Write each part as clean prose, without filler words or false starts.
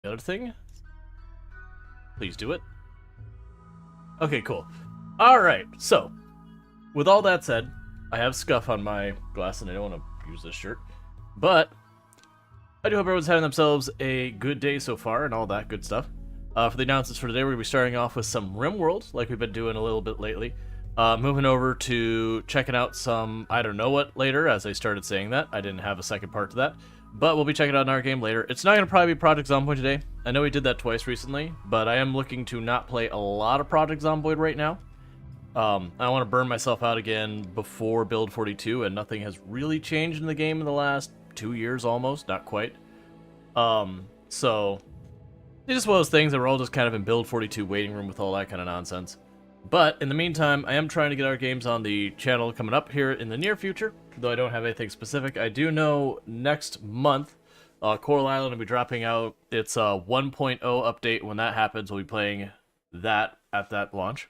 The other thing? Please do it. Okay, cool. Alright, so, with all that said, I have scuff on my glass and I don't want to use this shirt, but I do hope everyone's having themselves a good day so far and all that good stuff. For the announcements for today, we're going to be starting off with some RimWorld, like we've been doing a little bit lately. Moving over to checking out some I don't know what later, as I started saying that. I didn't have a second part to that. But we'll be checking out another game later. It's not going to probably be Project Zomboid today. I know we did that twice recently, but I am looking to not play a lot of Project Zomboid right now. I want to burn myself out again before Build 42, and nothing has really changed in the game in the last 2 years almost, not quite. So, it's just one of those things that we're all just kind of in Build 42 waiting room with all that kind of nonsense. But, in the meantime, I am trying to get our games on the channel coming up here in the near future, though I don't have anything specific. I do know next month, Coral Island will be dropping out its 1.0 update. When that happens, we'll be playing that at that launch.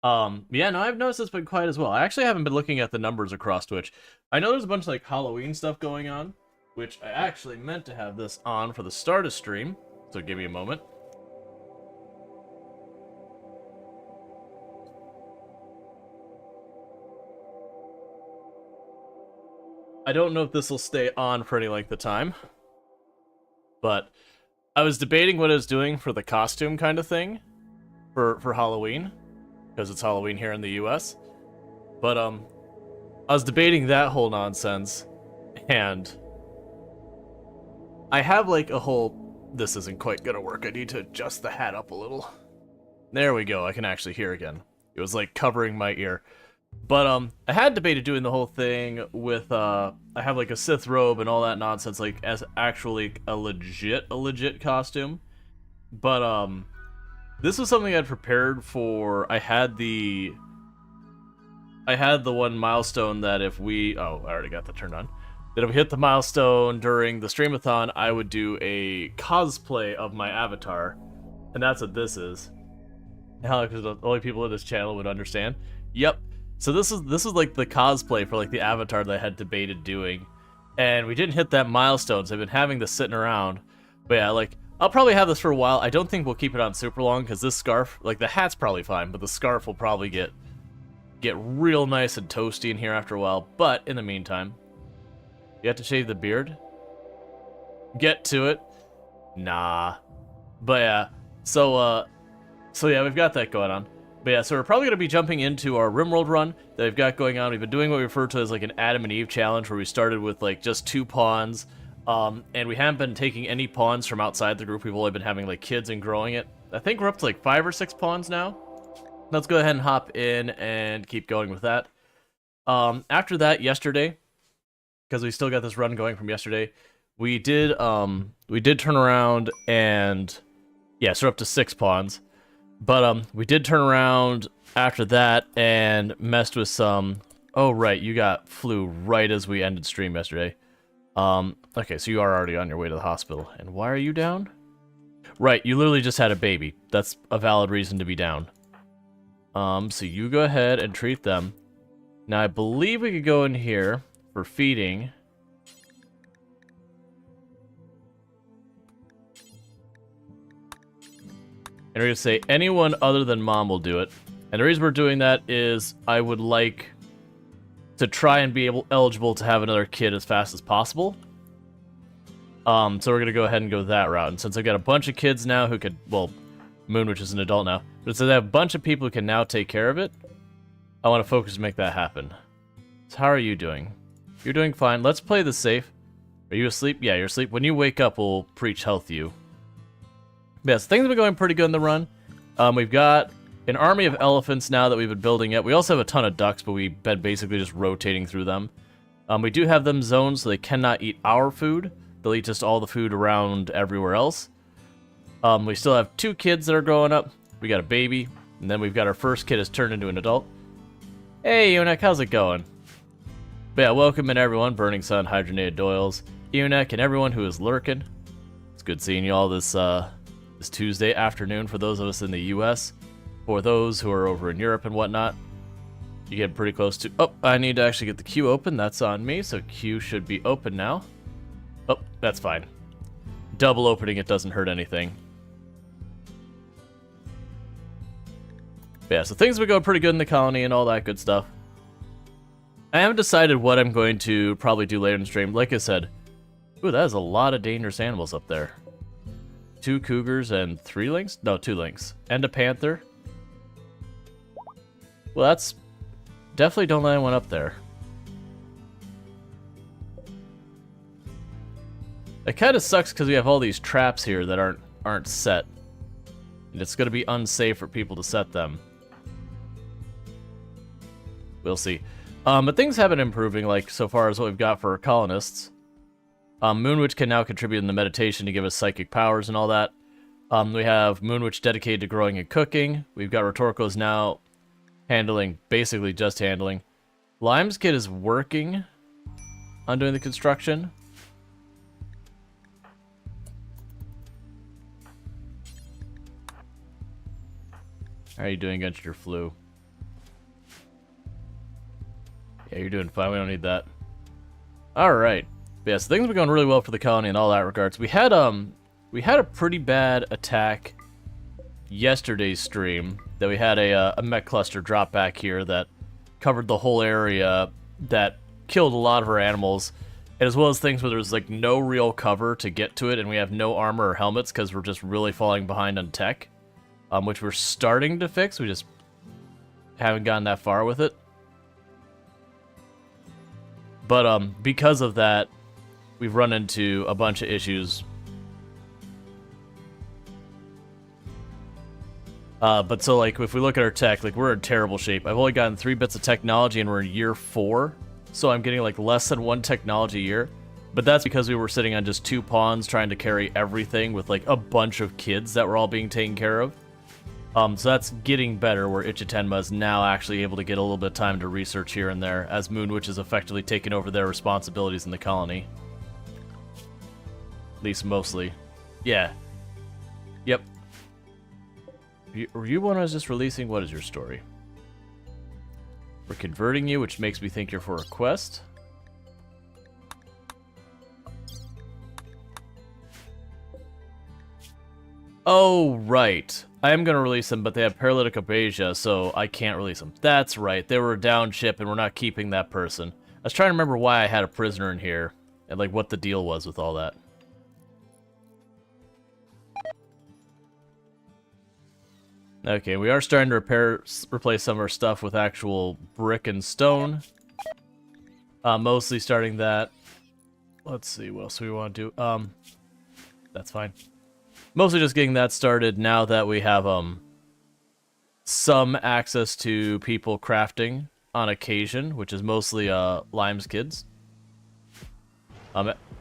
Yeah, no, I've noticed it's been quiet as well. I actually haven't been looking at the numbers across Twitch. I know there's a bunch of, like, Halloween stuff going on, which I actually meant to have this on for the start of stream, so give me a moment. I don't know if this will stay on for any length of time, but I was debating what I was doing for the costume kind of thing for Halloween, because it's Halloween here in the US. But I was debating that whole nonsense, and I have like a whole, this isn't quite gonna work, I need to adjust the hat up a little. There we go, I can actually hear again. It was like covering my ear. But, I had debated doing the whole thing with, I have, like, a Sith robe and all that nonsense, like, as actually a legit costume. But, this was something I'd prepared for. I had the one milestone that if we, oh, I already got that turned on. That if we hit the milestone during the streamathon, I would do a cosplay of my avatar. And that's what this is. Hell, because the only people in this channel would understand. Yep. So this is like the cosplay for like the avatar that I had debated doing, and we didn't hit that milestone, so I've been having this sitting around. But yeah, like, I'll probably have this for a while. I don't think we'll keep it on super long, because this scarf, like, the hat's probably fine, but the scarf will probably get real nice and toasty in here after a while. But in the meantime, you have to shave the beard? Get to it? Nah. But yeah, so yeah, we've got that going on. But yeah, so we're probably going to be jumping into our RimWorld run that we've got going on. We've been doing what we refer to as like an Adam and Eve challenge, where we started with like just 2 pawns, and we haven't been taking any pawns from outside the group. We've only been having like kids and growing it. I think we're up to like 5 or 6 pawns now. Let's go ahead and hop in and keep going with that. After that, yesterday, because we still got this run going from yesterday, we did turn around and, yeah, so we're up to 6 pawns. But, we did turn around after that and messed with some... Oh, right, you got flu right as we ended stream yesterday. Okay, so you are already on your way to the hospital. And why are you down? Right, you literally just had a baby. That's a valid reason to be down. So you go ahead and treat them. Now, I believe we could go in here for feeding. And we're going to say anyone other than mom will do it. And the reason we're doing that is I would like to try and be eligible to have another kid as fast as possible. So we're going to go ahead and go that route. And since I've got a bunch of kids now who could, well, Moon, which is an adult now, but since I have a bunch of people who can now take care of it, I want to focus to make that happen. So how are you doing? You're doing fine. Let's play this safe. Are you asleep? Yeah, you're asleep. When you wake up, we'll preach health to you. Yeah, so things have been going pretty good in the run. We've got an army of elephants now that we've been building up. We also have a ton of ducks, but we've been basically just rotating through them. We do have them zoned so they cannot eat our food. They'll eat just all the food around everywhere else. We still have 2 kids that are growing up. We got a baby, and then we've got our first kid has turned into an adult. Hey, Eunuch, how's it going? But yeah, welcome in everyone. Burning Sun, Hydrogenated Doyles, Eunuch, and everyone who is lurking. It's good seeing you all this Tuesday afternoon for those of us in the US. For those who are over in Europe and whatnot, you get pretty close to... Oh, I need to actually get the queue open. That's on me, so queue should be open now. Oh, that's fine. double opening it doesn't hurt anything. But yeah, so things have been going pretty good in the colony and all that good stuff. I haven't decided what I'm going to probably do later in the stream. Like I said, ooh, that is a lot of dangerous animals up there. 2 cougars and 3 lynx? No, 2 lynx. And a panther. Well, that's... Definitely don't let anyone up there. It kind of sucks because we have all these traps here that aren't set. And it's going to be unsafe for people to set them. We'll see. But things have been improving, like, so far as what we've got for our colonists. Moonwitch can now contribute in the meditation to give us psychic powers and all that. We have Moonwitch dedicated to growing and cooking. We've got Retoricos now handling, basically just handling. Lime's kid is working on doing the construction. How are you doing against your flu? Yeah, you're doing fine. We don't need that. Alright. Yeah, so things have been going really well for the colony in all that regards. We had a pretty bad attack yesterday's stream that we had a mech cluster drop back here that covered the whole area, that killed a lot of our animals, and as well as things where there's like no real cover to get to it, and we have no armor or helmets because we're just really falling behind on tech, which we're starting to fix. We just haven't gotten that far with it. But because of that, we've run into a bunch of issues. But so, like, if we look at our tech, like, we're in terrible shape. I've only gotten 3 bits of technology, and we're in year 4. So I'm getting, like, less than 1 technology a year. But that's because we were sitting on just 2 pawns trying to carry everything with, like, a bunch of kids that were all being taken care of. So that's getting better, where Ichitenma is now actually able to get a little bit of time to research here and there, as Moonwitch is effectively taking over their responsibilities in the colony. At least mostly. Yeah. Yep. Were you one I was just releasing? What is your story? We're converting you, which makes me think you're for a quest. Oh, right. I am going to release them, but they have paralytic abasia, so I can't release them. That's right. They were a down ship, and we're not keeping that person. I was trying to remember why I had a prisoner in here, and like what the deal was with all that. Okay, we are starting to replace some of our stuff with actual brick and stone. Mostly starting that. Let's see, what else do we want to do? That's fine. Mostly just getting that started now that we have some access to people crafting on occasion, which is mostly Lime's kids.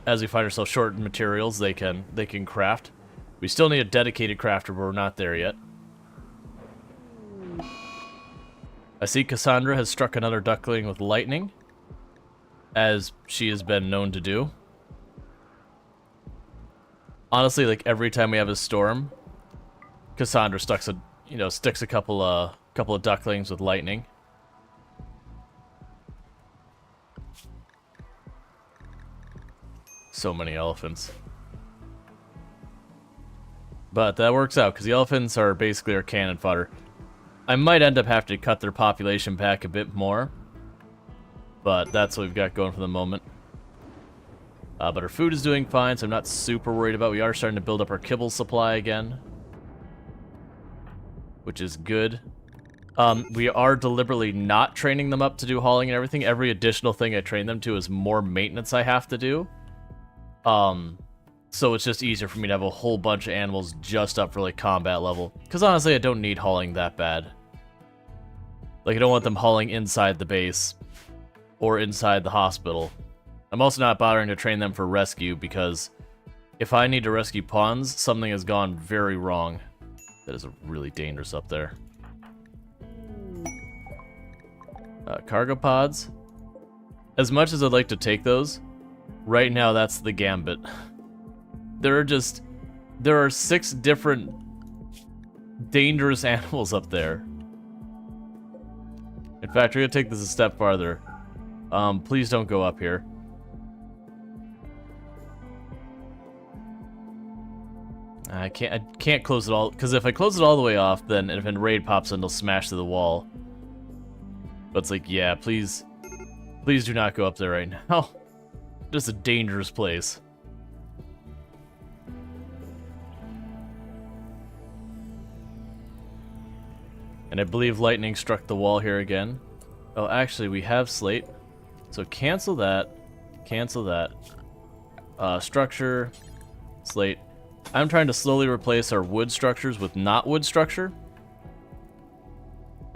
As we find ourselves short in materials, they can craft. We still need a dedicated crafter, but we're not there yet. I see Cassandra has struck another duckling with lightning, as she has been known to do. Honestly, like every time we have a storm, Cassandra sticks a couple of ducklings with lightning. So many elephants. But that works out, because the elephants are basically our cannon fodder. I might end up having to cut their population back a bit more, but that's what we've got going for the moment. But our food is doing fine, so I'm not super worried about it. We are starting to build up our kibble supply again, which is good. We are deliberately not training them up to do hauling and everything. Every additional thing I train them to is more maintenance I have to do. So it's just easier for me to have a whole bunch of animals just up for like combat level. Because honestly, I don't need hauling that bad. Like, I don't want them hauling inside the base or inside the hospital. I'm also not bothering to train them for rescue, because if I need to rescue pawns, something has gone very wrong. That is really dangerous up there. Cargo pods. As much as I'd like to take those, right now that's the gambit. There are 6 different dangerous animals up there. In fact, we're gonna take this a step farther. Please don't go up here. I can't close it all, because if I close it all the way off, then if a raid pops in, they'll smash through the wall. But it's like, yeah, please do not go up there right now. Just a dangerous place. And I believe lightning struck the wall here again. Oh, actually, we have slate. So cancel that. Cancel that. Structure. Slate. I'm trying to slowly replace our wood structures with not wood structure,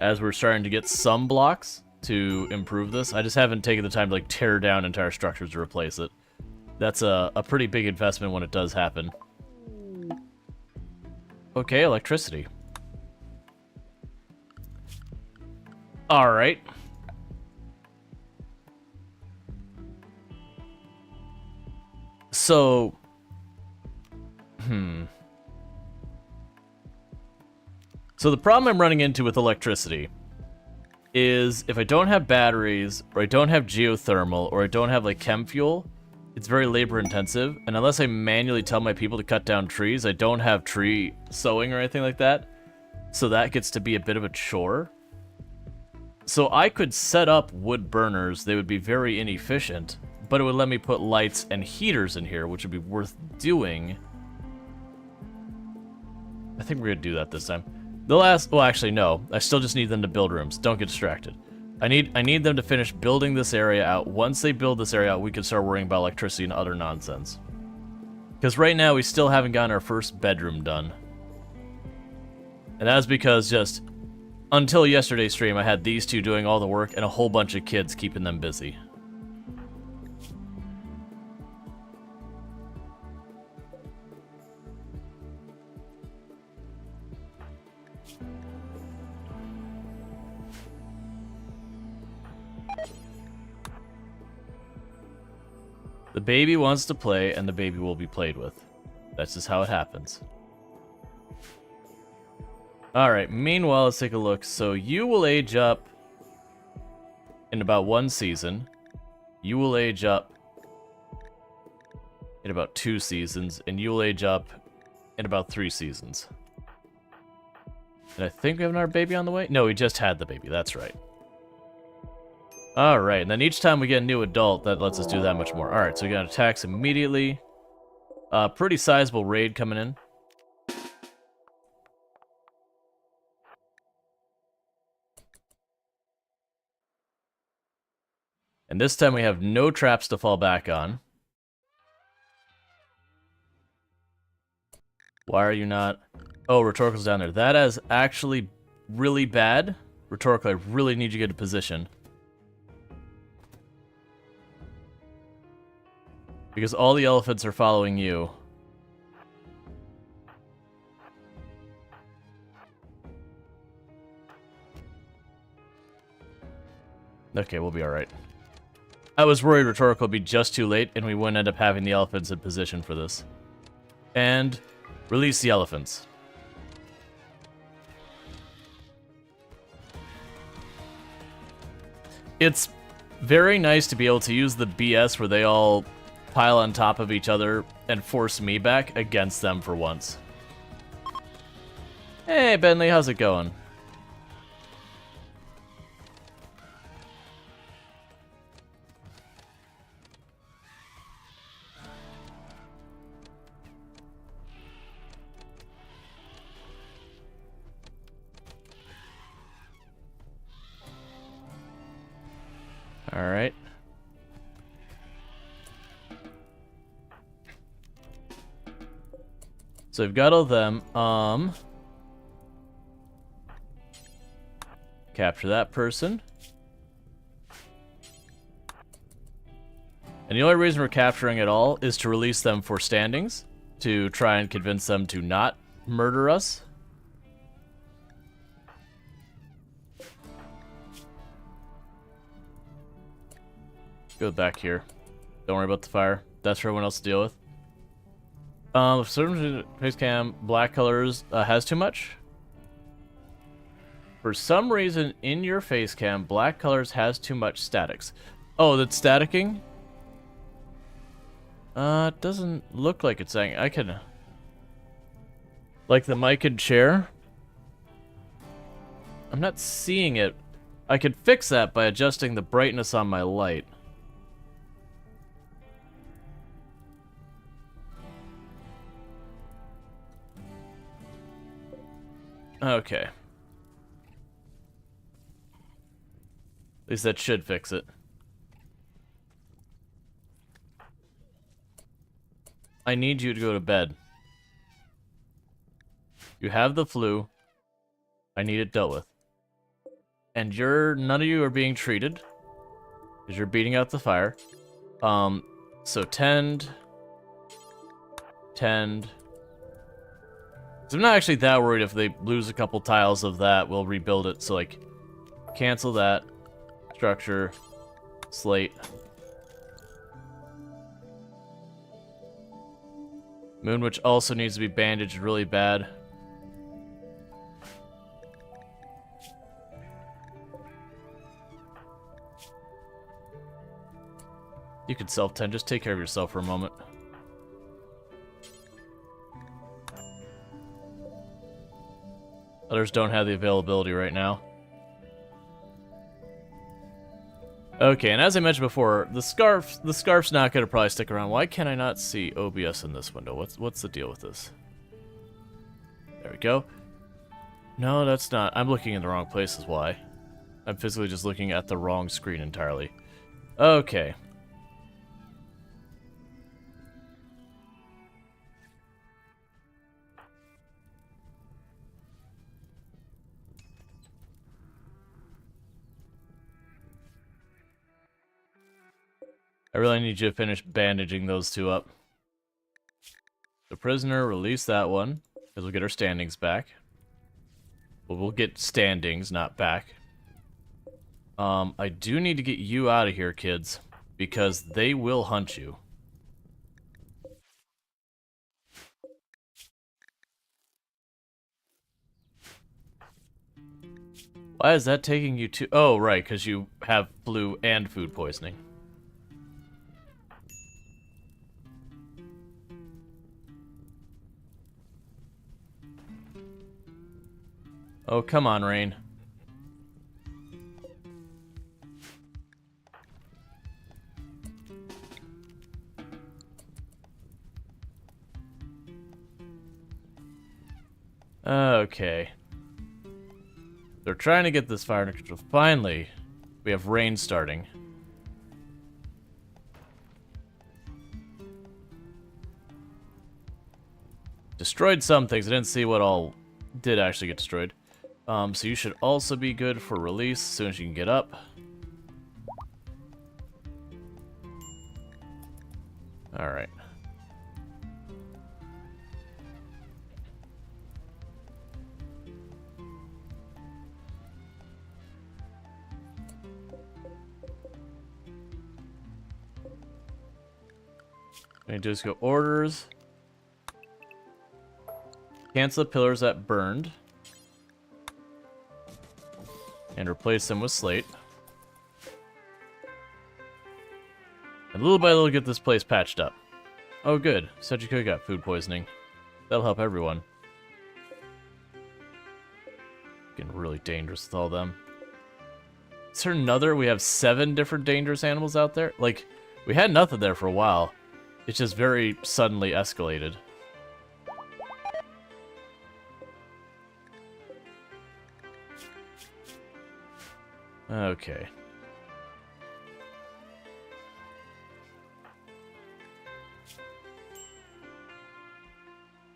as we're starting to get some blocks to improve this. I just haven't taken the time to like tear down entire structures to replace it. That's a pretty big investment when it does happen. Okay, electricity. Alright. So... So the problem I'm running into with electricity is if I don't have batteries, or I don't have geothermal, or I don't have like chem fuel, it's very labor intensive, and unless I manually tell my people to cut down trees, I don't have tree sowing or anything like that, so that gets to be a bit of a chore. So I could set up wood burners, they would be very inefficient, but it would let me put lights and heaters in here, which would be worth doing. I think we're gonna do that this time. The last, well actually no, I still just need them to build rooms, don't get distracted. I need them to finish building this area out. Once they build this area out, we can start worrying about electricity and other nonsense. Because right now we still haven't gotten our first bedroom done. And that's because just until yesterday's stream, I had these two doing all the work and a whole bunch of kids keeping them busy. The baby wants to play, and the baby will be played with. That's just how it happens. Alright, meanwhile, let's take a look. So you will age up in about 1 season. You will age up in about 2 seasons. And you will age up in about 3 seasons. And I think we have another baby on the way? No, we just had the baby, that's right. Alright, and then each time we get a new adult, that lets us do that much more. Alright, so we got attacks immediately. Pretty sizable raid coming in. And this time we have no traps to fall back on. Why are you not... Oh, Rhetorical's down there. That is actually really bad. Rhetorical, I really need you to get a position. Because all the elephants are following you. Okay, we'll be alright. I was worried Rhetorical would be just too late, and we wouldn't end up having the elephants in position for this. And release the elephants. It's very nice to be able to use the BS where they all pile on top of each other and force me back against them for once. Hey, Bentley, how's it going? All right. So I've got all of them. Capture that person. And the only reason we're capturing it all is to release them for standings, to try and convince them to not murder us. Go back here. Don't worry about the fire. That's for everyone else to deal with. Certain face cam, black colors has too much. For some reason, in your face cam, black colors has too much statics. Oh, that's staticking? It doesn't look like it's saying. I can... Like the mic and chair? I'm not seeing it. I could fix that by adjusting the brightness on my light. Okay. At least that should fix it. I need you to go to bed. You have the flu. I need it dealt with. And none of you are being treated. Because you're beating out the fire. So tend. So I'm not actually that worried if they lose a couple tiles of that, we'll rebuild it. So, like, cancel that. Structure. Slate. Moonwitch also needs to be bandaged really bad. You can self-tend, just take care of yourself for a moment. Others don't have the availability right now. Okay, and as I mentioned before, the scarf's not gonna probably stick around. Why can I not see OBS in this window? What's the deal with this? There we go. No, that's not. I'm looking in the wrong place is why. I'm physically just looking at the wrong screen entirely. Okay. I really need you to finish bandaging those two up. The prisoner, release that one, because we'll get our standings back. Well, we'll get standings, not back. I do need to get you out of here, kids, because they will hunt you. Why is that taking you to... Oh, right, because you have flu and food poisoning. Oh, come on, Rain. Okay. They're trying to get this fire under control. Finally, we have rain starting. Destroyed some things. I didn't see what all did actually get destroyed. So you should also be good for release as soon as you can get up. Alright. And just go orders. Cancel the pillars that burned. And replace them with slate. And little by little get this place patched up. Oh good, Sejiko got food poisoning. That'll help everyone. Getting really dangerous with all them. Is there another? We have 7 different dangerous animals out there? Like, we had nothing there for a while. It's just very suddenly escalated. Okay.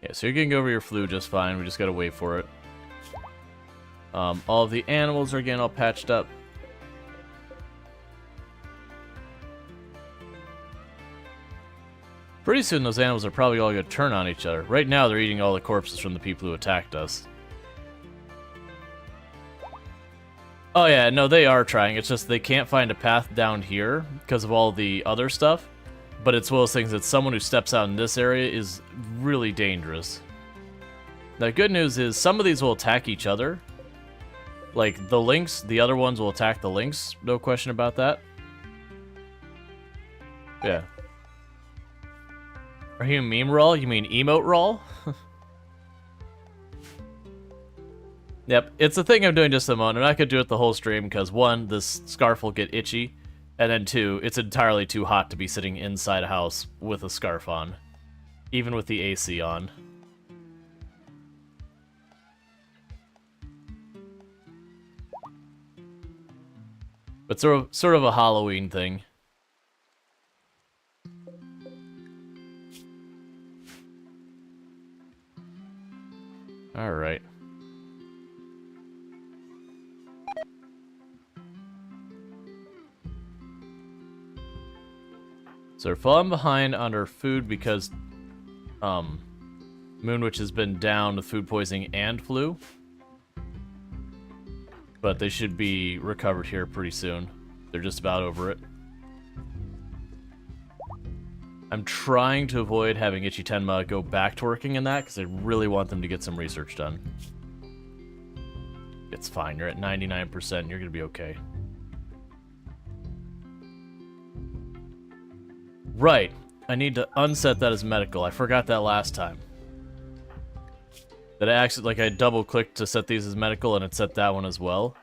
Yeah, so you're getting over your flu just fine. We just gotta wait for it. All of the animals are getting all patched up. Pretty soon those animals are probably all gonna turn on each other. Right now they're eating all the corpses from the people who attacked us. Oh yeah, no, they are trying. It's just they can't find a path down here because of all the other stuff. But it's one of those things that someone who steps out in this area is really dangerous. The good news is some of these will attack each other. Like the lynx, the other ones will attack the lynx. No question about that. Yeah. Are you meme roll? You mean emote roll? Yep, it's a thing I'm doing just a moment. I'm not going to do it the whole stream because, one, this scarf will get itchy, and then two, it's entirely too hot to be sitting inside a house with a scarf on, even with the AC on. But sort of a Halloween thing. Alright. So we're falling behind on our food because Moonwitch has been down with food poisoning and flu. But they should be recovered here pretty soon. They're just about over it. I'm trying to avoid having Itchy Tenma go back to working in that because I really want them to get some research done. It's fine. You're at 99%. You're going to be okay. Right. I need to unset that as medical. I forgot that last time. That I actually, like, I double-clicked to set these as medical, and it set that one as well.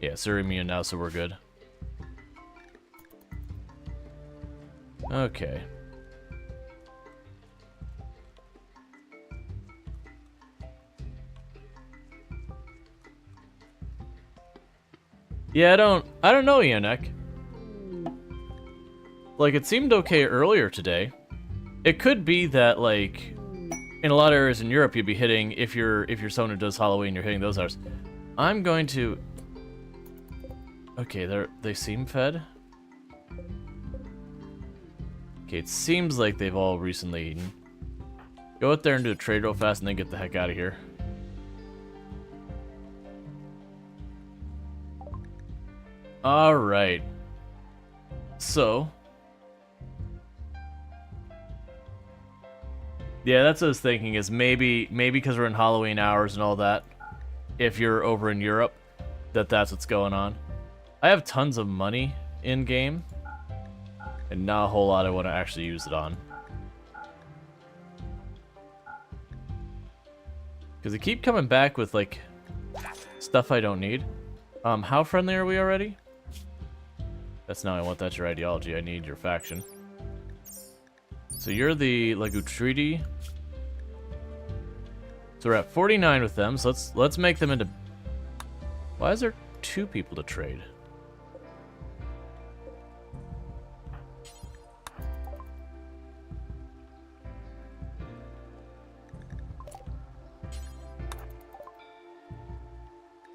Yeah, so we're immune now, so we're good. Okay. Yeah, I don't know, Yanek. Like, it seemed okay earlier today. It could be that, like, in a lot of areas in Europe, you'd be hitting, if you're someone who does Halloween, you're hitting those hours. I'm going to... Okay, they seem fed. Okay, it seems like they've all recently eaten. Go out there and do a trade real fast and then get the heck out of here. Alright. So... Yeah, that's what I was thinking, is maybe because we're in Halloween hours and all that, if you're over in Europe, that's what's going on. I have tons of money in-game, and not a whole lot I want to actually use it on. Because they keep coming back with, like, stuff I don't need. How friendly are we already? That's not what I want, that's your ideology. I need your faction. So you're the Lagutridi. So we're at 49 with them, so let's make them into... Why is there 2 people to trade?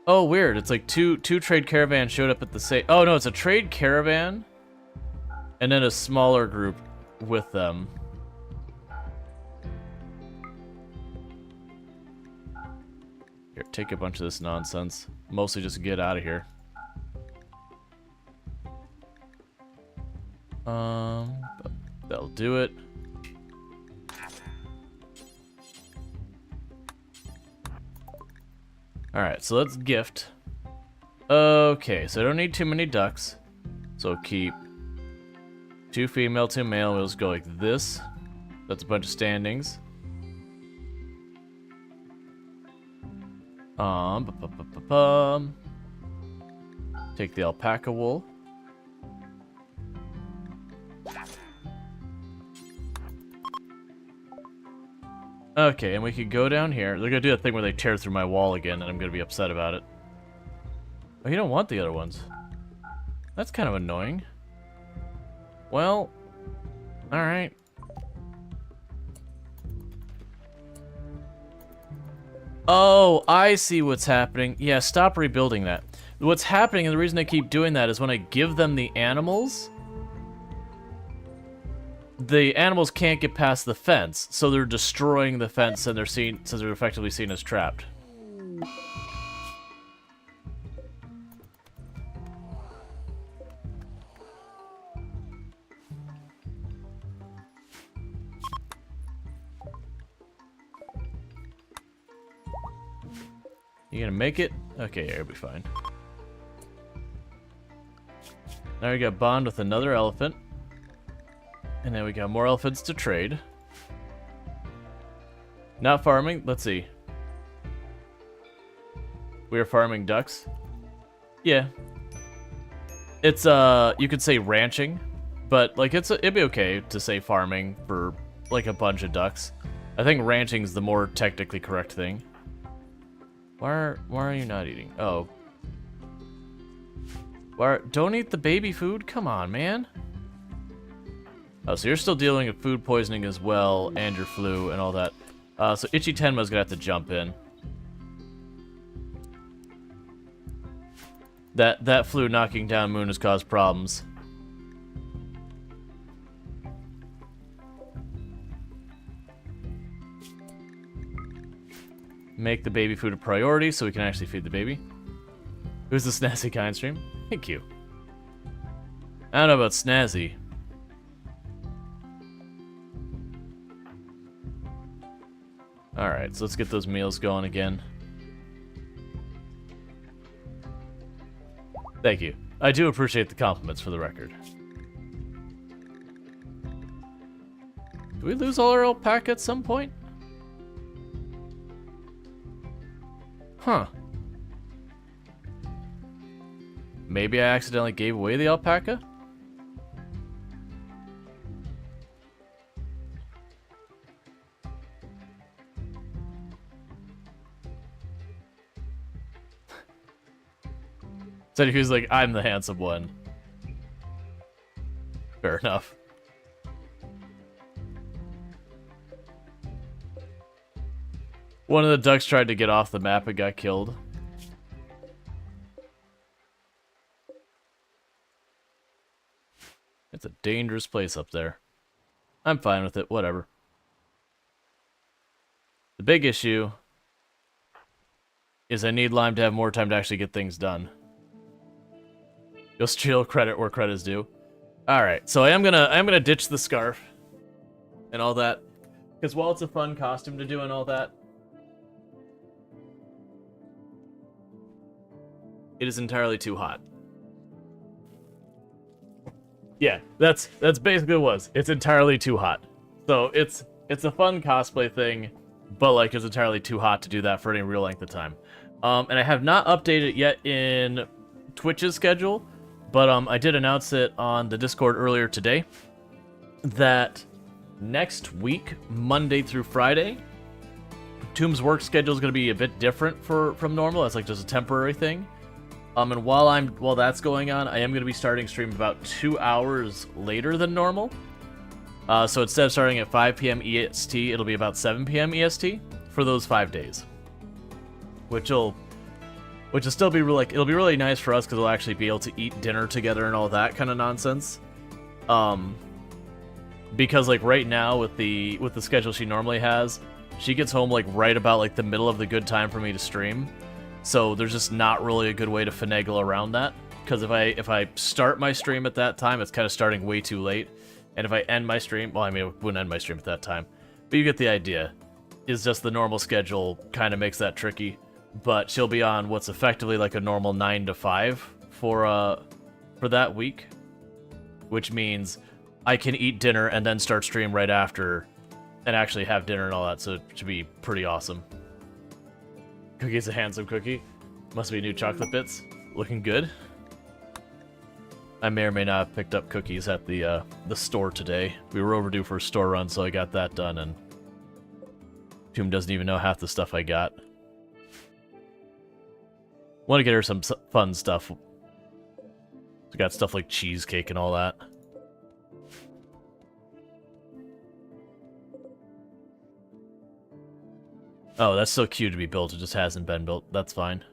Oh, weird. It's like two trade caravans showed up at the same... Oh, no, it's a trade caravan and then a smaller group with them. Here, take a bunch of this nonsense. Mostly just get out of here. That'll do it. Alright, so let's gift. Okay, so I don't need too many ducks. So keep 2 female, 2 male. We'll just go like this. That's a bunch of standings. Take the alpaca wool. Okay, and we could go down here. They're gonna do that thing where they tear through my wall again, and I'm gonna be upset about it. Oh, you don't want the other ones. That's kind of annoying. Well, alright. Oh, I see what's happening. Yeah, stop rebuilding that. What's happening, and the reason they keep doing that, is when I give them the animals can't get past the fence, so they're destroying the fence, and they're effectively seen as trapped. You gonna make it? Okay, yeah, it'll be fine. Now we got bond with another elephant. And then we got more elephants to trade. Not farming, let's see. We are farming ducks. Yeah. It's, you could say ranching, but, like, it'd be okay to say farming for, like, a bunch of ducks. I think ranching's the more technically correct thing. Why are you not eating? Oh. Don't eat the baby food? Come on, man. Oh, so you're still dealing with food poisoning as well, and your flu and all that. So Itchy Tenma's gonna have to jump in. That flu knocking down Moon has caused problems. Make the baby food a priority so we can actually feed the baby. Who's the snazzy kind stream? Thank you. I don't know about snazzy. Alright, so let's get those meals going again. Thank you. I do appreciate the compliments, for the record. Do we lose all our alpaca at some point? Huh. Maybe I accidentally gave away the alpaca? So he was like, I'm the handsome one. Fair enough. One of the ducks tried to get off the map and got killed. It's a dangerous place up there. I'm fine with it, whatever. The big issue is I need Lime to have more time to actually get things done. You'll steal credit where credit's due. Alright, so I'm gonna ditch the scarf and all that. Because while it's a fun costume to do and all that, it is entirely too hot. Yeah, that's basically what it was. It's entirely too hot. So it's a fun cosplay thing, but like it's entirely too hot to do that for any real length of time. And I have not updated it yet in Twitch's schedule, but I did announce it on the Discord earlier today that next week, Monday through Friday, Tomb's work schedule is going to be a bit different from normal. That's like just a temporary thing. And while that's going on, I am going to be starting stream about 2 hours later than normal. So instead of starting at 5 p.m. EST, it'll be about 7 p.m. EST for those 5 days, which will still be really, it'll be really nice for us because we'll actually be able to eat dinner together and all that kind of nonsense. Because like right now with the schedule she normally has, she gets home like right about like the middle of the good time for me to stream. So there's just not really a good way to finagle around that. Because if I start my stream at that time, it's kind of starting way too late. And if I end my stream, well, I mean, I wouldn't end my stream at that time. But you get the idea. It's just the normal schedule kind of makes that tricky. But she'll be on what's effectively like a normal 9 to 5 for that week. Which means I can eat dinner and then start stream right after and actually have dinner and all that. So it should be pretty awesome. Cookie's a handsome cookie. Must be new chocolate bits. Looking good. I may or may not have picked up cookies at the store today. We were overdue for a store run, so I got that done, and Tomb doesn't even know half the stuff I got. Want to get her some fun stuff. We got stuff like cheesecake and all that. Oh, that's so cute to be built. It just hasn't been built. That's fine.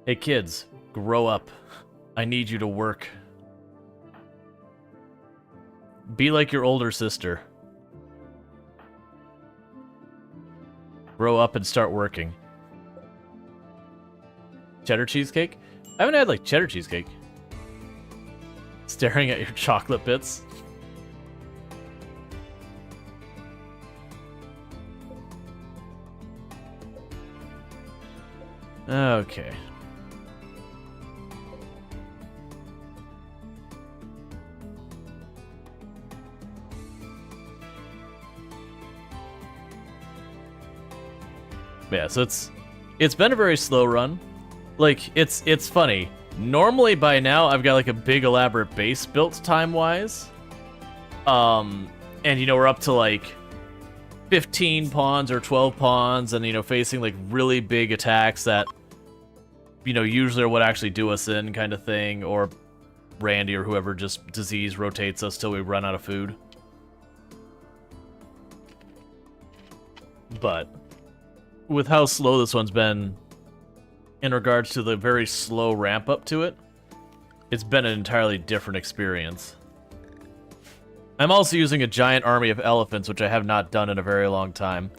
Hey kids, grow up. I need you to work. Be like your older sister. Grow up and start working. Cheddar cheesecake? I haven't had like cheddar cheesecake. Staring at your chocolate bits. Okay. Yeah, so it's It's been a very slow run. Like, it's funny. Normally by now I've got like a big elaborate base built time-wise. And you know, we're up to like 15 pawns or 12 pawns and, you know, facing like really big attacks that, you know, usually are what actually do us in kind of thing, or Randy or whoever just disease rotates us till we run out of food. But with how slow this one's been in regards to the very slow ramp up to it, it's been an entirely different experience. I'm also using a giant army of elephants, which I have not done in a very long time.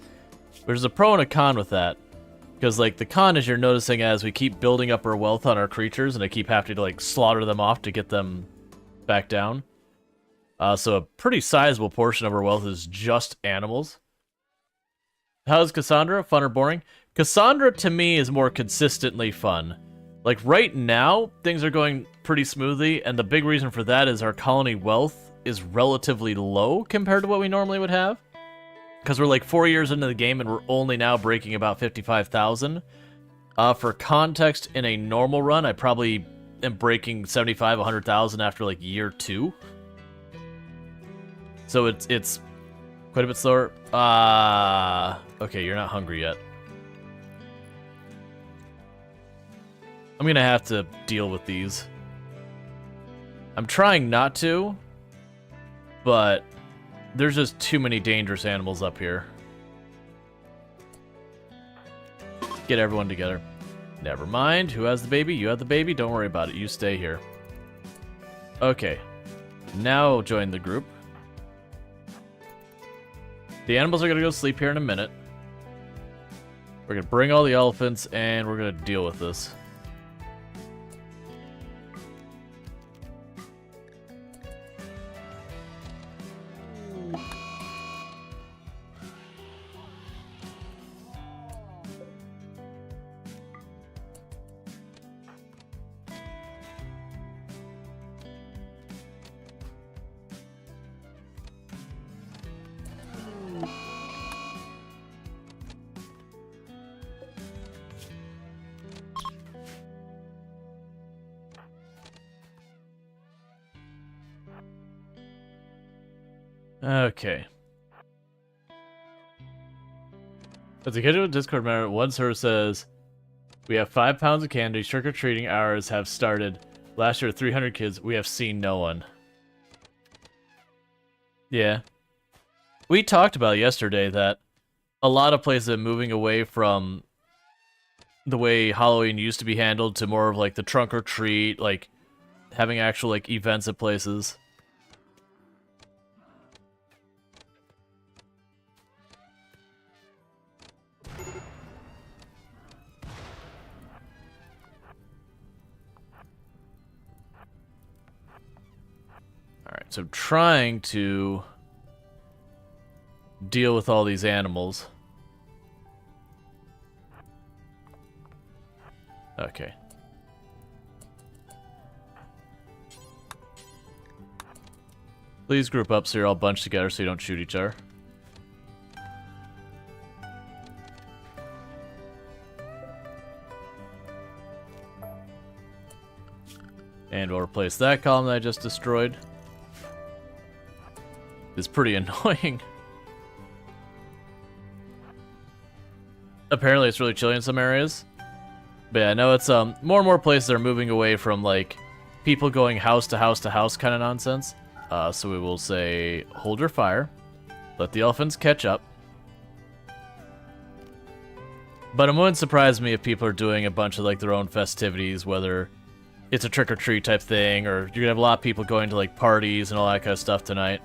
There's a pro and a con with that. Because, like, the con is you're noticing as we keep building up our wealth on our creatures, and I keep having to, like, slaughter them off to get them back down. So a pretty sizable portion of our wealth is just animals. How's Cassandra? Fun or boring? Cassandra, to me, is more consistently fun. Like, right now, things are going pretty smoothly, and the big reason for that is our colony wealth is relatively low compared to what we normally would have. Because we're like 4 years into the game, and we're only now breaking about 55,000. For context, in a normal run, I probably am breaking 75, 100,000 after like year 2. So it's quite a bit slower. Okay, you're not hungry yet. I'm gonna have to deal with these. I'm trying not to, but there's just too many dangerous animals up here. Get everyone together. Never mind. Who has the baby? You have the baby? Don't worry about it. You stay here. Okay. Now join the group. The animals are gonna go sleep here in a minute. We're gonna bring all the elephants and we're gonna deal with this. Okay. As a kid with Discord member, one server says, we have 5 pounds of candy, trick-or-treating hours have started. Last year, 300 kids, we have seen no one. Yeah. We talked about yesterday that a lot of places are moving away from the way Halloween used to be handled to more of like the trunk or treat, like having actual like events at places. Alright, so I'm trying to deal with all these animals. Okay. Please group up so you're all bunched together so you don't shoot each other. And we'll replace that column that I just destroyed. It's pretty annoying. Apparently it's really chilly in some areas. But yeah, I know it's more and more places are moving away from like people going house to house to house kind of nonsense. So we will say, hold your fire. Let the elephants catch up. But it wouldn't surprise me if people are doing a bunch of like their own festivities, whether it's a trick-or-treat type thing, or you're gonna have a lot of people going to like parties and all that kind of stuff tonight.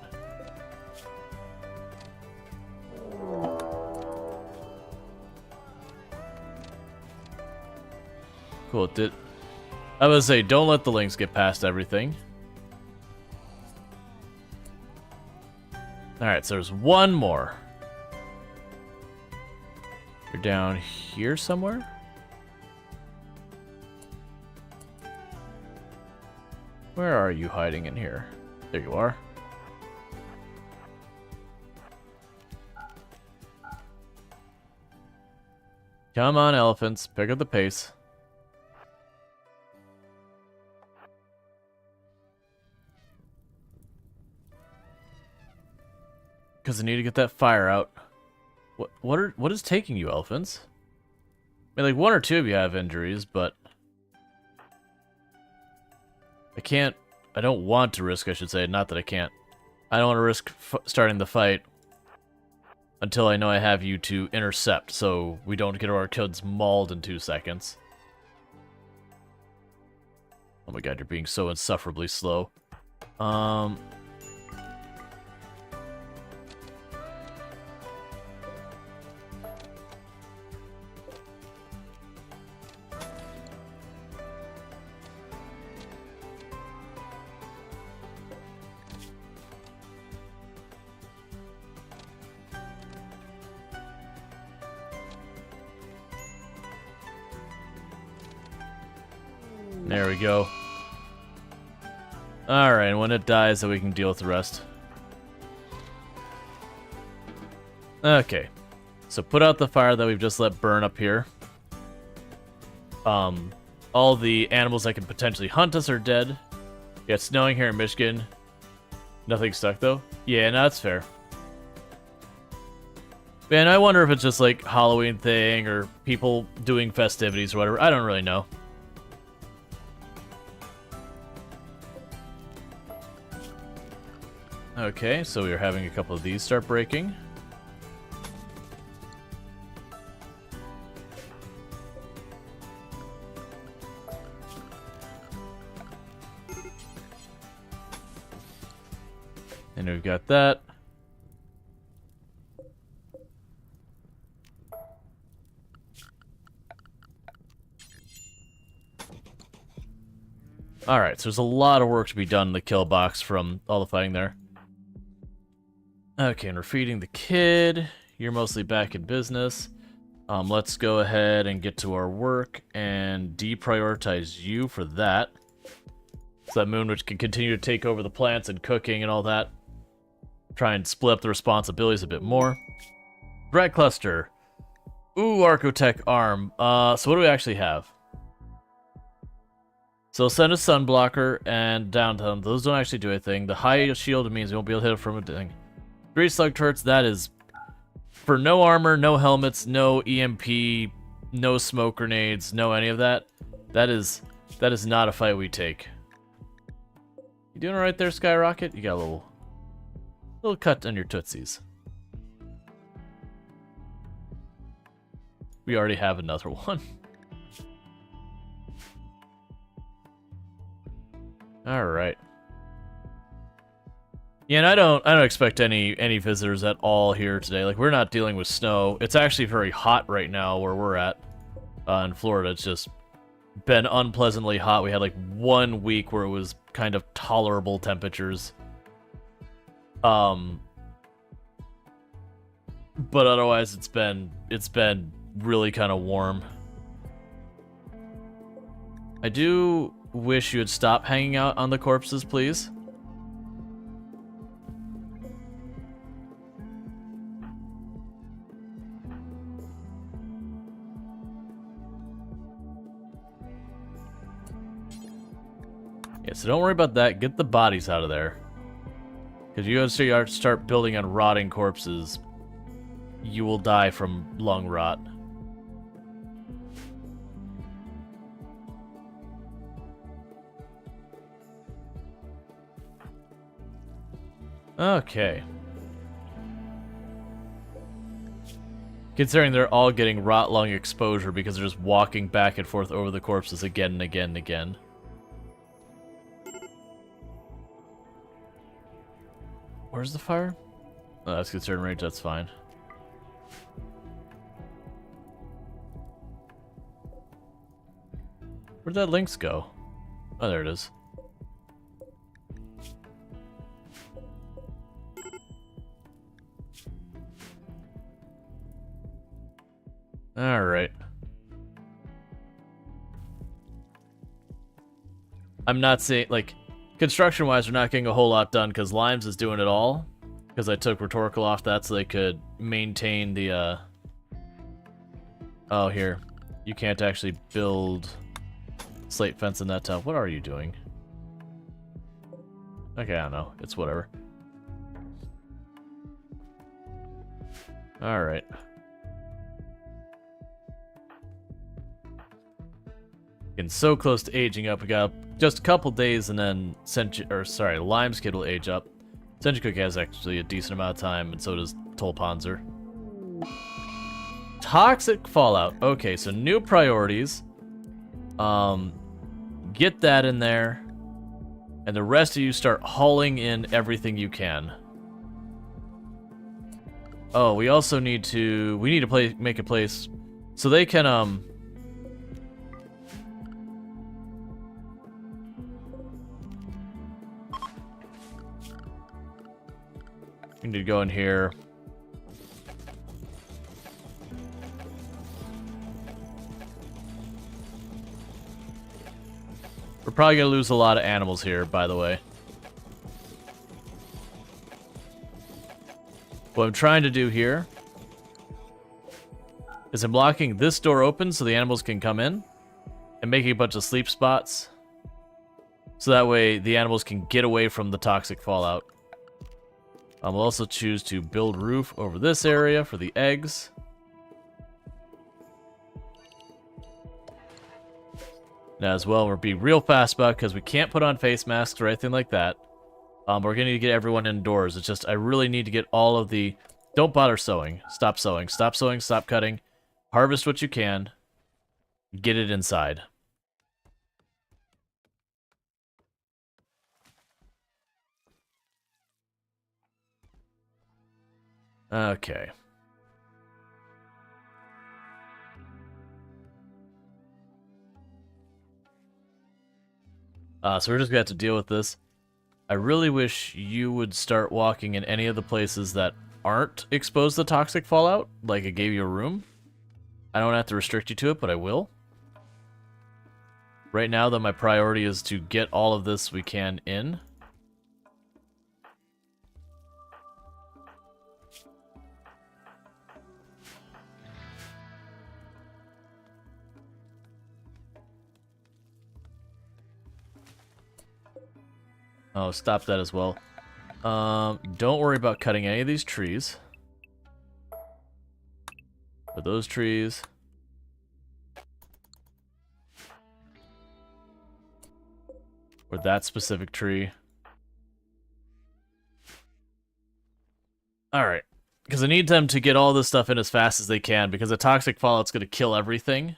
Cool. I would say, don't let the links get past everything. Alright, so there's one more. You're down here somewhere? Where are you hiding in here? There you are. Come on, elephants. Pick up the pace. Because I need to get that fire out. What is taking you, elephants? I mean, like, one or two of you have injuries, but... I don't want to risk, I should say. Not that I can't. I don't want to risk starting the fight until I know I have you to intercept, so we don't get our kids mauled in 2 seconds. Oh my god, you're being so insufferably slow. There we go. Alright, and when it dies, then we can deal with the rest. Okay. So put out the fire that we've just let burn up here. All the animals that can potentially hunt us are dead. Yeah, it's snowing here in Michigan. Nothing stuck, though? Yeah, no, that's fair. Man, I wonder if it's just like Halloween thing or people doing festivities or whatever. I don't really know. Okay, so we're having a couple of these start breaking. And we've got that. Alright, so there's a lot of work to be done in the kill box from all the fighting there. Okay, and we're feeding the kid. You're mostly back in business. Let's go ahead and get to our work and deprioritize you for that. So that moon which can continue to take over the plants and cooking and all that. Try and split up the responsibilities a bit more. Threat cluster. Ooh, Archotech arm. So what do we actually have? So send a sun blocker and downtown. Those don't actually do anything. The high shield means we won't be able to hit it from a thing. 3 slug turrets, that is for no armor, no helmets, no EMP, no smoke grenades, no any of that. That is not a fight we take. You doing alright there, Skyrocket? You got a little cut on your tootsies. We already have another one. Alright. Yeah, and I don't expect any visitors at all here today. Like, we're not dealing with snow. It's actually very hot right now where we're at. In Florida, it's just been unpleasantly hot. We had like 1 week where it was kind of tolerable temperatures. But otherwise it's been really kind of warm. I do wish you would stop hanging out on the corpses, please. Yeah, so don't worry about that. Get the bodies out of there. Because you gotta start building on rotting corpses, you will die from lung rot. Okay. Considering they're all getting rot lung exposure because they're just walking back and forth over the corpses again and again and again. Where's the fire? Oh, that's concern range, that's fine. Where'd that lynx go? Oh, there it is. Alright. I'm not saying, like, construction-wise, we're not getting a whole lot done because Limes is doing it all. Because I took Rhetorical off that so they could maintain the Oh, here. You can't actually build slate fence in that town. What are you doing? Okay, I don't know. It's whatever. Alright. Getting so close to aging up. We got just a couple days and then Lime's kid will age up. Senjikook has actually a decent amount of time, and so does Tolpanzer. Toxic Fallout. Okay, so new priorities. Get that in there. And the rest of you start hauling in everything you can. Oh, we also need to make a place so they can we need to go in here. We're probably gonna lose a lot of animals here, by the way. What I'm trying to do here is I'm blocking this door open so the animals can come in and making a bunch of sleep spots. So that way the animals can get away from the toxic fallout. We'll also choose to build roof over this area for the eggs. Now as well, we're being real fast about it because we can't put on face masks or anything like that. We're going to need to get everyone indoors. It's just, I really need to get all of the... Don't bother sowing. Stop sowing. Stop sowing. Stop cutting. Harvest what you can. Get it inside. Okay. So we're just going to have to deal with this. I really wish you would start walking in any of the places that aren't exposed to toxic fallout, like I gave you a room. I don't have to restrict you to it, but I will. Right now, though, my priority is to get all of this we can in. Oh, stop that as well. Don't worry about cutting any of these trees. But those trees. Or that specific tree. Alright. Because I need them to get all this stuff in as fast as they can, because the toxic fallout's going to kill everything.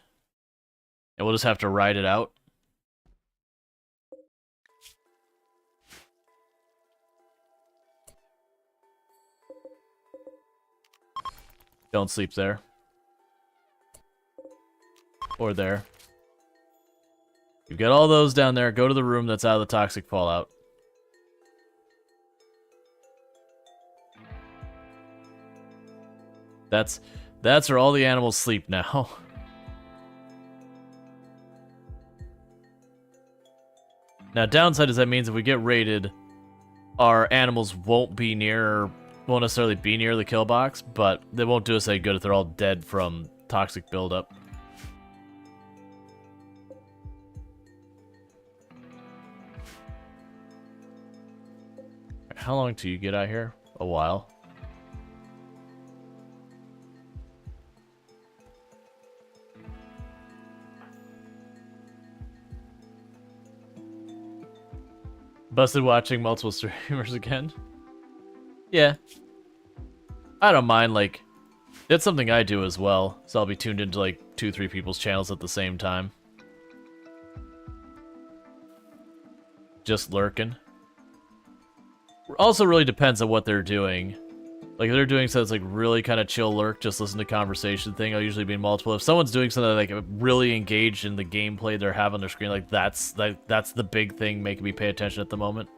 And we'll just have to ride it out. Don't sleep there. Or there. You've got all those down there. Go to the room that's out of the toxic fallout. That's where all the animals sleep now. Now, downside is that means if we get raided, our animals won't necessarily be near the kill box, but they won't do us any good if they're all dead from toxic buildup. How long do you get out here? A while. Busted watching multiple streamers again? Yeah. I don't mind, like, it's something I do as well, so I'll be tuned into, like, 2-3 people's channels at the same time. Just lurking. Also really depends on what they're doing. Like, if they're doing something that's, like, really kind of chill lurk, just listen to conversation thing, I'll usually be in multiple. If someone's doing something, like, really engaged in the gameplay they have on their screen, like, that's the big thing making me pay attention at the moment.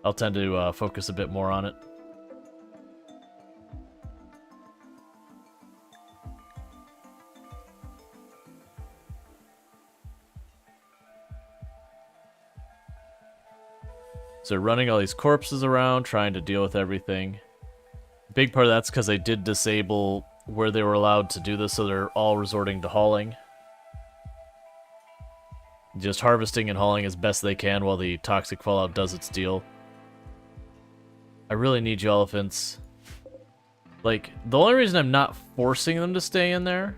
I'll tend to focus a bit more on it. So running all these corpses around, trying to deal with everything. Big part of that's because I did disable where they were allowed to do this, so they're all resorting to hauling. Just harvesting and hauling as best they can while the toxic fallout does its deal. I really need you elephants. Like, the only reason I'm not forcing them to stay in there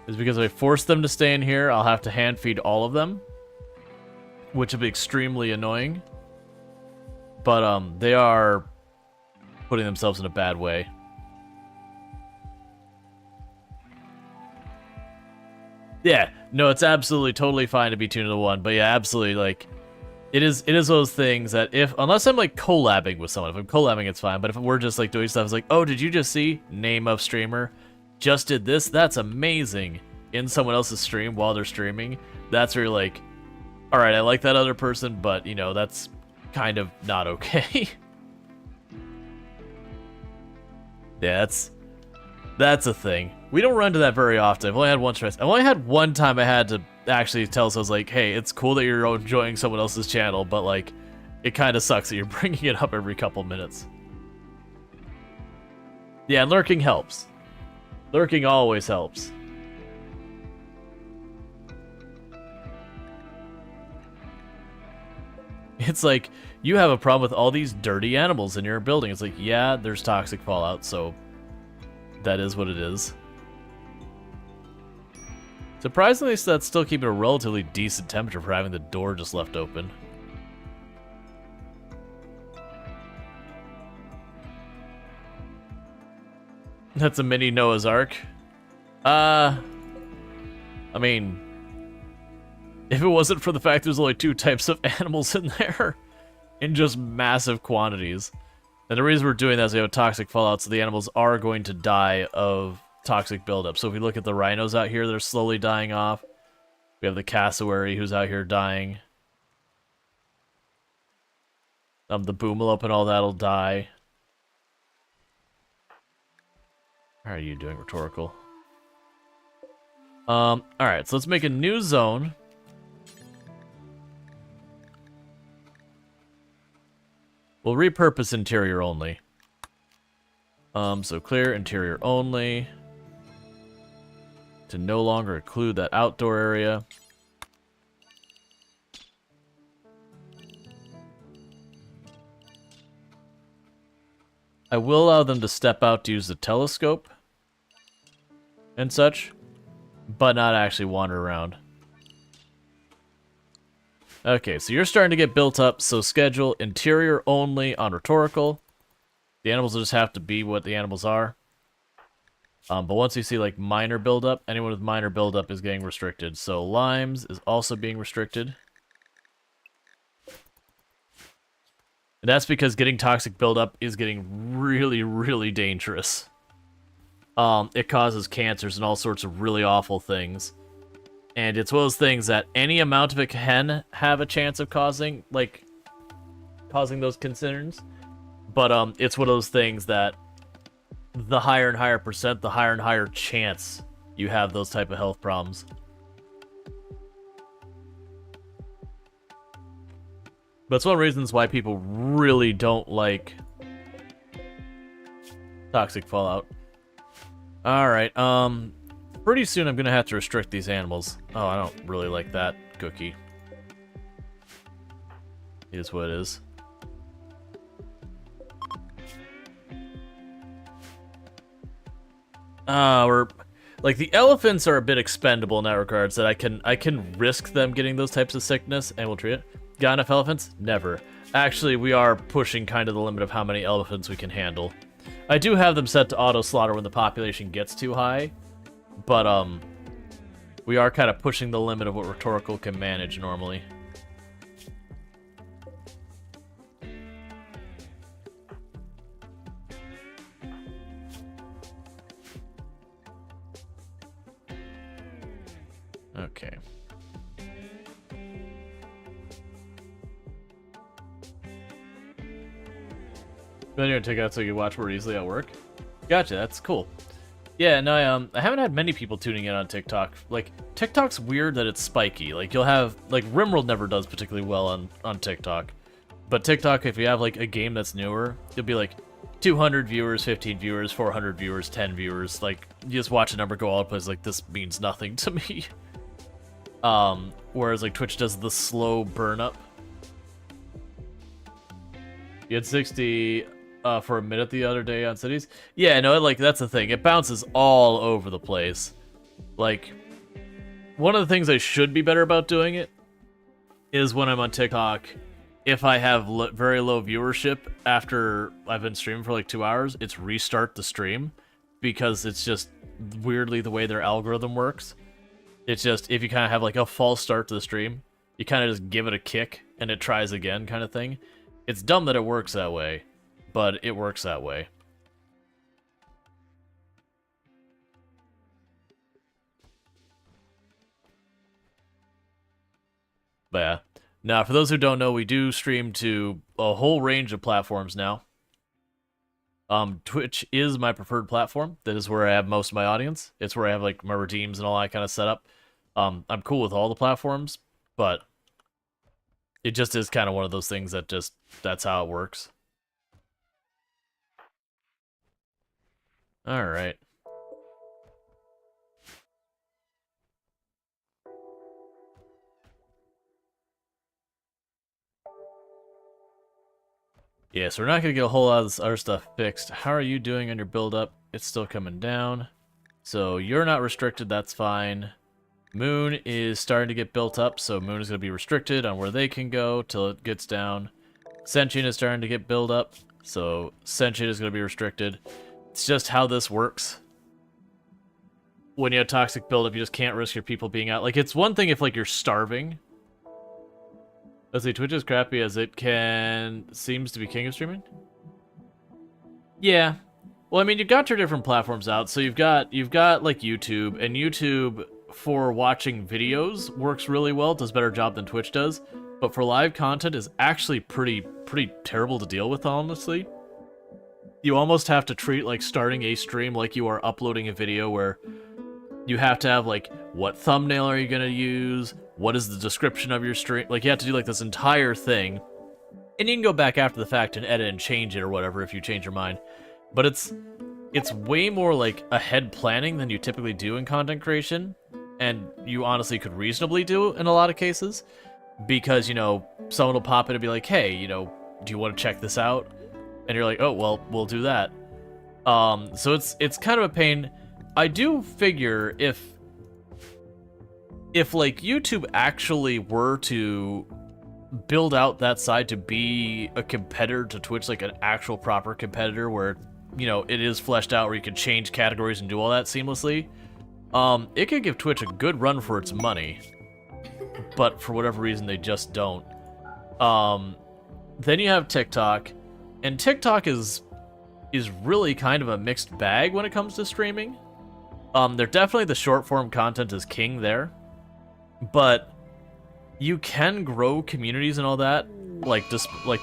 is because if I force them to stay in here, I'll have to hand feed all of them, which will be extremely annoying. But they are putting themselves in a bad way. Yeah, no, it's absolutely totally fine to be 2 to 1, but yeah, absolutely, like, it is those things that unless I'm like collabing with someone, if I'm collabing, it's fine, but if we're just like doing stuff, it's like, oh, did you just see? Name of streamer. Just did this? That's amazing. In someone else's stream while they're streaming. That's where you're like, alright, I like that other person, but, you know, that's kind of not okay. Yeah, that's a thing. We don't run into that very often. I've only had one stress. I've only had one time I had to actually tell someone, like, hey, it's cool that you're enjoying someone else's channel, but, like, it kind of sucks that you're bringing it up every couple minutes. Yeah, lurking helps. Lurking always helps. It's like, you have a problem with all these dirty animals in your building. It's like, yeah, there's toxic fallout, so that is what it is. Surprisingly, that's still keeping a relatively decent temperature for having the door just left open. That's a mini Noah's Ark. I mean, if it wasn't for the fact there's only 2 types of animals in there, in just massive quantities. And the reason we're doing that is we have a toxic fallout, so the animals are going to die of toxic buildup. So if we look at the rhinos out here, they're slowly dying off. We have the cassowary who's out here dying. The boomalope and all that'll die. How are you doing, rhetorical? Alright, so let's make a new zone. We'll repurpose interior only. So clear interior only. To no longer include that outdoor area. I will allow them to step out to use the telescope and such, but not actually wander around. Okay, so you're starting to get built up, so schedule interior only on rhetorical. The animals will just have to be what the animals are. But once you see, like, minor buildup, anyone with minor buildup is getting restricted. So limes is also being restricted. And that's because getting toxic buildup is getting really, really dangerous. It causes cancers and all sorts of really awful things. And it's one of those things that any amount of it can have a chance of causing those concerns. But it's one of those things that the higher and higher percent, the higher and higher chance you have those type of health problems. But it's one of the reasons why people really don't like toxic fallout. Alright, pretty soon I'm gonna have to restrict these animals. Oh, I don't really like that cookie. It is what it is. Like, the elephants are a bit expendable in that regards, that I can risk them getting those types of sickness and we'll treat it. Got enough elephants? Never. Actually, we are pushing kind of the limit of how many elephants we can handle. I do have them set to auto-slaughter when the population gets too high, but, we are kind of pushing the limit of what rhetorical can manage normally. Okay. Then you're gonna take out so you can watch more easily at work? Gotcha, that's cool. Yeah, no, I haven't had many people tuning in on TikTok. Like, TikTok's weird that it's spiky. Like, you'll have, like, RimWorld never does particularly well on TikTok. But TikTok, if you have, like, a game that's newer, you'll be like, 200 viewers, 15 viewers, 400 viewers, 10 viewers. Like, you just watch a number go all over the place, like, this means nothing to me. Whereas, like, Twitch does the slow burn up. You had 60 for a minute the other day on cities. Yeah, no, like, that's the thing. It bounces all over the place. Like, one of the things I should be better about doing it is when I'm on TikTok, if I have very low viewership after I've been streaming for like 2 hours, it's restart the stream, because it's just weirdly the way their algorithm works. It's just, if you kind of have like a false start to the stream, you kind of just give it a kick and it tries again kind of thing. It's dumb that it works that way, but it works that way. But yeah. Now, for those who don't know, we do stream to a whole range of platforms now. Twitch is my preferred platform. That is where I have most of my audience. It's where I have like my redeems and all that kind of set up. I'm cool with all the platforms, but it just is kind of one of those things that just, that's how it works. All right. Yeah, so we're not going to get a whole lot of this other stuff fixed. How are you doing on your build-up? It's still coming down. So you're not restricted, that's fine. Moon is starting to get built up, so Moon is going to be restricted on where they can go till it gets down. Sentient is starting to get built up, so Sentient is going to be restricted. It's just how this works. When you have toxic build-up, you just can't risk your people being out. Like, it's one thing if, like, you're starving. Let's see, Twitch is crappy as it seems to be king of streaming? Yeah. Well, I mean, you've got your different platforms out, so you've got like YouTube, and YouTube for watching videos works really well, does a better job than Twitch does, but for live content is actually pretty terrible to deal with, honestly. You almost have to treat like starting a stream like you are uploading a video, where you have to have like, what thumbnail are you gonna use? What is the description of your stream? Like, you have to do like this entire thing, and you can go back after the fact and edit and change it or whatever if you change your mind. But it's way more like ahead planning than you typically do in content creation, and you honestly could reasonably do in a lot of cases, because, you know, someone will pop in and be like, hey, you know, do you want to check this out? And you're like, oh, well, we'll do that. So it's kind of a pain. I do figure if like YouTube actually were to build out that side to be a competitor to Twitch, like an actual proper competitor where, you know, it is fleshed out where you can change categories and do all that seamlessly, it could give Twitch a good run for its money. But for whatever reason, they just don't. Then you have TikTok, and TikTok is really kind of a mixed bag when it comes to streaming. They're definitely, the short form content is king there, but you can grow communities and all that. Like, just like,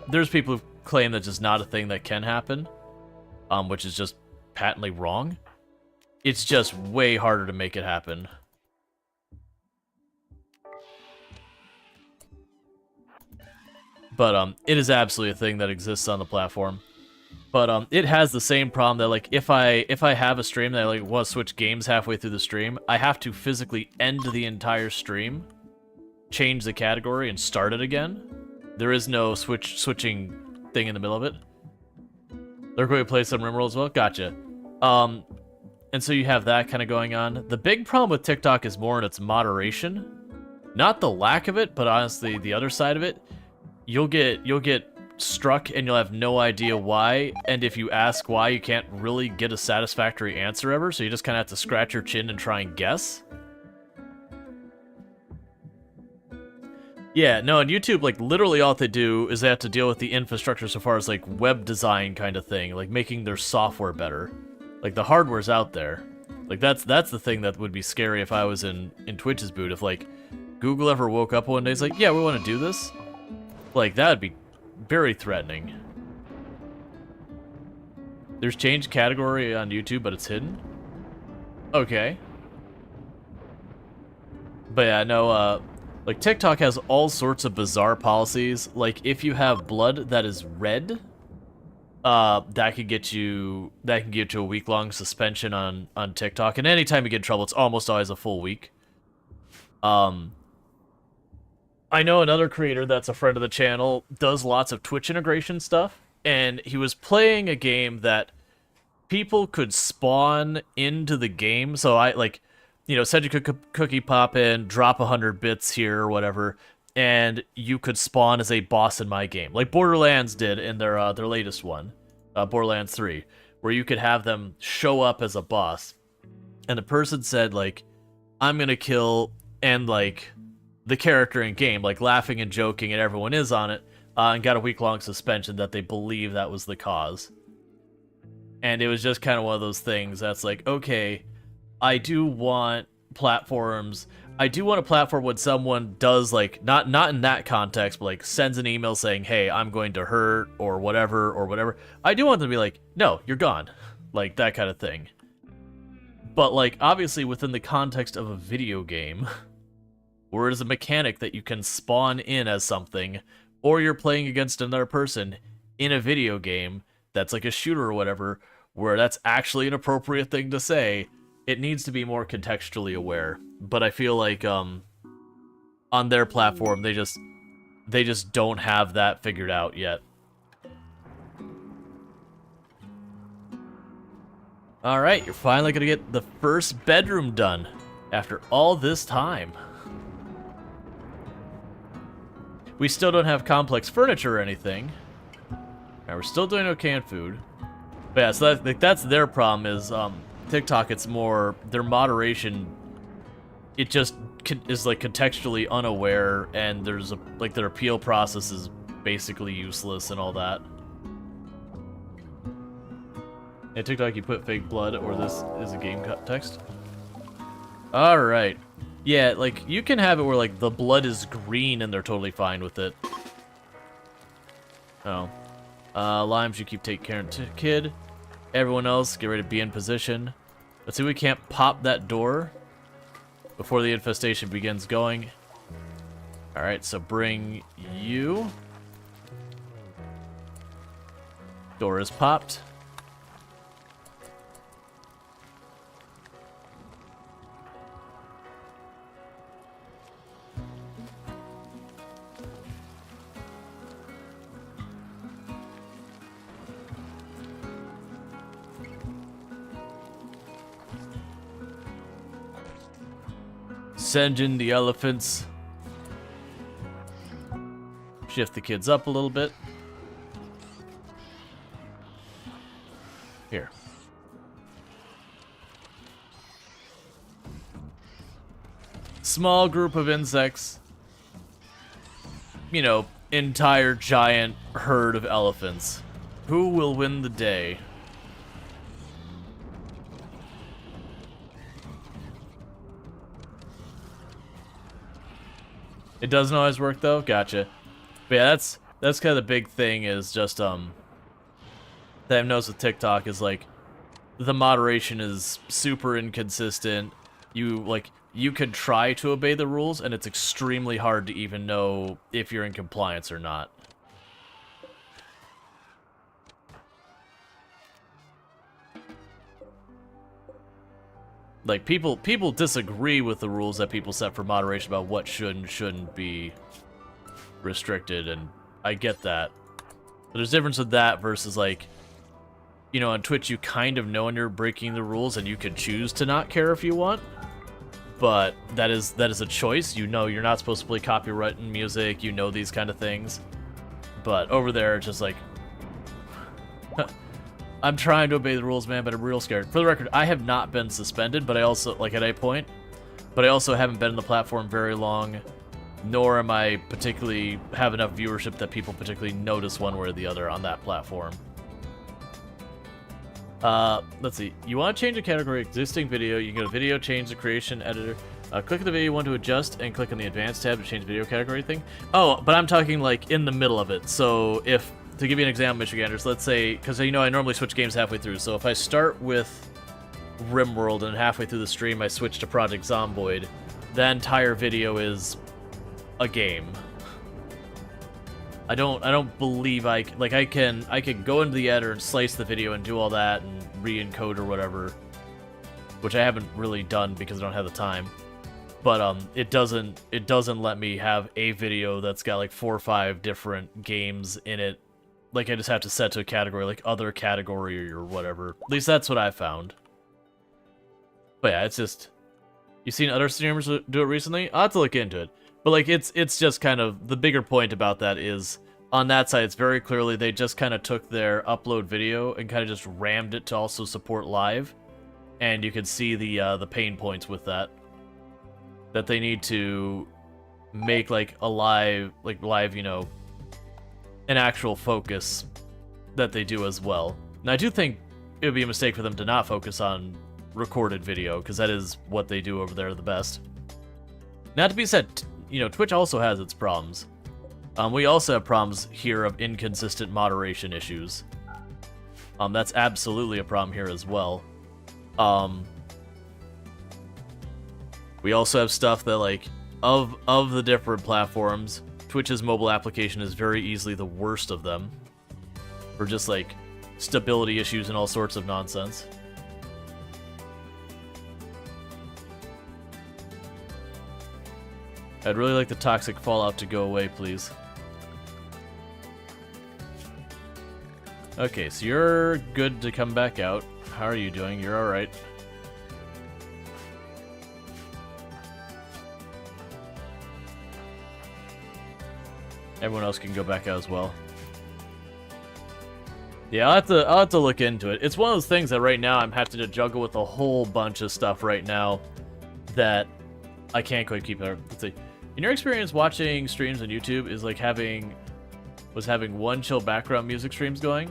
there's people who claim that's just not a thing that can happen, which is just patently wrong. It's just way harder to make it happen. But it is absolutely a thing that exists on the platform. But it has the same problem that, like, if I have a stream that I like want to switch games halfway through the stream, I have to physically end the entire stream, change the category, and start it again. There is no switching thing in the middle of it. They're going to play some RimWorld as well. Gotcha. And so you have that kind of going on. The big problem with TikTok is more in its moderation, not the lack of it, but honestly the other side of it. You'll get struck and you'll have no idea why, and if you ask why, you can't really get a satisfactory answer ever, so you just kind of have to scratch your chin and try and guess. Yeah, no, on YouTube, like, literally all they do is they have to deal with the infrastructure so far as, like, web design kind of thing, like making their software better. Like, the hardware's out there. Like, that's the thing that would be scary if I was in Twitch's boot, if, like, Google ever woke up one day and was like, yeah, we want to do this. Like, that would be very threatening. There's changed category on YouTube, but it's hidden? Okay. But yeah, no, like, TikTok has all sorts of bizarre policies. Like, if you have blood that is red, that can get you a week-long suspension on TikTok. And anytime you get in trouble, it's almost always a full week. I know another creator that's a friend of the channel does lots of Twitch integration stuff, and he was playing a game that people could spawn into the game. So I like, said you could cookie pop in, drop 100 bits here or whatever, and you could spawn as a boss in my game, like Borderlands did in their latest one, Borderlands 3, where you could have them show up as a boss, and the person said like, I'm gonna kill, and like the character in game, like laughing and joking, and everyone is on it, and got a week-long suspension that they believe that was the cause. And it was just kind of one of those things that's like, okay, I do want platforms. I do want a platform when someone does, like, not in that context, but like sends an email saying, hey, I'm going to hurt or whatever. I do want them to be like, no, you're gone. Like, that kind of thing. But like, obviously within the context of a video game, where it is a mechanic that you can spawn in as something, or you're playing against another person in a video game that's like a shooter or whatever, where that's actually an appropriate thing to say, it needs to be more contextually aware. But I feel like on their platform, they just don't have that figured out yet. Alright, you're finally gonna get the first bedroom done after all this time. We still don't have complex furniture or anything. Now, we're still doing okay on food. But yeah, so that's their problem is TikTok, it's more their moderation, it just is like contextually unaware, and there's like their appeal process is basically useless and all that. Yeah, TikTok, you put fake blood, or this is a game text. Alright. Yeah, like, you can have it where, like, the blood is green and they're totally fine with it. Oh. Limes, you keep taking care of kid. Everyone else, get ready to be in position. Let's see if we can't pop that door before the infestation begins going. Alright, so bring you. Door is popped. Send in the elephants. Shift the kids up a little bit. Here. Small group of insects. You know, entire giant herd of elephants. Who will win the day? It doesn't always work though? Gotcha. But yeah, that's kind of the big thing is just that I've noticed with TikTok is like the moderation is super inconsistent. You could try to obey the rules and it's extremely hard to even know if you're in compliance or not. Like, people disagree with the rules that people set for moderation about what should and shouldn't be restricted, and I get that. But there's a difference with that versus, like, you know, on Twitch you kind of know when you're breaking the rules and you can choose to not care if you want. But that is a choice. You know you're not supposed to play copyrighted music, you know these kind of things. But over there, it's just like... I'm trying to obey the rules, man, but I'm real scared. For the record, I have not been suspended, but I also, like, at a point, but I also haven't been in the platform very long, nor am I particularly have enough viewership that people particularly notice one way or the other on that platform. Let's see. You want to change the category existing video, you can go to video, change the creation editor. Click on the video you want to adjust, and click on the advanced tab to change the video category thing. Oh, but I'm talking, like, in the middle of it. So if... To give you an example, Michiganders, let's say, because you know I normally switch games halfway through, so if I start with RimWorld and halfway through the stream I switch to Project Zomboid, that entire video is a game. I don't believe I can go into the editor and slice the video and do all that and re-encode or whatever, which I haven't really done because I don't have the time. But it doesn't let me have a video that's got like 4 or 5 different games in it. Like I just have to set to a category, like other category or whatever. At least that's what I found. But yeah, it's just, you've seen other streamers do it recently? I'll have to look into it. But like it's just kind of, the bigger point about that is on that side it's very clearly they just kind of took their upload video and kind of just rammed it to also support live, and you can see the pain points with that. That they need to make like a live, you know, an actual focus that they do as well. And I do think it would be a mistake for them to not focus on recorded video, because that is what they do over there the best. Not to be said, you know, Twitch also has its problems. We also have problems here of inconsistent moderation issues. That's absolutely a problem here as well. We also have stuff that, like, of the different platforms, Twitch's mobile application is very easily the worst of them. For just, like, stability issues and all sorts of nonsense. I'd really like the toxic fallout to go away, please. Okay, so you're good to come back out. How are you doing? You're alright. Everyone else can go back out as well. Yeah, I'll have to look into it. It's one of those things that right now I'm having to juggle with a whole bunch of stuff right now that I can't quite keep it. Let's see. In your experience watching streams on YouTube, is like having one chill background music streams going?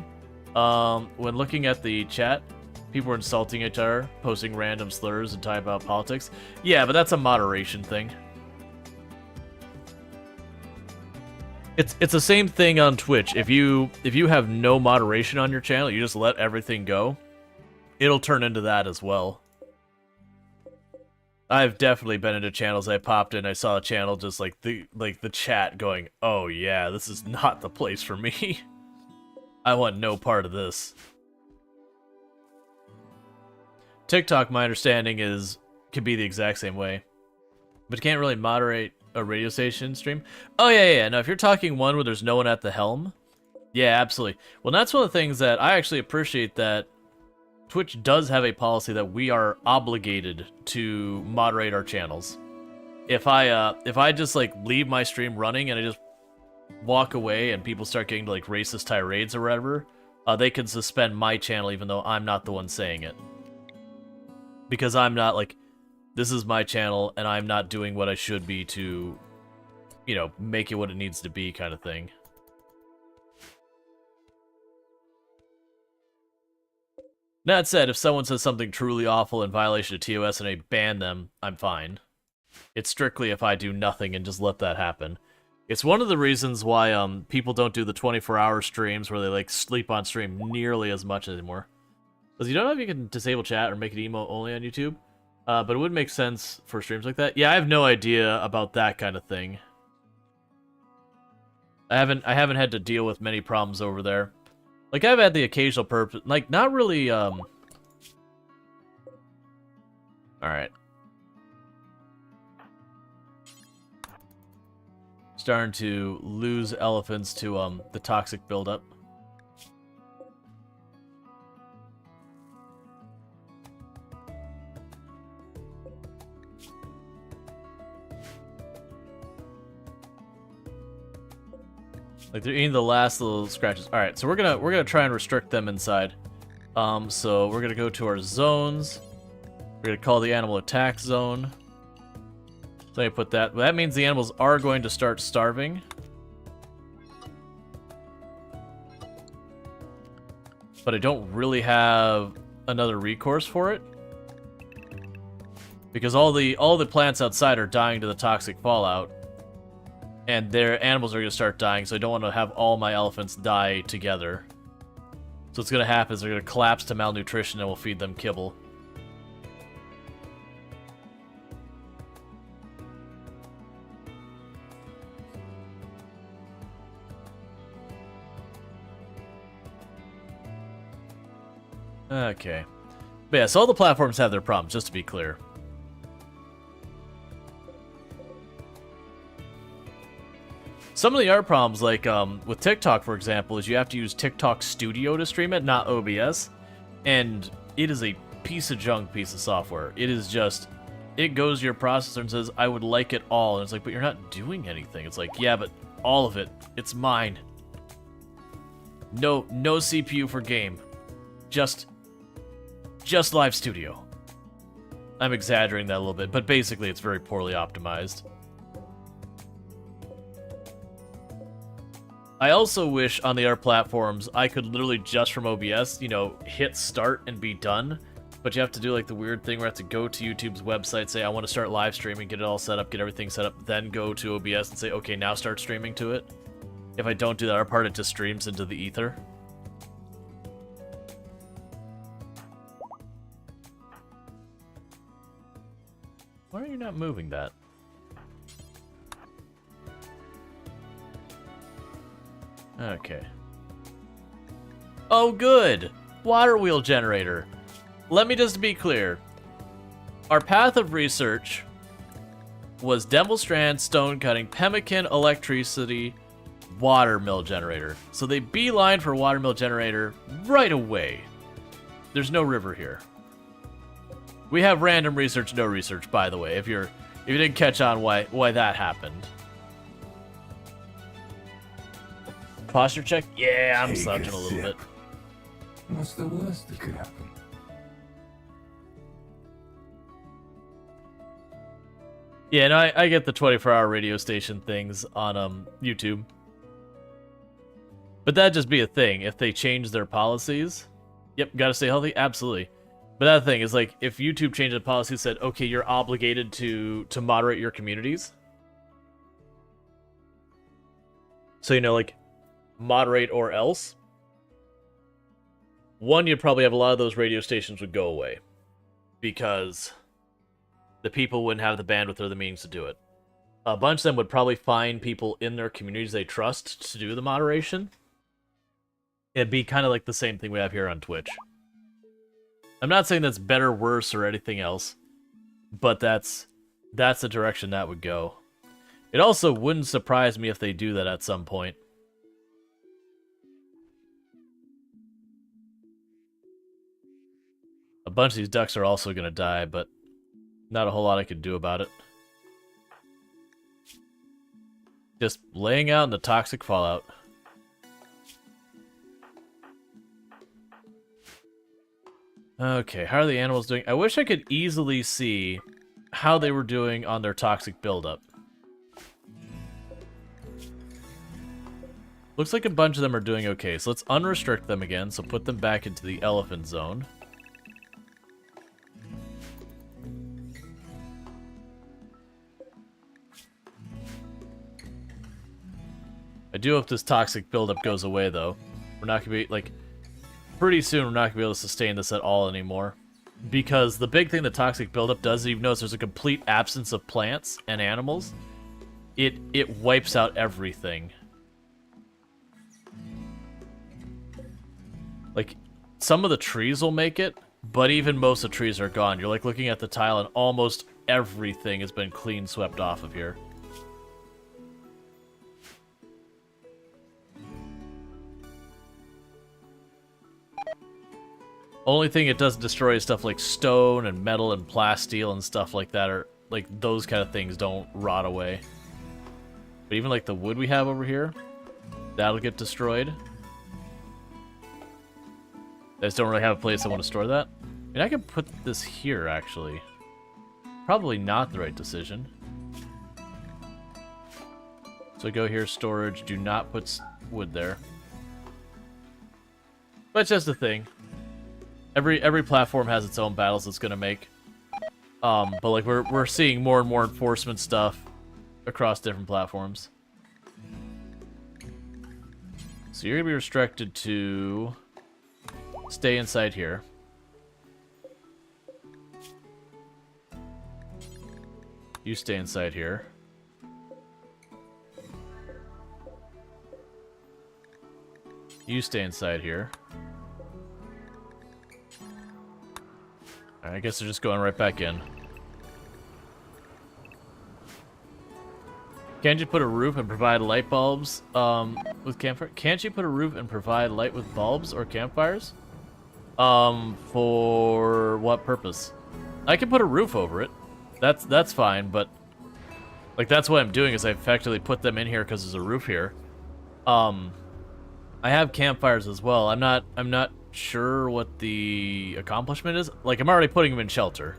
When looking at the chat, people were insulting each other, posting random slurs and talking about politics. Yeah, but that's a moderation thing. It's the same thing on Twitch. If you have no moderation on your channel, you just let everything go, it'll turn into that as well. I've definitely been into channels I popped in, I saw a channel just like the chat going, "Oh yeah, this is not the place for me. I want no part of this." TikTok, my understanding is, can be the exact same way. But you can't really moderate a radio station stream? Oh, yeah. No, if you're talking one where there's no one at the helm, yeah, absolutely. Well, that's one of the things that I actually appreciate, that Twitch does have a policy that we are obligated to moderate our channels. If I just like leave my stream running and I just walk away and people start getting to like racist tirades or whatever, they can suspend my channel even though I'm not the one saying it. Because I'm not like, this is my channel, and I'm not doing what I should be to, you know, make it what it needs to be, kind of thing. That said, if someone says something truly awful in violation of TOS and I ban them, I'm fine. It's strictly if I do nothing and just let that happen. It's one of the reasons why people don't do the 24-hour streams where they like sleep on stream nearly as much anymore. Because you don't know if you can disable chat or make it emo only on YouTube. But it would make sense for streams like that. Yeah, I have no idea about that kind of thing. I haven't had to deal with many problems over there. Like, I've had the occasional purpose, like, not really, Alright. Starting to lose elephants to, the toxic buildup. Like, they're eating the last little scratches. Alright, so we're gonna try and restrict them inside. So we're gonna go to our zones. We're gonna call the animal attack zone. So I put that. Well, that means the animals are going to start starving. But I don't really have another recourse for it. Because all the plants outside are dying to the toxic fallout. And their animals are going to start dying, so I don't want to have all my elephants die together. So what's going to happen is they're going to collapse to malnutrition and we'll feed them kibble. Okay. But yeah, so all the platforms have their problems, just to be clear. Some of the art problems, like with TikTok, for example, is you have to use TikTok Studio to stream it, not OBS. And it is a piece of junk piece of software. It is just, it goes to your processor and says, I would like it all. And it's like, but you're not doing anything. It's like, yeah, but all of it, it's mine. No CPU for game. Just Live Studio. I'm exaggerating that a little bit, but basically it's very poorly optimized. I also wish on the other platforms I could literally just from OBS, you know, hit start and be done. But you have to do like the weird thing where I have to go to YouTube's website, say I want to start live streaming, get it all set up, get everything set up, then go to OBS and say, okay, now start streaming to it. If I don't do that, our part it just streams into the ether. Why are you not moving that? Okay. Oh, good! Water wheel generator. Let me just be clear. Our path of research was Devil Strand, stone cutting, pemmican, electricity, water mill generator. So they beeline for water mill generator right away. There's no river here. We have random research, no research, by the way, if you didn't catch on why that happened. Posture check? Yeah, I'm slouching a little bit. What's the worst that could happen? Yeah, no, I get the 24-hour radio station things on YouTube. But that'd just be a thing if they change their policies. Yep, gotta stay healthy, absolutely. But that thing is like, if YouTube changed the policy and said, okay, you're obligated to moderate your communities. So, you know, like, moderate or else. One, you'd probably have a lot of those radio stations would go away. Because the people wouldn't have the bandwidth or the means to do it. A bunch of them would probably find people in their communities they trust to do the moderation. It'd be kind of like the same thing we have here on Twitch. I'm not saying that's better, worse, or anything else, but that's the direction that would go. It also wouldn't surprise me if they do that at some point. A bunch of these ducks are also going to die, but not a whole lot I could do about it. Just laying out in the toxic fallout. Okay, how are the animals doing? I wish I could easily see how they were doing on their toxic buildup. Looks like a bunch of them are doing okay, so let's unrestrict them again, so put them back into the elephant zone. I do hope this toxic buildup goes away, though. We're not going to be, like, pretty soon we're not going to be able to sustain this at all anymore. Because the big thing the toxic buildup does, even notice there's a complete absence of plants and animals, it wipes out everything. Like, some of the trees will make it, but even most of the trees are gone. You're, like, looking at the tile and almost everything has been clean swept off of here. Only thing it doesn't destroy is stuff like stone and metal and plasteel and stuff like that, or like those kind of things don't rot away. But even like the wood we have over here, that'll get destroyed. I just don't really have a place I want to store that. I mean, I could put this here, actually. Probably not the right decision. So go here, storage, do not put wood there. But it's just a thing. Every platform has its own battles it's gonna make. But like we're seeing more and more enforcement stuff across different platforms. So you're gonna be restricted to stay inside here. You stay inside here. You stay inside here. I guess they're just going right back in. Can't you put a roof and provide light bulbs with campfire? Can't you put a roof and provide light with bulbs or campfires? For what purpose? I can put a roof over it. That's fine, but like that's what I'm doing is I effectively put them in here because there's a roof here. I have campfires as well. I'm not sure what the accomplishment is. Like I'm already putting them in shelter.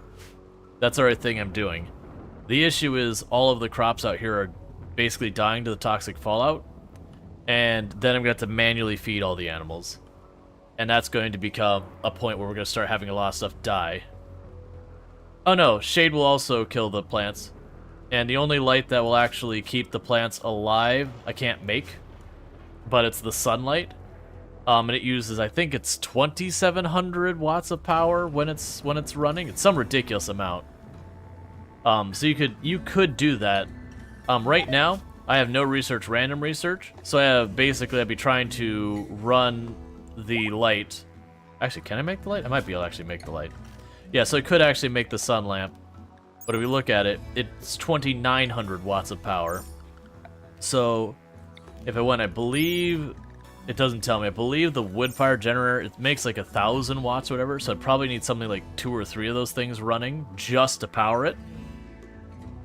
That's the right thing I'm doing. The issue is all of the crops out here are basically dying to the toxic fallout, and then I'm going to have to manually feed all the animals. And that's going to become a point where we're going to start having a lot of stuff die. Oh no, shade will also kill the plants. And the only light that will actually keep the plants alive, I can't make, but it's the sunlight. And it uses, I think it's 2,700 watts of power when it's running. It's some ridiculous amount. So you could do that. Right now, I have no research, random research. So I have basically I'd be trying to run the light. Actually, can I make the light? I might be able to actually make the light. Yeah, so I could actually make the sun lamp. But if we look at it, it's 2,900 watts of power. So if I went, I believe it doesn't tell me. I believe the wood fire generator it makes like 1,000 watts or whatever. So I'd probably need something like 2 or 3 of those things running just to power it.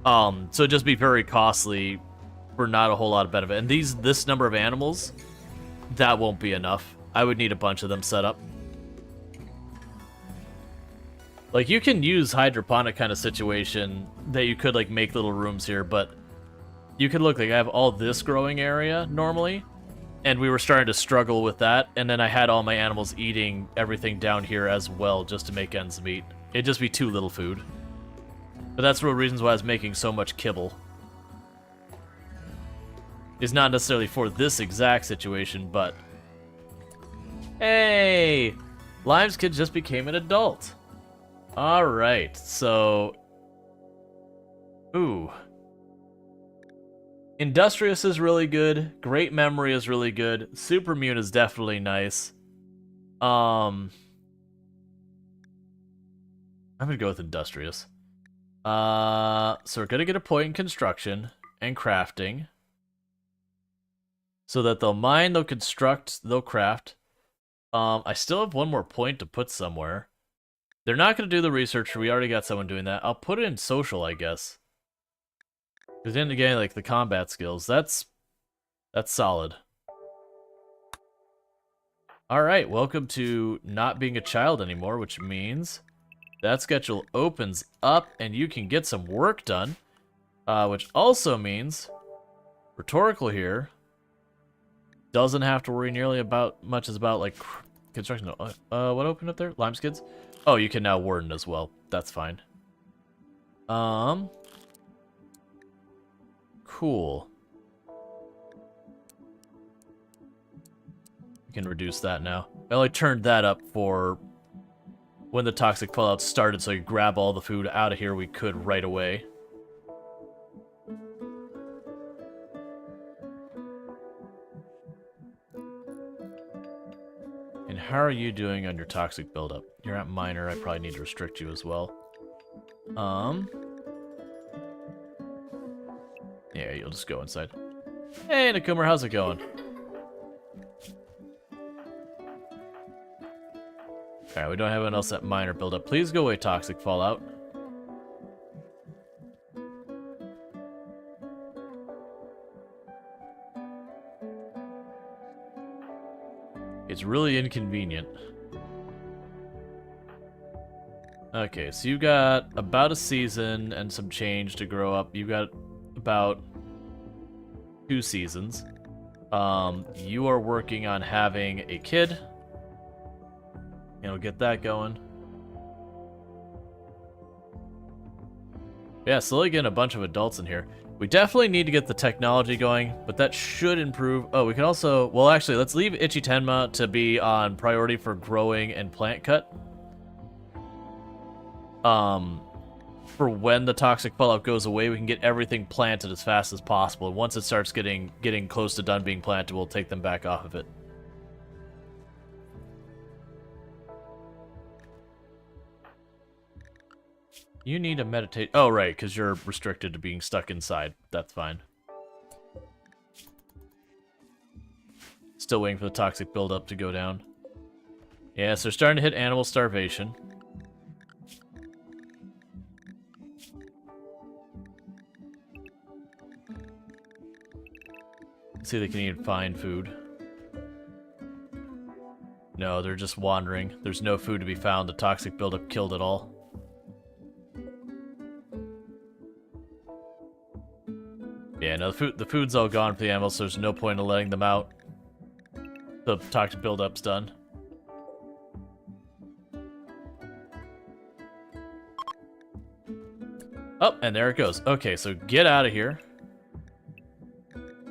So it'd just be very costly for not a whole lot of benefit. And this number of animals, that won't be enough. I would need a bunch of them set up. Like, you can use hydroponic kind of situation that you could, like, make little rooms here, but you could look like I have all this growing area normally, and we were starting to struggle with that, and then I had all my animals eating everything down here as well just to make ends meet. It'd just be too little food. But that's one of the reasons why I was making so much kibble. It's not necessarily for this exact situation, but... Hey! Lime's kid just became an adult. Alright, so... Ooh. Industrious is really good. Great Memory is really good. Supermune is definitely nice. I'm gonna go with Industrious. So we're gonna get a point in construction and crafting. So that they'll mine, they'll construct, they'll craft. I still have one more point to put somewhere. They're not gonna do the research, we already got someone doing that. I'll put it in social, I guess. Because then again, like the combat skills, that's solid. Alright, welcome to not being a child anymore, which means that schedule opens up and you can get some work done. Which also means Rhetorical here doesn't have to worry nearly about much as about like construction. What opened up there? Lime skids? Oh, you can now warden as well. That's fine. Cool. We can reduce that now. I only turned that up for when the toxic fallout started, so you grab all the food out of here we could right away. And how are you doing on your toxic buildup? You're at minor, I probably need to restrict you as well. Yeah, you'll just go inside. Hey, Nakumer, how's it going? Alright, we don't have anyone else at minor buildup. Please go away, toxic fallout. It's really inconvenient. Okay, so you got about a season and some change to grow up. You got about 2 seasons. You are working on having a kid. And we'll get that going. Yeah, slowly getting a bunch of adults in here. We definitely need to get the technology going, but that should improve. Oh, we can also... Well, actually, let's leave Ichitenma to be on priority for growing and plant cut. For when the toxic fallout goes away, we can get everything planted as fast as possible. And once it starts getting close to done being planted, we'll take them back off of it. You need to meditate. Oh, right, because you're restricted to being stuck inside. That's fine. Still waiting for the toxic buildup to go down. Yeah, so they're starting to hit animal starvation. Let's see if they can even find food. No, they're just wandering. There's no food to be found. The toxic buildup killed it all. Yeah, no, the food's all gone for the animals, so there's no point in letting them out. The toxic buildup's done. Oh, and there it goes. Okay, so get out of here.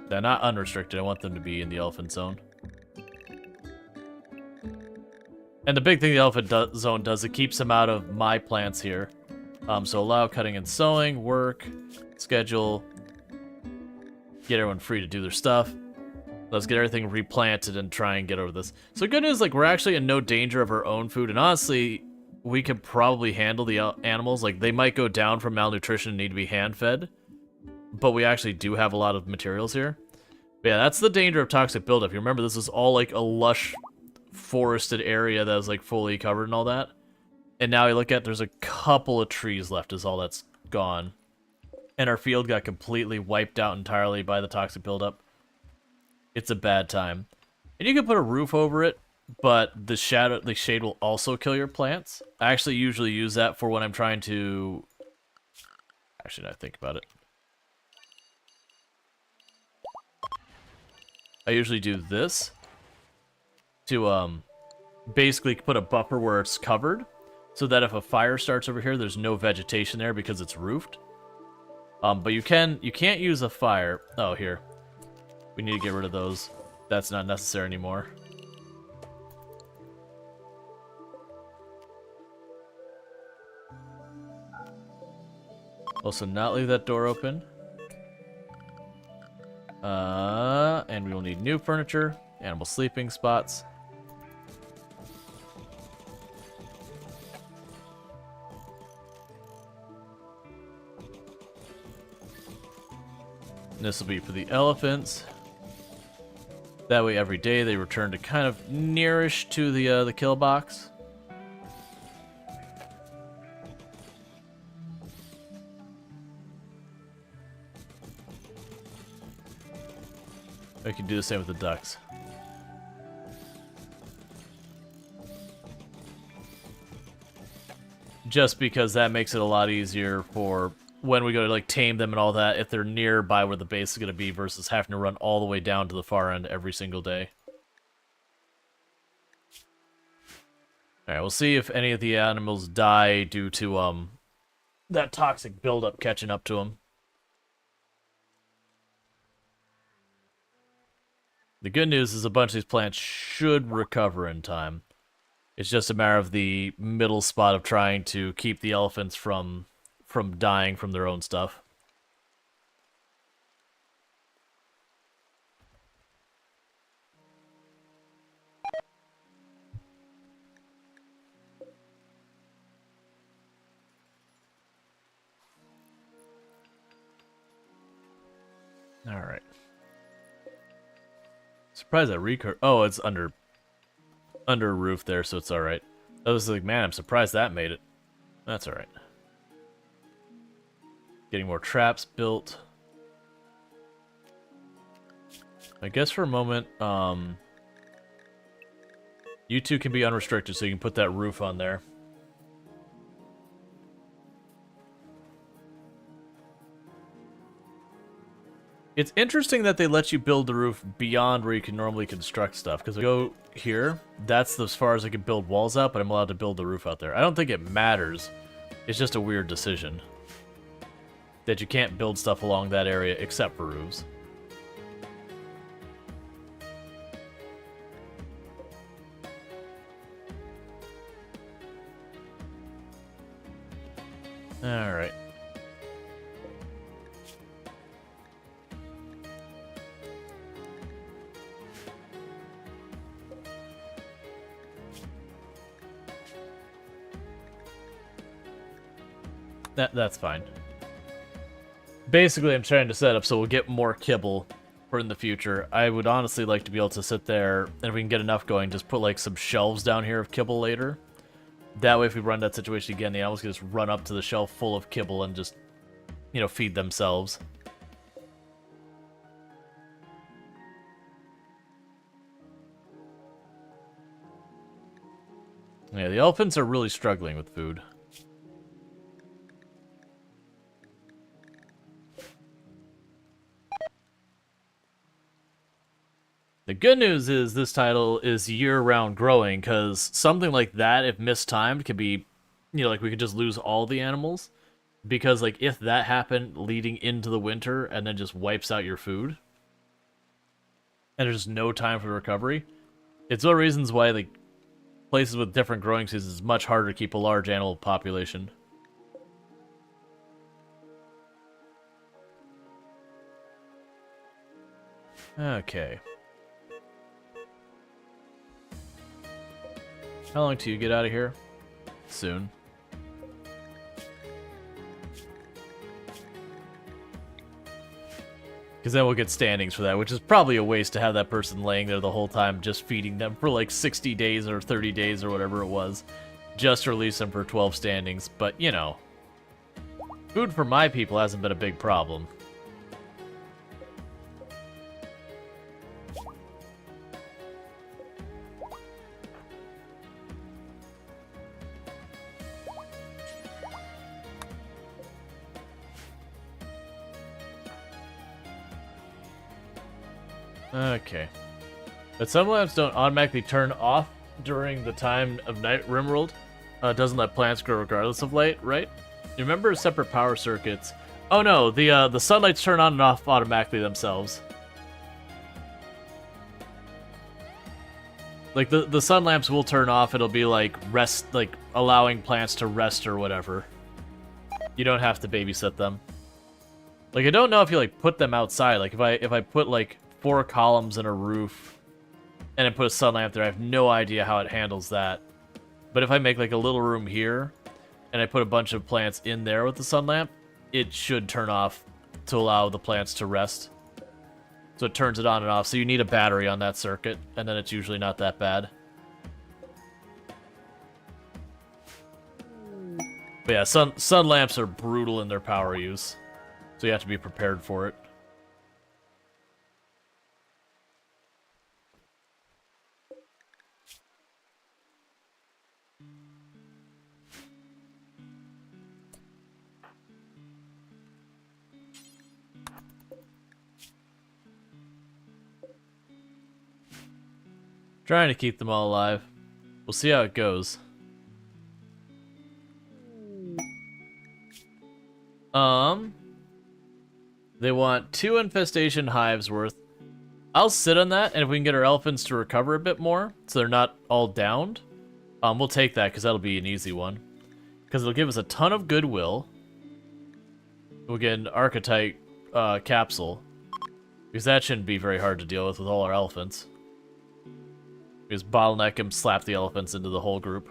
They're not unrestricted. I want them to be in the elephant zone. And the big thing the elephant zone does, it keeps them out of my plants here. So allow cutting and sewing, work, schedule, get everyone free to do their stuff. Let's get everything replanted and try and get over this. So good news, like, we're actually in no danger of our own food, and honestly, we could probably handle the animals. Like, they might go down from malnutrition and need to be hand-fed, but we actually do have a lot of materials here. But yeah, that's the danger of toxic buildup. You remember, this is all, like, a lush, forested area that is, like, fully covered and all that. And now you look at, there's a couple of trees left is all that's gone. And our field got completely wiped out entirely by the toxic buildup. It's a bad time. And you can put a roof over it, but the shade will also kill your plants. I actually usually use that for when I'm trying to... Actually, now I think about it. I usually do this to basically put a buffer where it's covered, so that if a fire starts over here, there's no vegetation there because it's roofed. But you can't use a fire. Oh, here. We need to get rid of those. That's not necessary anymore. Also, not leave that door open. And we will need new furniture, animal sleeping spots. And this will be for the elephants. That way, every day they return to kind of nearish to the kill box. I can do the same with the ducks. Just because that makes it a lot easier for when we go to like tame them and all that, if they're nearby where the base is going to be versus having to run all the way down to the far end every single day. Alright, we'll see if any of the animals die due to that toxic buildup catching up to them. The good news is a bunch of these plants should recover in time. It's just a matter of the middle spot of trying to keep the elephants from dying from their own stuff. All right. Surprised that recur. Oh, it's under a roof there, so it's all right. I was like, man, I'm surprised that made it. That's all right. Getting more traps built. I guess for a moment, you two can be unrestricted, so you can put that roof on there. It's interesting that they let you build the roof beyond where you can normally construct stuff, because if I go here, that's as far as I can build walls out, but I'm allowed to build the roof out there. I don't think it matters. It's just a weird decision that you can't build stuff along that area except for roofs. All right. That's fine. Basically, I'm trying to set up so we'll get more kibble for in the future. I would honestly like to be able to sit there, and if we can get enough going, just put like some shelves down here of kibble later. That way, if we run that situation again, the animals can just run up to the shelf full of kibble and just, you know, feed themselves. Yeah, the elephants are really struggling with food. The good news is this title is year-round growing, because something like that, if mistimed, could be, you know, like we could just lose all the animals. Because, like, if that happened leading into the winter and then just wipes out your food, and there's no time for recovery, it's one of the reasons why, like, places with different growing seasons is much harder to keep a large animal population. Okay. How long till you get out of here? Soon. Because then we'll get standings for that, which is probably a waste to have that person laying there the whole time just feeding them for like 60 days or 30 days or whatever it was. Just release them for 12 standings. But, you know, food for my people hasn't been a big problem. Okay. But some lamps don't automatically turn off during the time of night RimWorld. Doesn't let plants grow regardless of light, right? You remember separate power circuits? Oh no, the sunlights turn on and off automatically themselves. Like the sun lamps will turn off. It'll be like rest, like allowing plants to rest or whatever. You don't have to babysit them. Like I don't know if you like put them outside. Like if I put like 4 columns and a roof, and I put a sun lamp there, I have no idea how it handles that. But if I make like a little room here, and I put a bunch of plants in there with the sun lamp, it should turn off to allow the plants to rest. So it turns it on and off. So you need a battery on that circuit, and then it's usually not that bad. But yeah, sun lamps are brutal in their power use, so you have to be prepared for it. Trying to keep them all alive. We'll see how it goes. They want 2 infestation hives worth. I'll sit on that, and if we can get our elephants to recover a bit more, so they're not all downed, we'll take that, because that'll be an easy one. Because it'll give us a ton of goodwill. We'll get an archetype capsule. Because that shouldn't be very hard to deal with all our elephants. Just bottleneck him, slap the elephants into the whole group.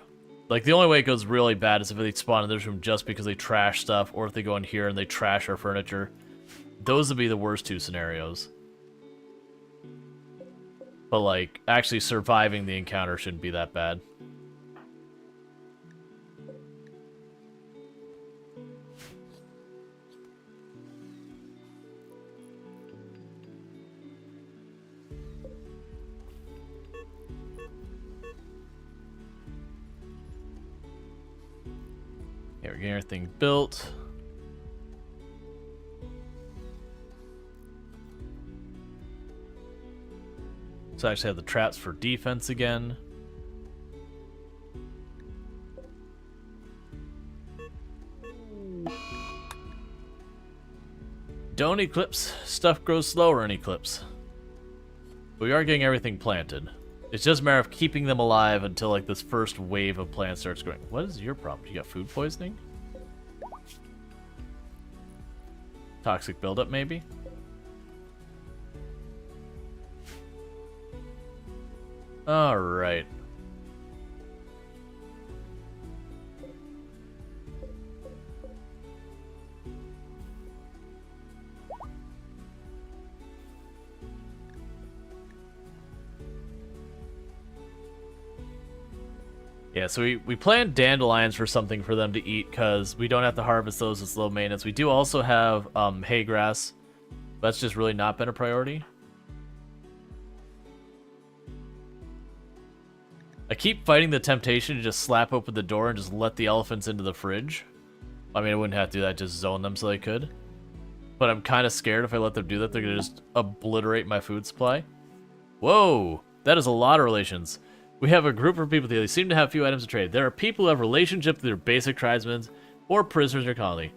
Like, the only way it goes really bad is if they spawn in this room just because they trash stuff, or if they go in here and they trash our furniture. Those would be the worst 2 scenarios. But, like, actually surviving the encounter shouldn't be that bad. Here, we're getting everything built. So I actually have the traps for defense again. Don't eclipse. Stuff grows slower in eclipse. But we are getting everything planted. It's just a matter of keeping them alive until like this first wave of plants starts growing. What is your problem? You got food poisoning? Toxic buildup, maybe? Alright. Yeah, so we planned dandelions for something for them to eat because we don't have to harvest those. It's low maintenance. We do also have hay grass. That's just really not been a priority. I keep fighting the temptation to just slap open the door and just let the elephants into the fridge. I mean, I wouldn't have to do that, just zone them so they could. But I'm kind of scared if I let them do that, they're going to just obliterate my food supply. Whoa, that is a lot of relations. We have a group of people here. They seem to have few items to trade. There are people who have relationship with their basic tribesmen or prisoners in your colony.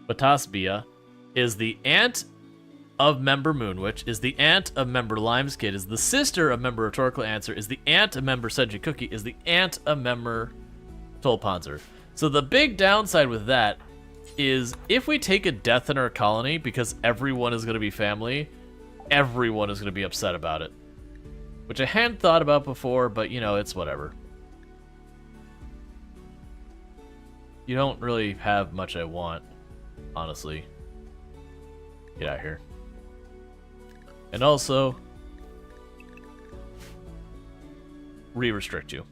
Batasbia is the aunt of member Moonwitch, is the aunt of member Limeskid, is the sister of member Rhetorical Answer, is the aunt of member Sedgy Cookie, is the aunt of member Tolpanzer. So the big downside with that is if we take a death in our colony because everyone is going to be family, everyone is going to be upset about it. Which I hadn't thought about before, but, you know, it's whatever. You don't really have much I want, honestly. Get out of here. And also, re-restrict you.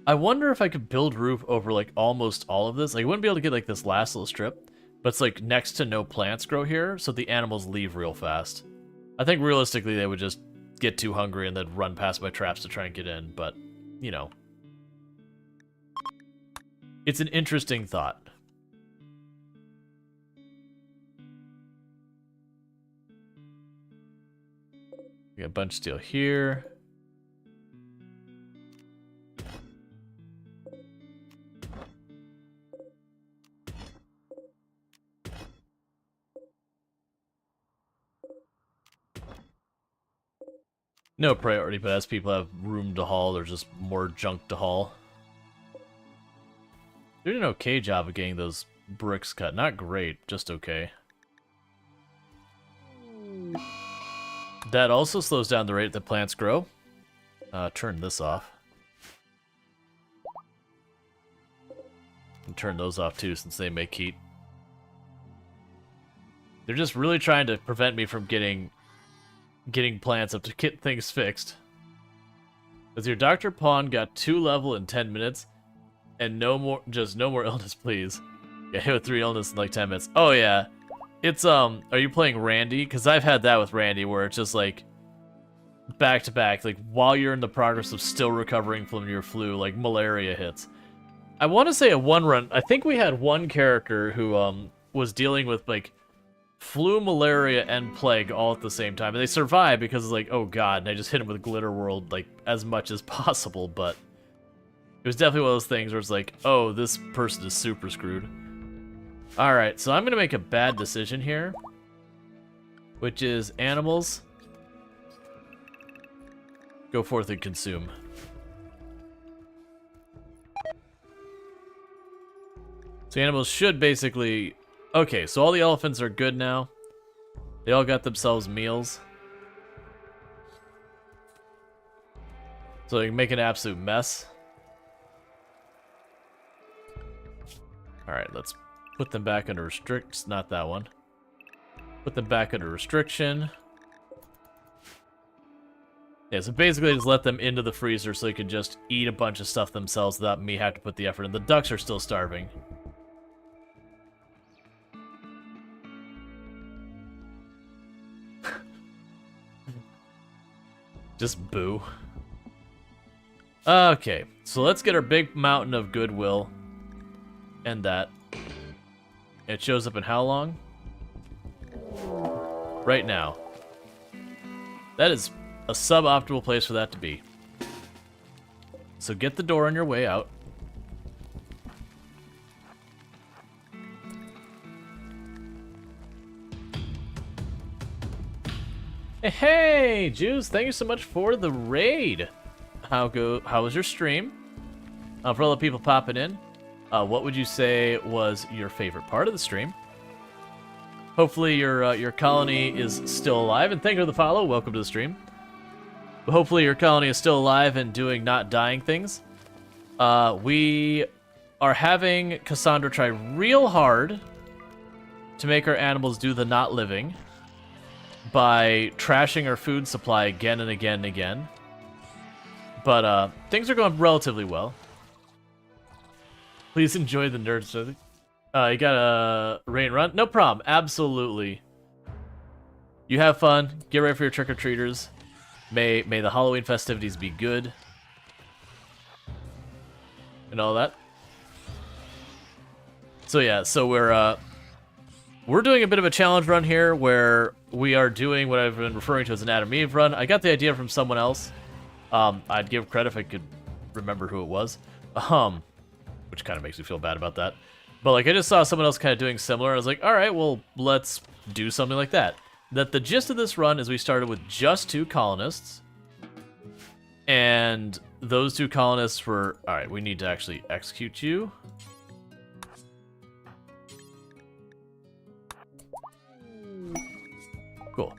I wonder if I could build roof over, like, almost all of this. Like, I wouldn't be able to get, like, this last little strip, but it's, like, next to no plants grow here, so the animals leave real fast. I think realistically they would just get too hungry and then run past my traps to try and get in, but, you know. It's an interesting thought. We got a bunch of steel here. No priority, but as people have room to haul, there's just more junk to haul. They did an okay job of getting those bricks cut. Not great, just okay. That also slows down the rate that plants grow. Turn this off. And turn those off too, since they make heat. They're just really trying to prevent me from getting plants up to get things fixed. As your Dr. Pawn got 2 level in 10 minutes, and no more illness, please. Get hit with 3 illness in like 10 minutes. Oh yeah, it's are you playing Randy? Because I've had that with Randy, where it's just like back to back, like while you're in the progress of still recovering from your flu, like malaria hits. I want to say a one run. I think we had one character who was dealing with like flu, malaria, and plague all at the same time. And they survived because it's like, oh god, and I just hit him with Glitter World like as much as possible, but it was definitely one of those things where it's like, oh, this person is super screwed. Alright, so I'm gonna make a bad decision here, which is animals go forth and consume. So animals should basically... Okay, so all the elephants are good now. They all got themselves meals. So they can make an absolute mess. Alright, let's put them back under restrict. Not that one. Put them back under restriction. Yeah, so basically just let them into the freezer so they can just eat a bunch of stuff themselves without me having to put the effort in. The ducks are still starving. Just boo. Okay, so let's get our big mountain of goodwill. And that. It shows up in how long? Right now. That is a suboptimal place for that to be. So get the door on your way out. Hey, Juice, thank you so much for the raid. How was your stream? For all the people popping in, what would you say was your favorite part of the stream? Hopefully your colony is still alive, and thank you for the follow. Welcome to the stream. Hopefully your colony is still alive and doing not dying things. We are having Cassandra try real hard to make our animals do the not living by trashing our food supply again and again and again. But things are going relatively well. Please enjoy the nerds. You got a rain run? No problem. Absolutely. You have fun. Get ready for your trick-or-treaters. May the Halloween festivities be good. And all that. So yeah, so we're doing a bit of a challenge run here where we are doing what I've been referring to as an Adam Eve run. I got the idea from someone else. I'd give credit if I could remember who it was. Which kind of makes me feel bad about that. But like I just saw someone else kind of doing similar. I was like, all right, well, let's do something like that. The gist of this run is we started with just 2 colonists. And those 2 colonists were, all right, we need to actually execute you. Cool.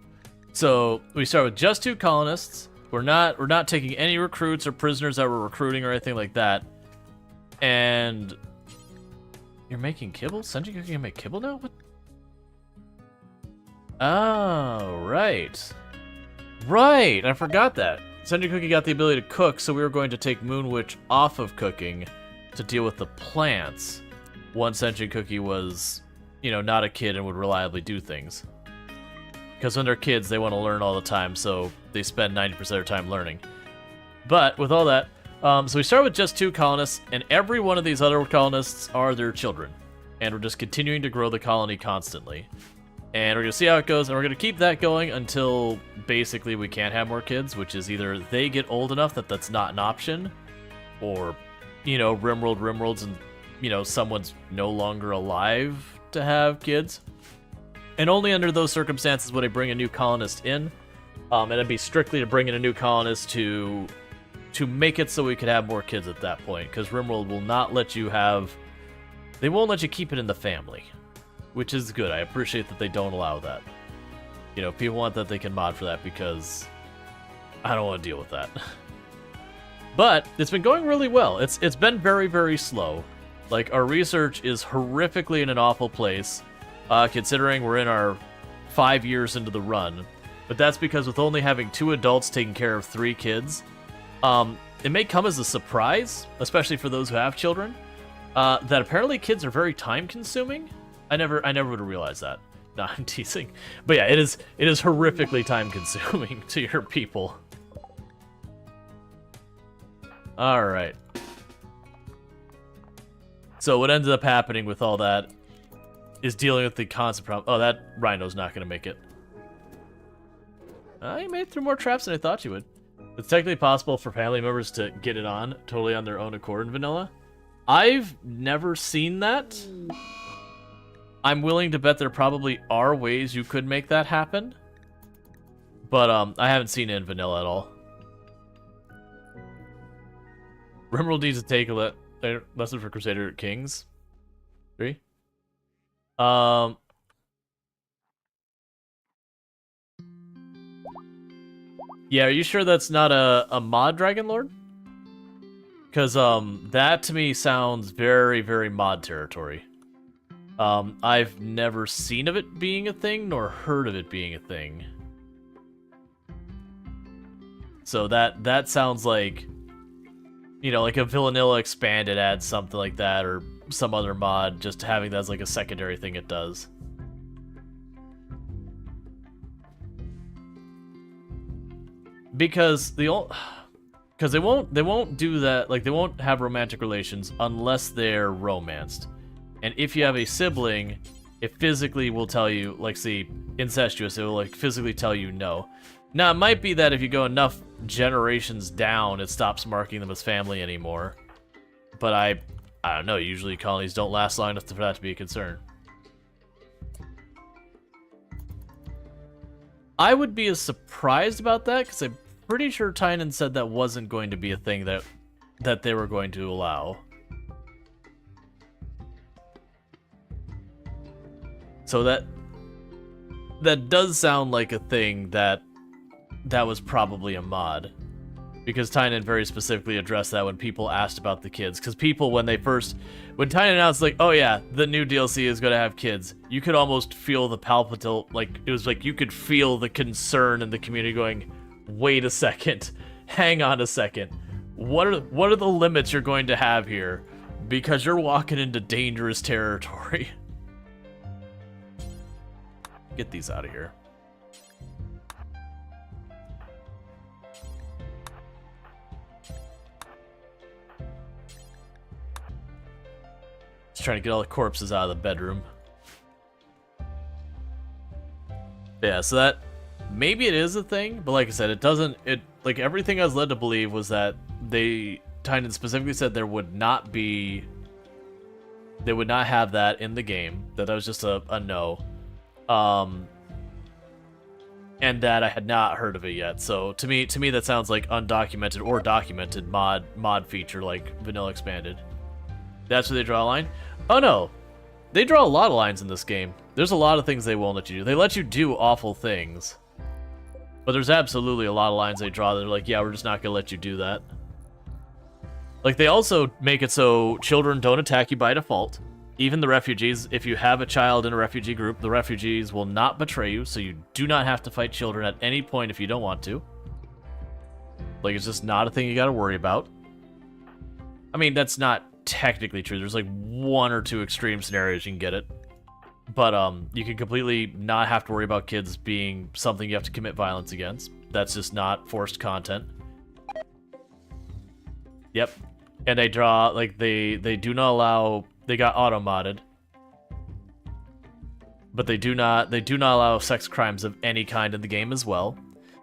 So we start with just 2 colonists. We're not taking any recruits or prisoners that we're recruiting or anything like that. And you're making kibble? Senji Cookie can make kibble now? What? Oh, right. Right, I forgot that. Senji Cookie got the ability to cook, so we were going to take Moon Witch off of cooking to deal with the plants once Senji Cookie was, you know, not a kid and would reliably do things. Because when they're kids, they want to learn all the time, so they spend 90% of their time learning. But with all that, so we start with just 2 colonists, and every one of these other colonists are their children. And we're just continuing to grow the colony constantly. And we're going to see how it goes, and we're going to keep that going until basically we can't have more kids, which is either they get old enough that that's not an option, or, you know, RimWorlds, and, you know, someone's no longer alive to have kids. And only under those circumstances would I bring a new colonist in. And it'd be strictly to bring in a new colonist to make it so we could have more kids at that point. Because RimWorld will not let you have... They won't let you keep it in the family. Which is good. I appreciate that they don't allow that. You know, people want that, they can mod for that, because I don't want to deal with that. But it's been going really well. It's been very, very slow. Like, our research is horrifically in an awful place. Considering we're in our 5 years into the run. But that's because with only having 2 adults taking care of 3 kids, it may come as a surprise, especially for those who have children, that apparently kids are very time-consuming. I never would have realized that. No, I'm teasing. But yeah, it is horrifically time-consuming to your people. Alright. So what ended up happening with all that is dealing with the constant problem. Oh, that rhino's not going to make it. You made it through more traps than I thought you would. It's technically possible for family members to get it on totally on their own accord in vanilla. I've never seen that. I'm willing to bet there probably are ways you could make that happen. But I haven't seen it in vanilla at all. RimWorld needs to take a lesson for Crusader Kings 3. Yeah, are you sure that's not a mod Dragon Lord? Because that to me sounds very, very mod territory. I've never seen of it being a thing, nor heard of it being a thing. So that sounds like, you know, like a Villanilla expanded adds something like that, or some other mod, just having that as like a secondary thing it does. Because they won't do that, like they won't have romantic relations unless they're romanced. And if you have a sibling, it physically will tell you, like, see, incestuous, it will like physically tell you no. Now, it might be that if you go enough generations down, it stops marking them as family anymore. But I don't know, usually colonies don't last long enough for that to be a concern. I would be as surprised about that, because I'm pretty sure Tynan said that wasn't going to be a thing that they were going to allow. So that does sound like a thing that was probably a mod. Because Tynan very specifically addressed that when people asked about the kids. Because people, when Tynan announced, like, oh yeah, the new DLC is going to have kids, you could almost feel the palpable, like, it was like you could feel the concern in the community going, wait a second, hang on a second. What are the limits you're going to have here? Because you're walking into dangerous territory. Get these out of here. Just trying to get all the corpses out of the bedroom. Yeah, so that maybe it is a thing, but like I said, it doesn't. It like everything I was led to believe was that Tynan specifically said there would not be. They would not have that in the game. That was just a no. And that I had not heard of it yet. So to me that sounds like undocumented or documented mod feature like vanilla expanded. That's where they draw a line? Oh no. They draw a lot of lines in this game. There's a lot of things they won't let you do. They let you do awful things. But there's absolutely a lot of lines they draw that are like, yeah, we're just not gonna let you do that. Like, they also make it so children don't attack you by default. Even the refugees, if you have a child in a refugee group, the refugees will not betray you, so you do not have to fight children at any point if you don't want to. Like, it's just not a thing you gotta worry about. I mean, that's not technically true. There's like 1 or 2 extreme scenarios you can get it. But you can completely not have to worry about kids being something you have to commit violence against. That's just not forced content. Yep. And they draw, like, they do not allow, they got auto-modded. But they do not allow sex crimes of any kind in the game as well.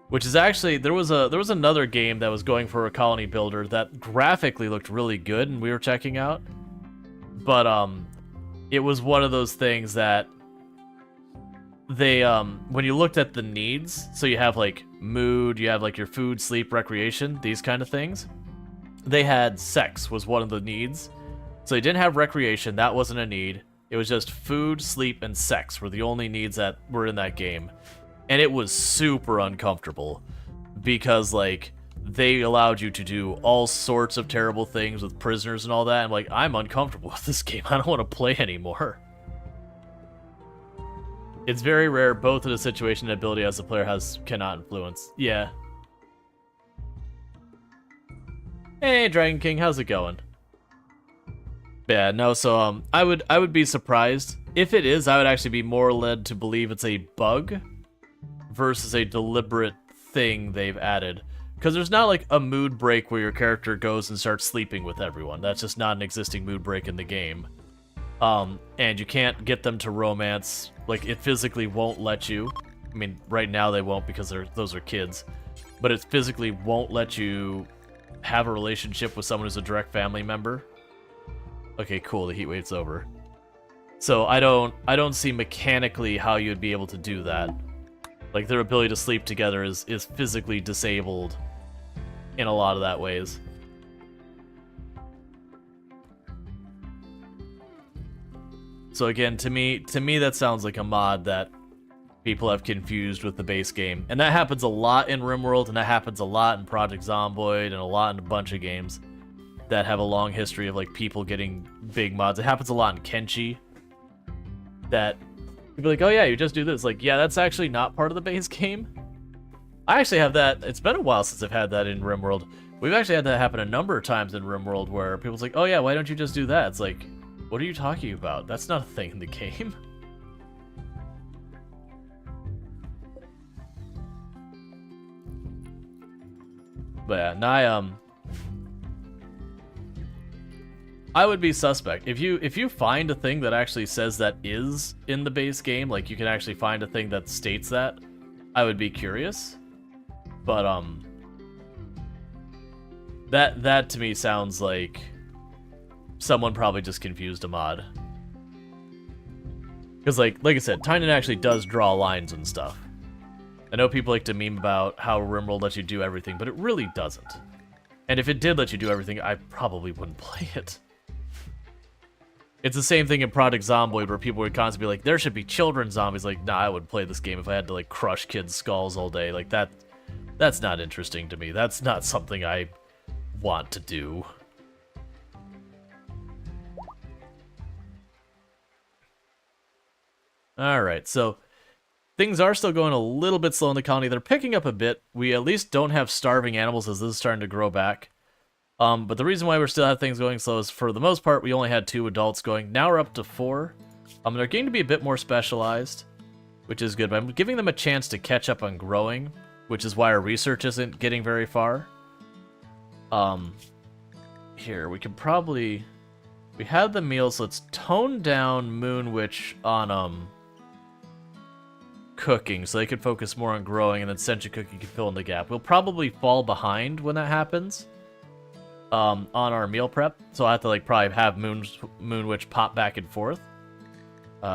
Which is actually, there was another game that was going for a colony builder that graphically looked really good and we were checking out. But it was one of those things that they when you looked at the needs, so you have like mood, you have like your food, sleep, recreation, these kind of things. They had sex was one of the needs. So they didn't have recreation, that wasn't a need. It was just food, sleep, and sex were the only needs that were in that game. And it was super uncomfortable because, like, they allowed you to do all sorts of terrible things with prisoners and all that. I'm like, I'm uncomfortable with this game. I don't want to play anymore. It's very rare, both in a situation and ability as the player cannot influence. Yeah. Hey, Dragon King, how's it going? Yeah, no, so I would be surprised. If it is, I would actually be more led to believe it's a bug versus a deliberate thing they've added. Because there's not like a mood break where your character goes and starts sleeping with everyone. That's just not an existing mood break in the game. And you can't get them to romance. Like, it physically won't let you. I mean, right now they won't because those are kids. But it physically won't let you have a relationship with someone who's a direct family member. Okay, cool, the heat wave's over. So I don't see mechanically how you'd be able to do that. Like, their ability to sleep together is physically disabled in a lot of that ways. So again, to me that sounds like a mod that people have confused with the base game. And that happens a lot in RimWorld, and that happens a lot in Project Zomboid, and a lot in a bunch of games that have a long history of, like, people getting big mods. It happens a lot in Kenshi. That people are like, oh yeah, you just do this. Like, yeah, that's actually not part of the base game. I actually have that. It's been a while since I've had that in RimWorld. We've actually had that happen a number of times in RimWorld where people's like, oh yeah, why don't you just do that? It's like, what are you talking about? That's not a thing in the game. But yeah, now I would be suspect. If you find a thing that actually says that is in the base game, like you can actually find a thing that states that, I would be curious. But that to me sounds like someone probably just confused a mod. Because like I said, Tynan actually does draw lines and stuff. I know people like to meme about how RimWorld lets you do everything, but it really doesn't. And if it did let you do everything, I probably wouldn't play it. It's the same thing in Project Zomboid where people would constantly be like, there should be children zombies. Like, nah, I would play this game if I had to, like, crush kids' skulls all day. Like, that's not interesting to me. That's not something I want to do. Alright, so things are still going a little bit slow in the colony. They're picking up a bit. We at least don't have starving animals as this is starting to grow back. But the reason why we still have things going slow is, for the most part, we only had 2 adults going. Now we're up to 4. They're getting to be a bit more specialized, which is good. But I'm giving them a chance to catch up on growing, which is why our research isn't getting very far. Here, we could probably... We have the meals, so let's tone down Moon Witch on, cooking, so they can focus more on growing, and then Sentry Cookie can fill in the gap. We'll probably fall behind when that happens, on our meal prep, so I have to, like, probably have Moon Witch pop back and forth.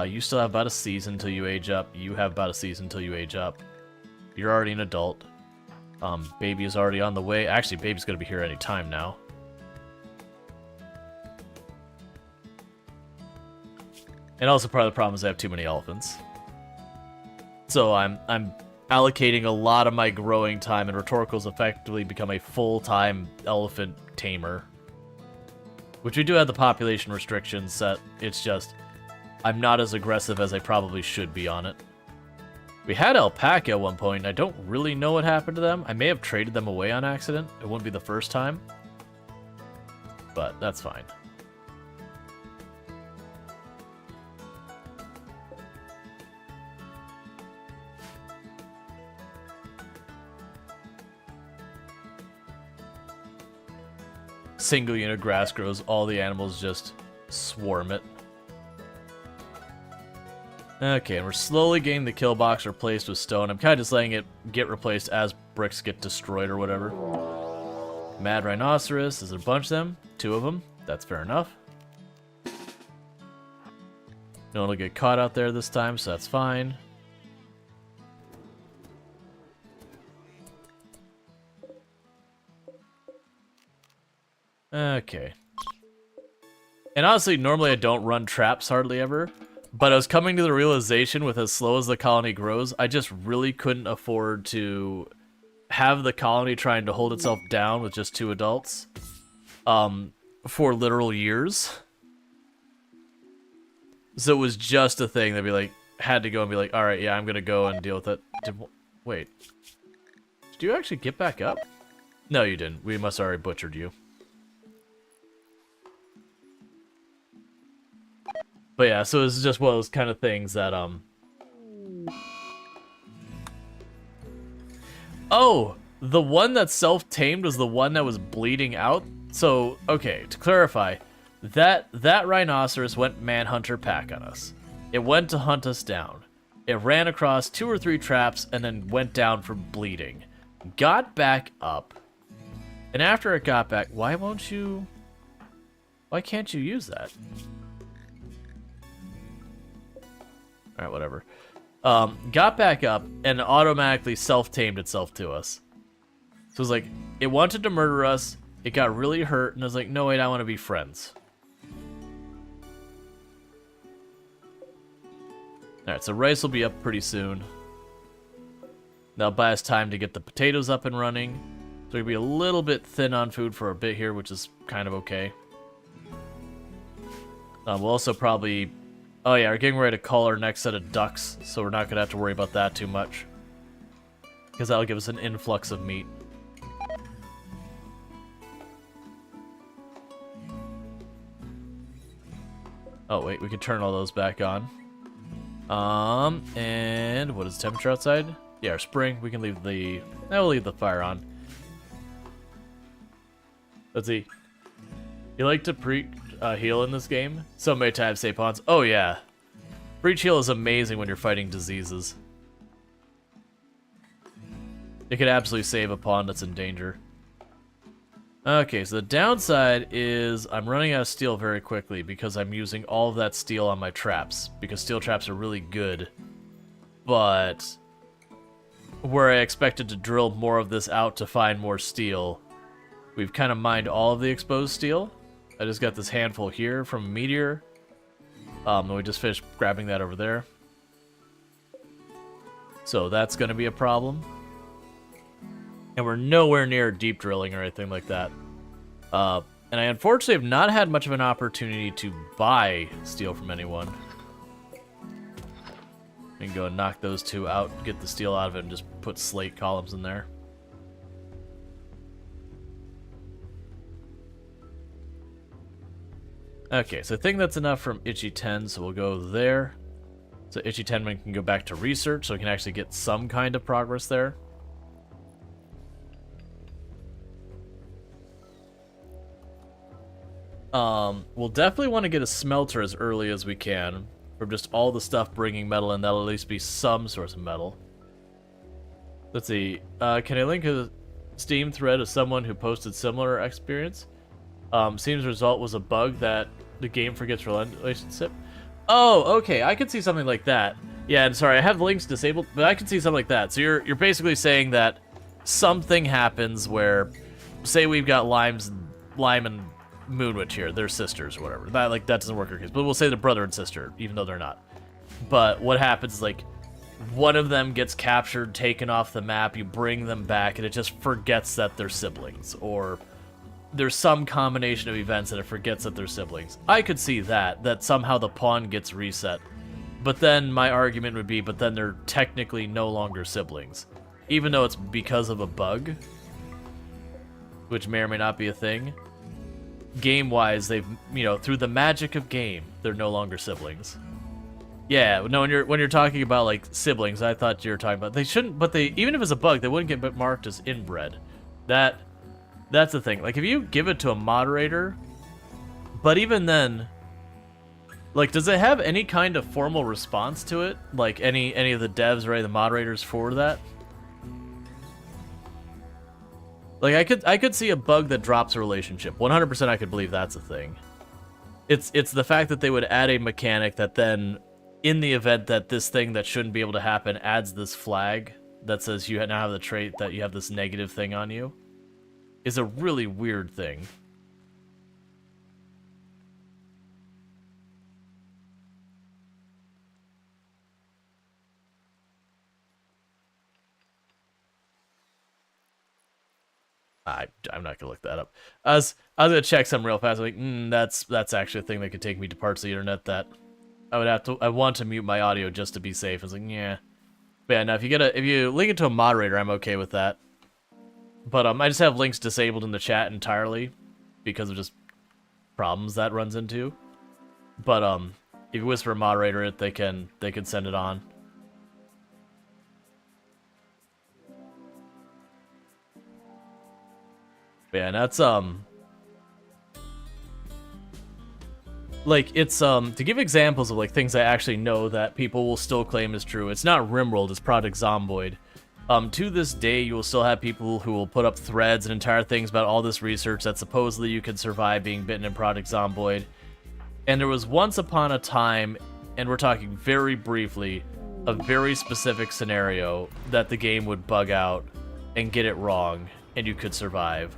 You still have about a season until you age up. You have about a season until you age up. You're already an adult. Baby is already on the way. Actually, Baby's gonna be here any time now. And also part of the problem is I have too many elephants. So I'm allocating a lot of my growing time, and Rhetorical's effectively become a full-time elephant tamer. Which we do have the population restrictions set. It's just, I'm not as aggressive as I probably should be on it. We had alpaca at one point, and I don't really know what happened to them. I may have traded them away on accident. It wouldn't be the first time. But that's fine. Single unit grass grows, all the animals just swarm it. Okay, and we're slowly getting the kill box replaced with stone. I'm kind of just letting it get replaced as bricks get destroyed or whatever. Mad Rhinoceros, is there a bunch of them? 2 of them, that's fair enough. No one will get caught out there this time, so that's fine. Okay. And honestly, normally I don't run traps hardly ever, but I was coming to the realization with as slow as the colony grows, I just really couldn't afford to have the colony trying to hold itself down with just 2 adults for literal years. So it was just a thing that be like, had to go and be like, alright, yeah, I'm gonna go and deal with it. Wait. Did you actually get back up? No, you didn't. We must have already butchered you. But yeah, so it's just one of those kind of things that, Oh! The one that self-tamed was the one that was bleeding out? So, okay, to clarify, that rhinoceros went manhunter pack on us. It went to hunt us down. It ran across 2 or 3 traps and then went down for bleeding. Got back up. And after it got back, why can't you use that? Alright, whatever. Got back up and automatically self-tamed itself to us. So it was like, it wanted to murder us, it got really hurt, and I was like, no wait, I want to be friends. Alright, so rice will be up pretty soon. That'll buy us time to get the potatoes up and running. So we'll be a little bit thin on food for a bit here, which is kind of okay. We'll also probably... Oh yeah, we're getting ready to call our next set of ducks, so we're not going to have to worry about that too much. Because that'll give us an influx of meat. Oh wait, we can turn all those back on. And what is the temperature outside? Yeah, our spring. We can leave the... we'll leave the fire on. Let's see. You like to heal in this game? So many times say pawns. Oh yeah. Breach heal is amazing when you're fighting diseases. It could absolutely save a pawn that's in danger. Okay, so the downside is I'm running out of steel very quickly because I'm using all of that steel on my traps, because steel traps are really good. But where I expected to drill more of this out to find more steel, we've kind of mined all of the exposed steel. I just got this handful here from a meteor. And we just finished grabbing that over there. So that's going to be a problem. And we're nowhere near deep drilling or anything like that. And I unfortunately have not had much of an opportunity to buy steel from anyone. We can go and knock those 2 out, get the steel out of it, and just put slate columns in there. Okay, so I think that's enough from Itchy 10, so we'll go there. So Itchy 10 can go back to research, so we can actually get some kind of progress there. We'll definitely want to get a smelter as early as we can from just all the stuff bringing metal in. That'll at least be some source of metal. Let's see. Can I link a Steam thread of someone who posted similar experience? Seems the result was a bug that the game forgets relationship. Oh, okay. I could see something like that. Yeah, and sorry, I have links disabled, but I can see something like that. So you're basically saying that something happens where, say we've got Lime and Moonwitch here, they're sisters or whatever. That doesn't work in our case, but we'll say they're brother and sister, even though they're not. But what happens is like one of them gets captured, taken off the map, you bring them back, and it just forgets that they're siblings, or there's some combination of events that it forgets that they're siblings. I could see that somehow the pawn gets reset. But then my argument would be, but then they're technically no longer siblings. Even though it's because of a bug, which may or may not be a thing. Game-wise, they've, through the magic of game, they're no longer siblings. Yeah, no, when you're talking about, like, siblings, I thought you were talking about, they shouldn't, but even if it's a bug, they wouldn't get marked as inbred. That's the thing. Like, if you give it to a moderator, but even then, like, does it have any kind of formal response to it? Like, any of the devs or any of the moderators for that? Like, I could see a bug that drops a relationship. 100% I could believe that's a thing. It's the fact that they would add a mechanic that then, in the event that this thing that shouldn't be able to happen adds this flag that says you now have the trait that you have this negative thing on you, is a really weird thing. I'm not gonna look that up. I was gonna check something real fast. Like, that's actually a thing that could take me to parts of the internet that I want to mute my audio just to be safe. I was like, yeah. But yeah, now if you link it to a moderator, I'm okay with that. But I just have links disabled in the chat entirely because of just problems that runs into. But if you whisper a moderator it, they can send it on. But yeah, and that's like, it's to give examples of like things I actually know that people will still claim is true. It's not RimWorld, it's Project Zomboid. To this day, you will still have people who will put up threads and entire things about all this research that supposedly you can survive being bitten in Project Zomboid. And there was once upon a time, and we're talking very briefly, a very specific scenario that the game would bug out and get it wrong, and you could survive.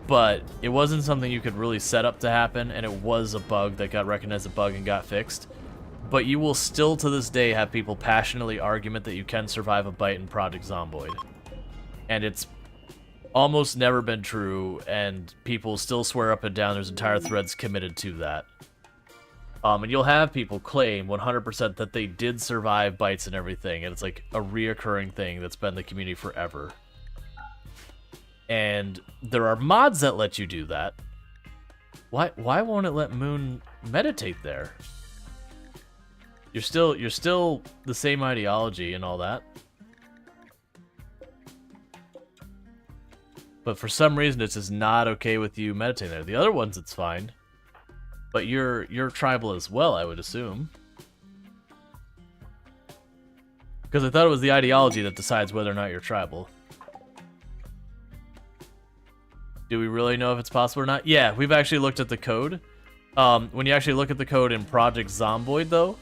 But it wasn't something you could really set up to happen, and it was a bug that got recognized as a bug and got fixed. But you will still, to this day, have people passionately argument that you can survive a bite in Project Zomboid. And it's almost never been true, and people still swear up and down there's entire threads committed to that. And you'll have people claim 100% that they did survive bites and everything, and it's like a reoccurring thing that's been in the community forever. And there are mods that let you do that. Why won't it let Moon meditate there? You're still the same ideology and all that. But for some reason it's just not okay with you meditating there. The other ones it's fine. But you're tribal as well, I would assume. Because I thought it was the ideology that decides whether or not you're tribal. Do we really know if it's possible or not? Yeah, we've actually looked at the code. When you actually look at the code in Project Zomboid, though,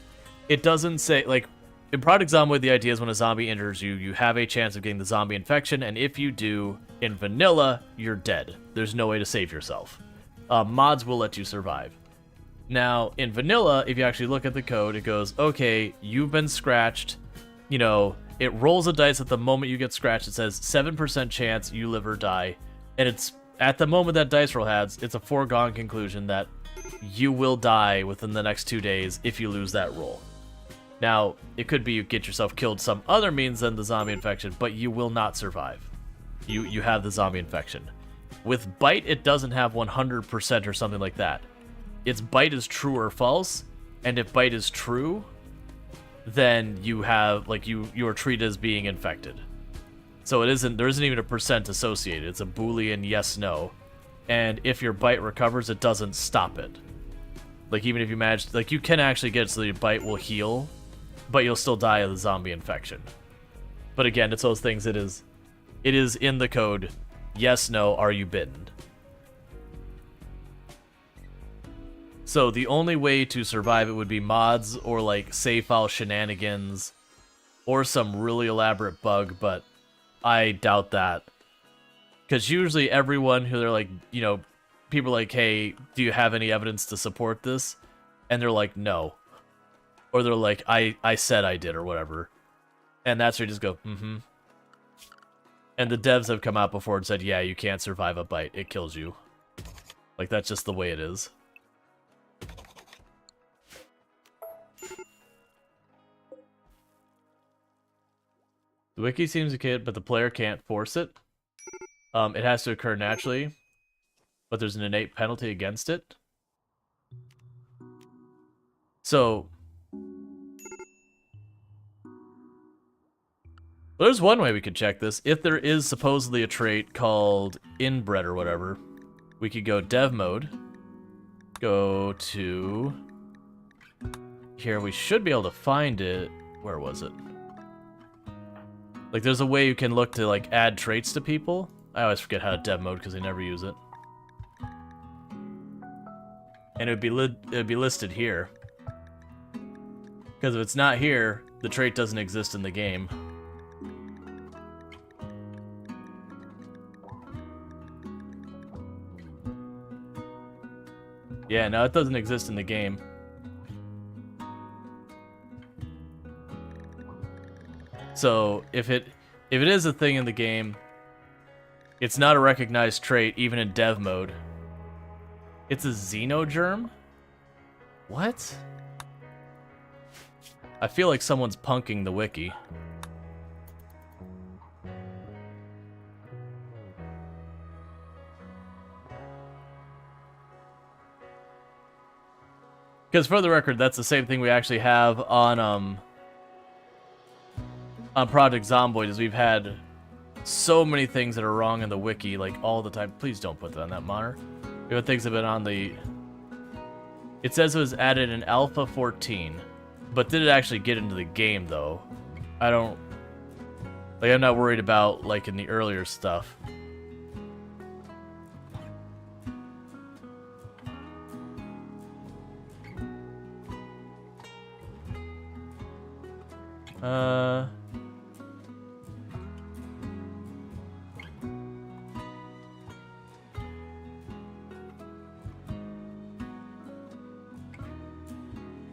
it doesn't say, like, in Project Zomboid, the idea is when a zombie enters you, you have a chance of getting the zombie infection, and if you do, in vanilla, you're dead. There's no way to save yourself. Mods will let you survive. Now, in vanilla, if you actually look at the code, it goes, okay, you've been scratched, it rolls a dice at the moment you get scratched. It says 7% chance you live or die, and it's at the moment that dice roll has, it's a foregone conclusion that you will die within the next 2 days if you lose that roll. Now, it could be you get yourself killed some other means than the zombie infection, but you will not survive. You have the zombie infection. With Bite, it doesn't have 100% or something like that. its bite is true or false, and if bite is true, then you have, like, you are treated as being infected. So there isn't even a percent associated. It's a Boolean yes, no. And if your bite recovers, it doesn't stop it. Like, even if you manage, like, you can actually get it so that your bite will heal, but you'll still die of the zombie infection. But again, it's those things, it is in the code, yes, no, are you bitten? So the only way to survive it would be mods or, like, save file shenanigans or some really elaborate bug, but I doubt that. Because usually everyone who they're like, you know, people are like, hey, do you have any evidence to support this? And they're like, no. Or they're like, I said I did, or whatever. And that's where you just go, mm-hmm. And the devs have come out before and said, yeah, you can't survive a bite. It kills you. Like, that's just the way it is. The wiki seems okay, but the player can't force it. It has to occur naturally, but there's an innate penalty against it. So, there's one way we could check this. If there is supposedly a trait called inbred or whatever, we could go dev mode, go to here. We should be able to find it. Where was it? Like, there's a way you can look to, like, add traits to people. I always forget how to dev mode because I never use it. And it would be listed here. Because if it's not here, the trait doesn't exist in the game. Yeah, no, it doesn't exist in the game. So, if it is a thing in the game, it's not a recognized trait, even in dev mode. It's a xenogerm? What? I feel like someone's punking the wiki. Because for the record, that's the same thing we actually have on Project Zomboid, is we've had so many things that are wrong in the wiki, like, all the time. Please don't put that on that monitor. We have things that have been on the... It says it was added in Alpha 14, but did it actually get into the game, though? I don't... Like, I'm not worried about, like, in the earlier stuff.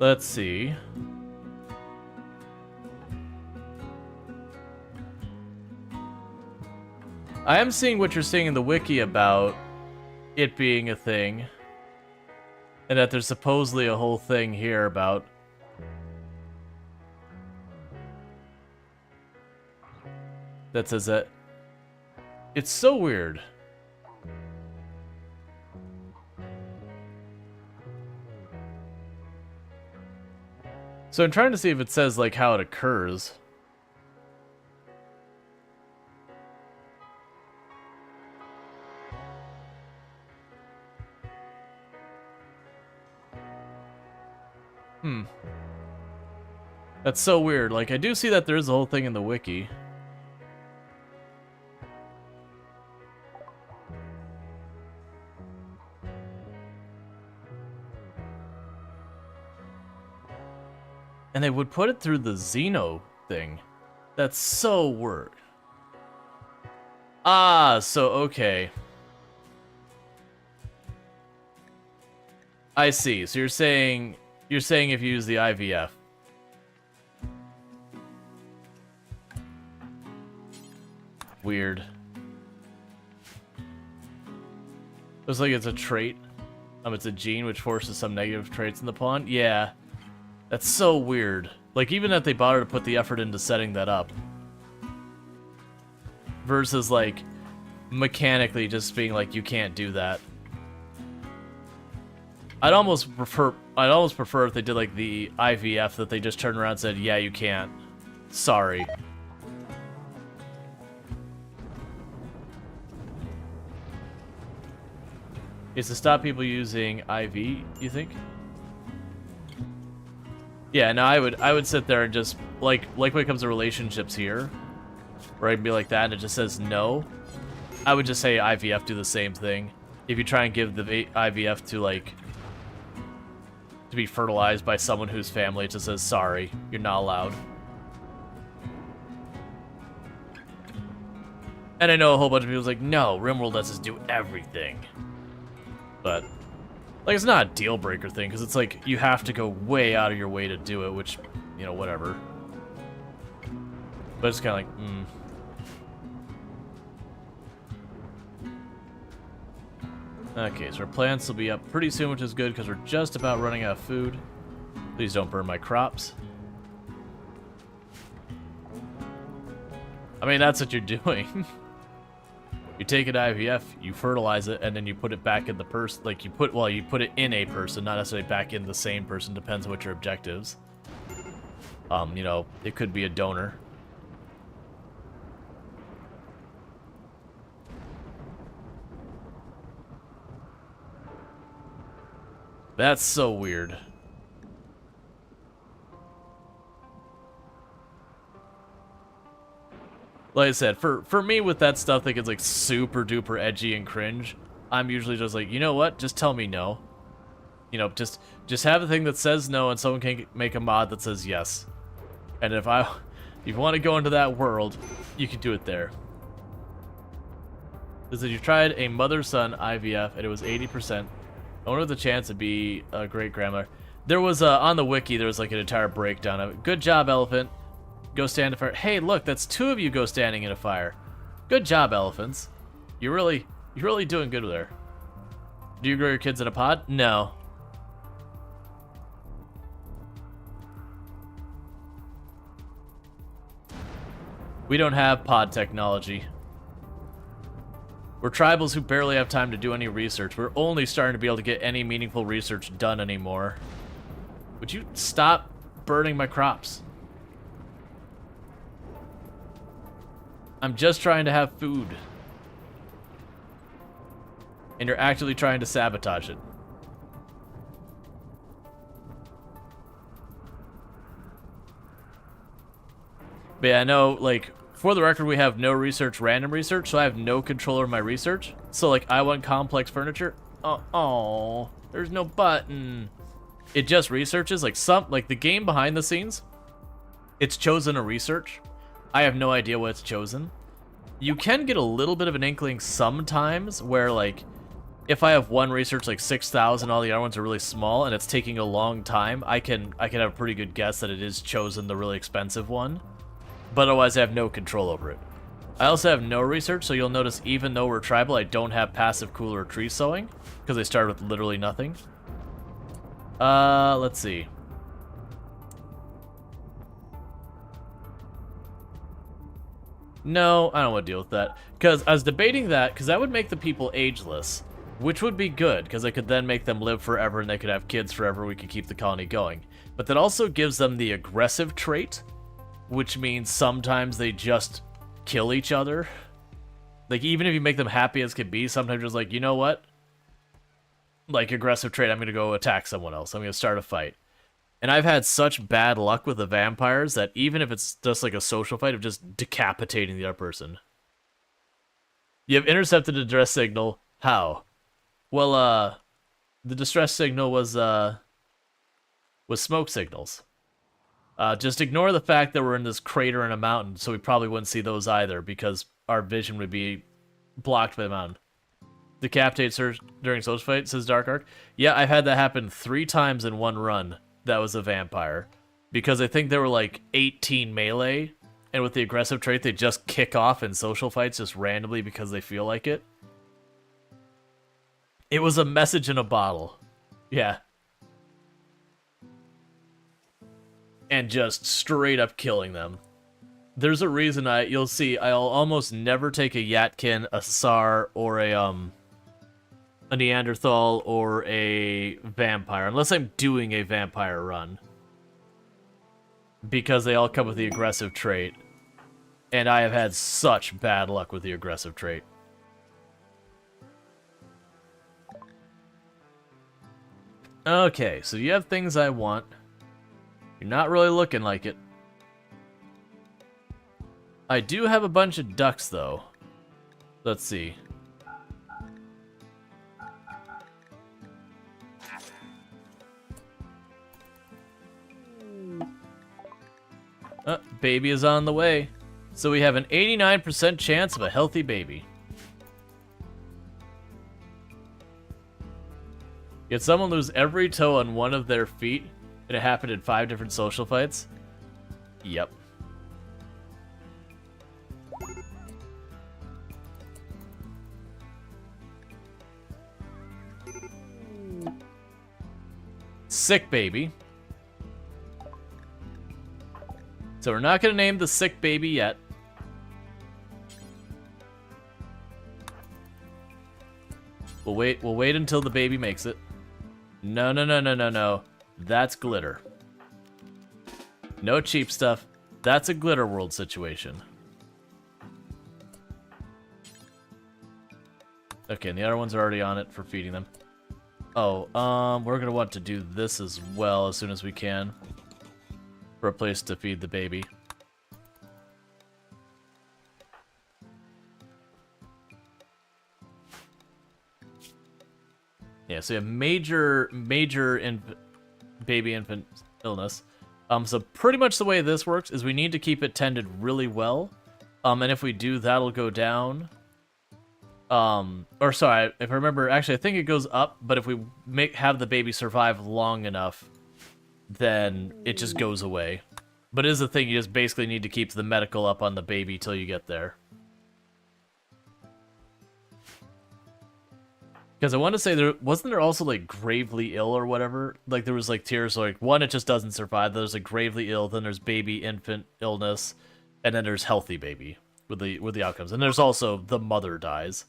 Let's see. I am seeing what you're saying in the wiki about it being a thing. And that there's supposedly a whole thing here about... that says that... It's so weird. So I'm trying to see if it says, like, how it occurs. That's so weird. Like, I do see that there is a whole thing in the wiki. And they would put it through the Xeno thing. That's so weird. Ah, so okay. I see. So you're saying if you use the IVF. Weird. Looks like it's a trait. It's a gene which forces some negative traits in the pawn. Yeah. That's so weird. Like, even that they bothered to put the effort into setting that up. Versus, like, mechanically just being like, you can't do that. I'd almost prefer if they did like the IVF, that they just turned around and said, yeah, you can't. Sorry. Is to stop people using IV, you think? Yeah, no, I would sit there and just like when it comes to relationships here, where I'd be like that and it just says no. I would just say IVF do the same thing. If you try and give the IVF to like to be fertilized by someone whose family, it just says sorry, you're not allowed. And I know a whole bunch of people's like, no, RimWorld lets us do everything. But like, it's not a deal breaker thing, because it's like you have to go way out of your way to do it, which, you know, whatever. But it's kind of like, Okay, so our plants will be up pretty soon, which is good, because we're just about running out of food. Please don't burn my crops. I mean, that's what you're doing. You take an IVF, you fertilize it, and then you put it back in the person. Like, you put it in a person, not necessarily back in the same person. Depends on what your objectives. You know, it could be a donor. That's so weird. Like I said, for me with that stuff that gets like super duper edgy and cringe, I'm usually just like, you know what? Just tell me no. You know, just have a thing that says no and someone can make a mod that says yes. And if you want to go into that world, you can do it there. This is, you tried a mother-son IVF and it was 80%. I wonder the chance to be a great-grandmother. There was, on the wiki, there was like an entire breakdown of it. Good job, elephant. Go stand in a fire. Hey, look, that's 2 of you go standing in a fire. Good job, elephants. You're really doing good there. Do you grow your kids in a pod? No. We don't have pod technology. We're tribals who barely have time to do any research. We're only starting to be able to get any meaningful research done anymore. Would you stop burning my crops? I'm just trying to have food. And you're actively trying to sabotage it. But yeah, no, like, for the record, we have no research, random research, so I have no control over my research. So, like, I want complex furniture. Oh, there's no button. It just researches, like, the game behind the scenes, it's chosen a research. I have no idea what it's chosen. You can get a little bit of an inkling sometimes where, like, if I have one research like 6,000, all the other ones are really small, and it's taking a long time, I can have a pretty good guess that it is chosen the really expensive one. But otherwise, I have no control over it. I also have no research, so you'll notice even though we're tribal, I don't have passive cooler or tree sowing, because I started with literally nothing. Let's see. No, I don't want to deal with that. Because I was debating that, because that would make the people ageless, which would be good, because I could then make them live forever and they could have kids forever, we could keep the colony going. But that also gives them the aggressive trait, which means sometimes they just kill each other. Like, even if you make them happy as can be, sometimes just like, you know what? Like, aggressive trait, I'm going to go attack someone else. I'm going to start a fight. And I've had such bad luck with the vampires that even if it's just like a social fight of just decapitating the other person. You have intercepted a distress signal. How? Well, the distress signal was smoke signals. Just ignore the fact that we're in this crater in a mountain, so we probably wouldn't see those either, because our vision would be blocked by the mountain. Decapitates her during social fight, says Dark Ark. Yeah, I've had that happen 3 times in one run. That was a vampire. Because I think there were like 18 melee, and with the aggressive trait, they just kick off in social fights just randomly because they feel like it. It was a message in a bottle. Yeah. And just straight up killing them. There's a reason you'll see, I'll almost never take a Yatkin, a Sar, or a a Neanderthal or a vampire, unless I'm doing a vampire run. Because they all come with the aggressive trait. And I have had such bad luck with the aggressive trait. Okay, so you have things I want. You're not really looking like it. I do have a bunch of ducks, though. Let's see. Baby is on the way. So we have an 89% chance of a healthy baby. Yet someone lose every toe on one of their feet, and it happened in 5 different social fights? Yep. Sick baby. So we're not going to name the sick baby yet. We'll wait until the baby makes it. No, no, no, no, no, no. That's glitter. No cheap stuff. That's a glitter world situation. Okay, and the other ones are already on it for feeding them. Oh, we're going to want to do this as well as soon as we can. For a place to feed the baby. Yeah, so you have major baby infant illness. So pretty much the way this works is we need to keep it tended really well. And if we do, that'll go down. Or sorry, if I remember, actually I think it goes up, but if we have the baby survive long enough, then it just goes away. But it is a thing, you just basically need to keep the medical up on the baby till you get there. Because I want to say, wasn't there also, like, gravely ill or whatever? Like, there was, like, tiers, like, one, it just doesn't survive, there's, like, gravely ill, then there's baby infant illness, and then there's healthy baby with the outcomes. And there's also the mother dies.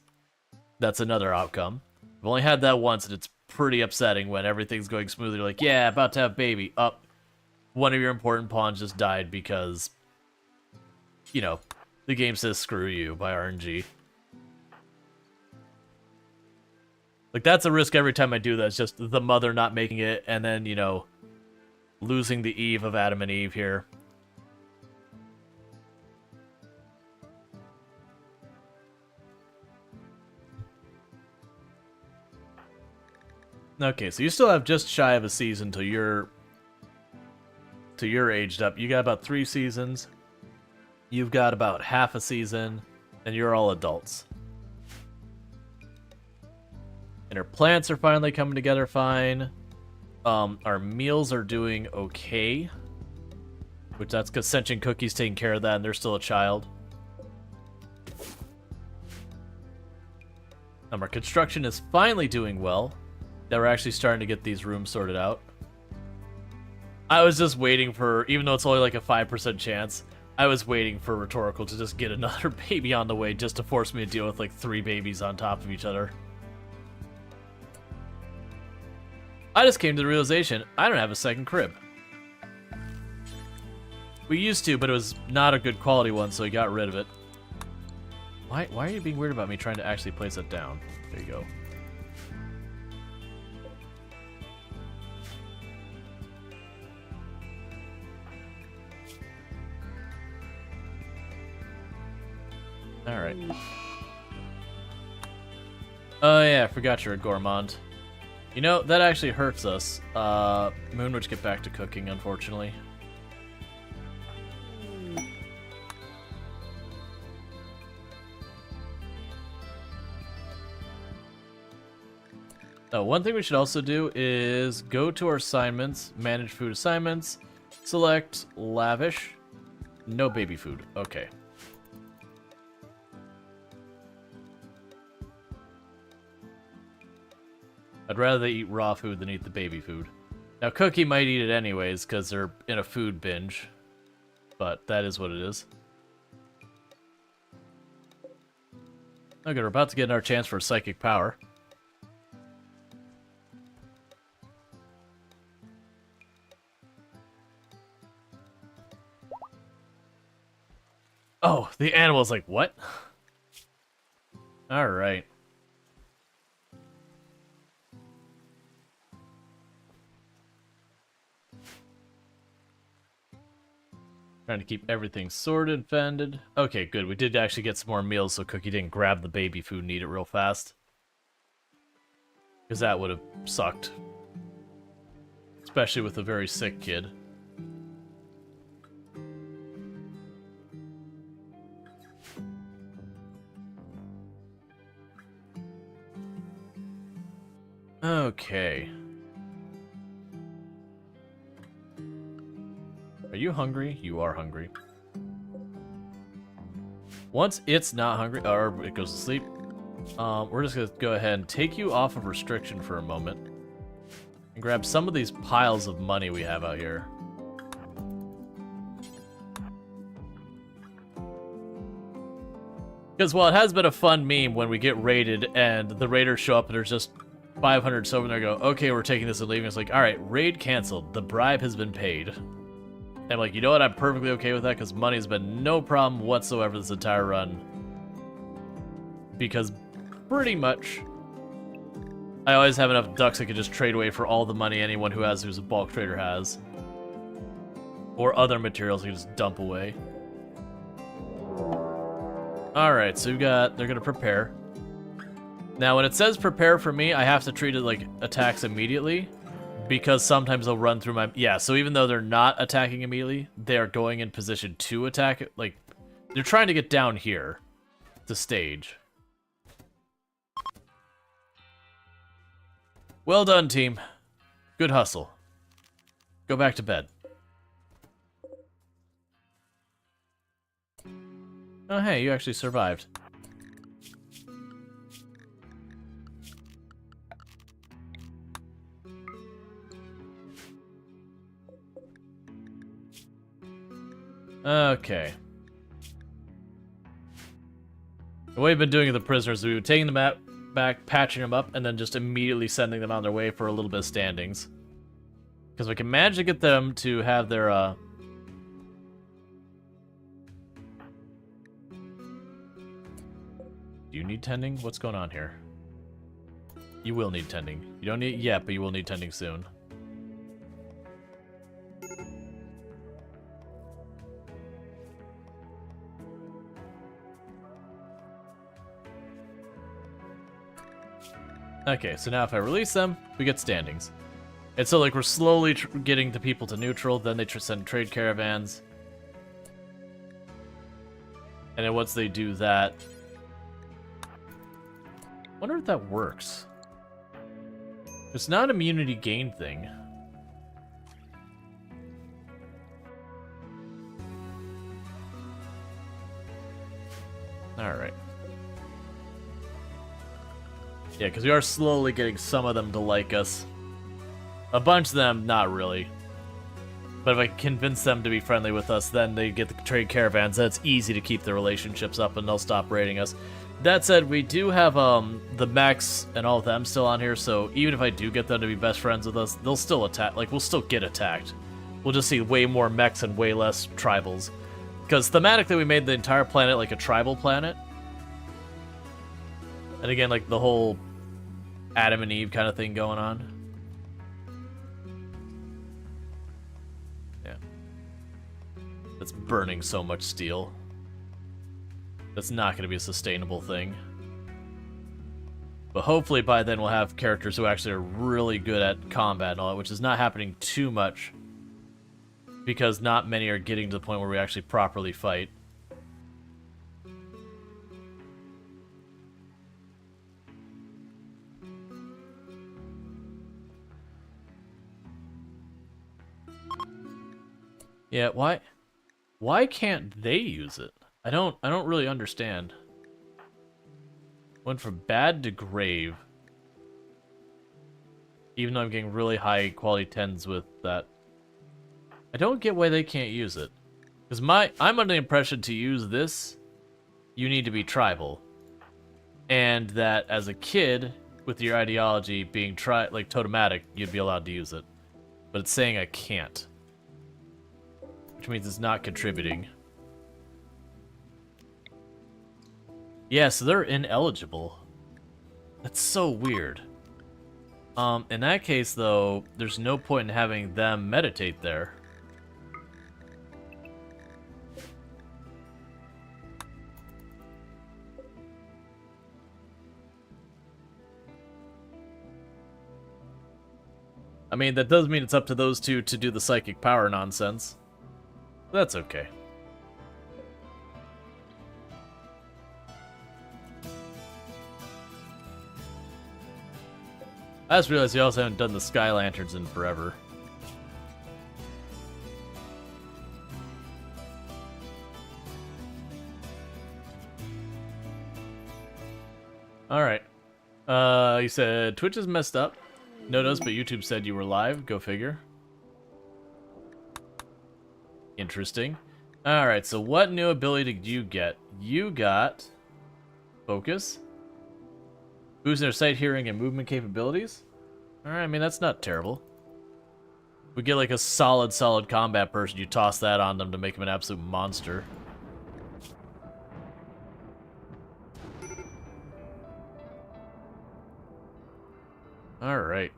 That's another outcome. I've only had that once, and it's pretty upsetting when everything's going smoothly. You're like, yeah, about to have baby. Up. One of your important pawns just died because, you know, the game says screw you by RNG. Like, that's a risk every time I do that. It's just the mother not making it, and then, you know, losing the Eve of Adam and Eve here. Okay, so you still have just shy of a season till you're aged up. You got about 3 seasons. You've got about half a season, and you're all adults. And our plants are finally coming together fine. Our meals are doing okay. Which that's because Sentient Cookie's taking care of that, and they're still a child. Our construction is finally doing well. That we're actually starting to get these rooms sorted out. I was just waiting for, even though it's only like a 5% chance, I was waiting for Rhetorical to just get another baby on the way just to force me to deal with like 3 babies on top of each other. I just came to the realization, I don't have a second crib. We used to, but it was not a good quality one, so we got rid of it. Why are you being weird about me trying to actually place it down? There you go. Alright. Oh yeah, I forgot you're a gourmand. You know, that actually hurts us. Moonwitch get back to cooking, unfortunately. Oh, one thing we should also do is go to our assignments, manage food assignments, select lavish, no baby food. Okay. I'd rather they eat raw food than eat the baby food. Now, Cookie might eat it anyways, because they're in a food binge. But that is what it is. Okay, we're about to get our chance for psychic power. Oh, the animal's like, what? Alright. Trying to keep everything sorted, fended. Okay, good. We did actually get some more meals so Cookie didn't grab the baby food and eat it real fast. Because that would have sucked. Especially with a very sick kid. Okay. Are you hungry? You are hungry. Once it's not hungry, or it goes to sleep, we're just going to go ahead and take you off of restriction for a moment. And grab some of these piles of money we have out here. Because while it has been a fun meme when we get raided and the raiders show up and there's just 500 silver and they go, okay, we're taking this and leaving. It's like, alright, raid canceled. The bribe has been paid. And I'm like, you know what? I'm perfectly okay with that because money has been no problem whatsoever this entire run. Because pretty much, I always have enough ducks I could just trade away for all the money anyone who's a bulk trader has. Or other materials I can just dump away. Alright, so they're gonna prepare. Now, when it says prepare for me, I have to treat it like attacks immediately. Because sometimes they'll run through my... Yeah, so even though they're not attacking immediately, they are going in position to attack it. Like, they're trying to get down here to stage. Well done, team. Good hustle. Go back to bed. Oh, hey, you actually survived. Okay. The way we've been doing with the prisoners, we've been taking them back, patching them up, and then just immediately sending them on their way for a little bit of standings. Because we can manage to get them to have their, Do you need tending? What's going on here? You will need tending. You don't need it yet, but you will need tending soon. Okay, so now if I release them, we get standings. And so, like, we're slowly getting the people to neutral, then they send trade caravans. And then once they do that... I wonder if that works. It's not an immunity gain thing. Alright. Yeah, because we are slowly getting some of them to like us. A bunch of them, not really. But if I convince them to be friendly with us, then they get the trade caravans. That's easy to keep the relationships up, and they'll stop raiding us. That said, we do have the mechs and all of them still on here, so even if I do get them to be best friends with us, they'll still attack. Like, we'll still get attacked. We'll just see way more mechs and way less tribals. Because thematically, we made the entire planet like a tribal planet. And again, like the whole Adam and Eve kind of thing going on. Yeah. That's burning so much steel. That's not going to be a sustainable thing. But hopefully by then we'll have characters who actually are really good at combat and all that, which is not happening too much. Because not many are getting to the point where we actually properly fight. Yeah, why can't they use it? I don't really understand. Went from bad to grave. Even though I'm getting really high quality 10s with that. I don't get why they can't use it. Because I'm under the impression to use this, you need to be tribal. And that as a kid, with your ideology being like totematic, you'd be allowed to use it. But it's saying I can't. Which means it's not contributing. Yeah, so they're ineligible. That's so weird. In that case, though, there's no point in having them meditate there. I mean, that does mean it's up to those two to do the psychic power nonsense. That's okay. I just realized you also haven't done the Sky Lanterns in forever. Alright. You said Twitch is messed up. No notes, but YouTube said you were live. Go figure. Interesting. Alright, so what new ability did you get? You got... Focus. Boost their sight, hearing, and movement capabilities? Alright, I mean, that's not terrible. We get like a solid combat person, you toss that on them to make them an absolute monster. Alright.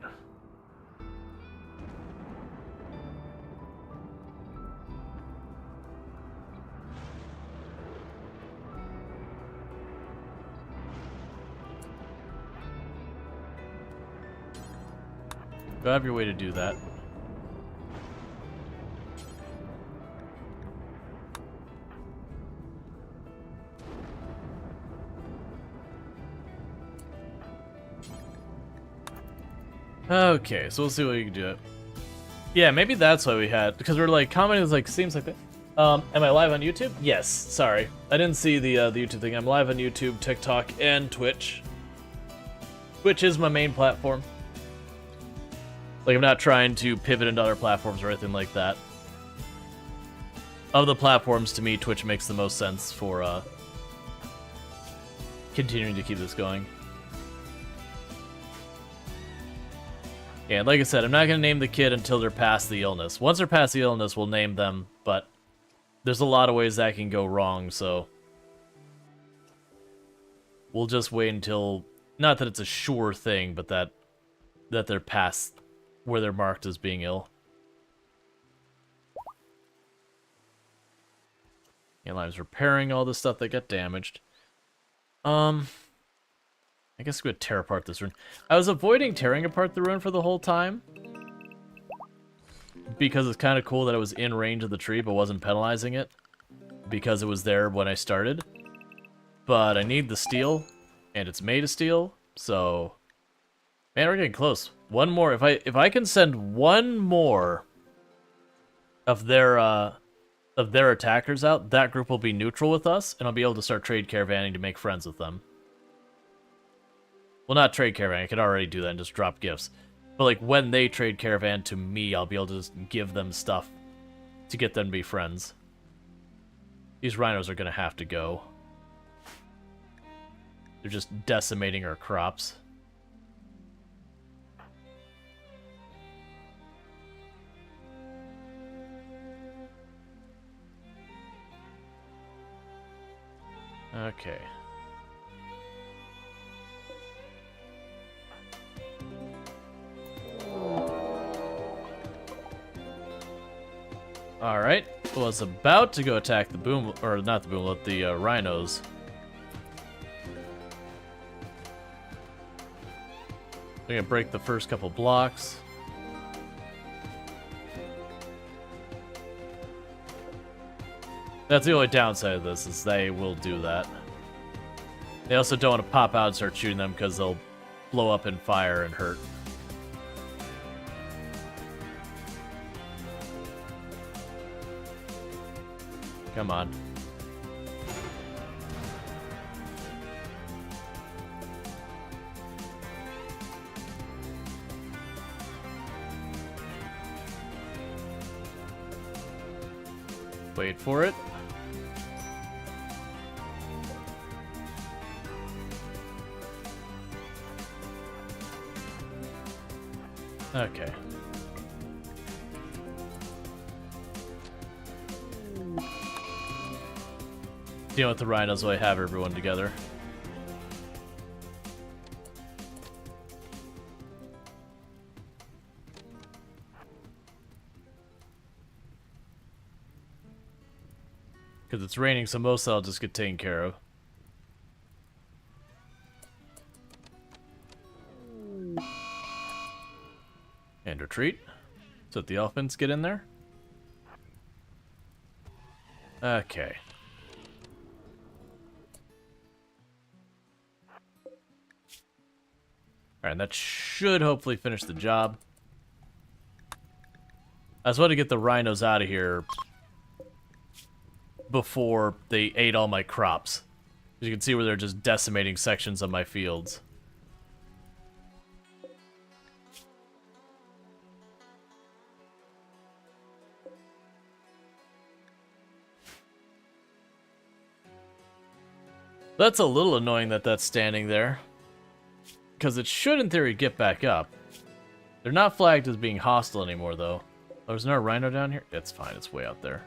Go have your way to do that. Okay, so we'll see what you can do. Yeah, maybe that's why we had, because we're like, commenting is like, seems like that. Am I live on YouTube? Yes, sorry. I didn't see the YouTube thing. I'm live on YouTube, TikTok, and Twitch. Twitch is my main platform. Like, I'm not trying to pivot into other platforms or anything like that. Of the platforms, to me, Twitch makes the most sense for, continuing to keep this going. Yeah, like I said, I'm not going to name the kid until they're past the illness. Once they're past the illness, we'll name them, but there's a lot of ways that can go wrong, so... We'll just wait until... Not that it's a sure thing, but that they're past where they're marked as being ill. Yeah, Lime's repairing all the stuff that got damaged. I guess we would tear apart this rune. I was avoiding tearing apart the rune for the whole time. Because it's kind of cool that it was in range of the tree, but wasn't penalizing it. Because it was there when I started. But I need the steel, and it's made of steel, so... Man, we're getting close. One more. If I can send one more of their attackers out, that group will be neutral with us, and I'll be able to start trade caravanning to make friends with them. Well, not trade caravan. I could already do that and just drop gifts. But like when they trade caravan to me, I'll be able to just give them stuff to get them to be friends. These rhinos are going to have to go. They're just decimating our crops. Okay. Alright, was about to go attack the boom, or not the boomlet, the rhinos. They're gonna break the first couple blocks. That's the only downside of this, is they will do that. They also don't want to pop out and start shooting them because they'll blow up in fire and hurt. Come on. Wait for it. Okay. Dealing with the rhinos while I have everyone together. Because it's raining, so most of that'll just get taken care of. And retreat. So that the elephants get in there. Okay. Alright, and that should hopefully finish the job. I just want to get the rhinos out of here before they ate all my crops. As you can see where they're just decimating sections of my fields. That's a little annoying that that's standing there. Because it should, in theory, get back up. They're not flagged as being hostile anymore, though. Oh, there's no rhino down here? It's fine, it's way out there.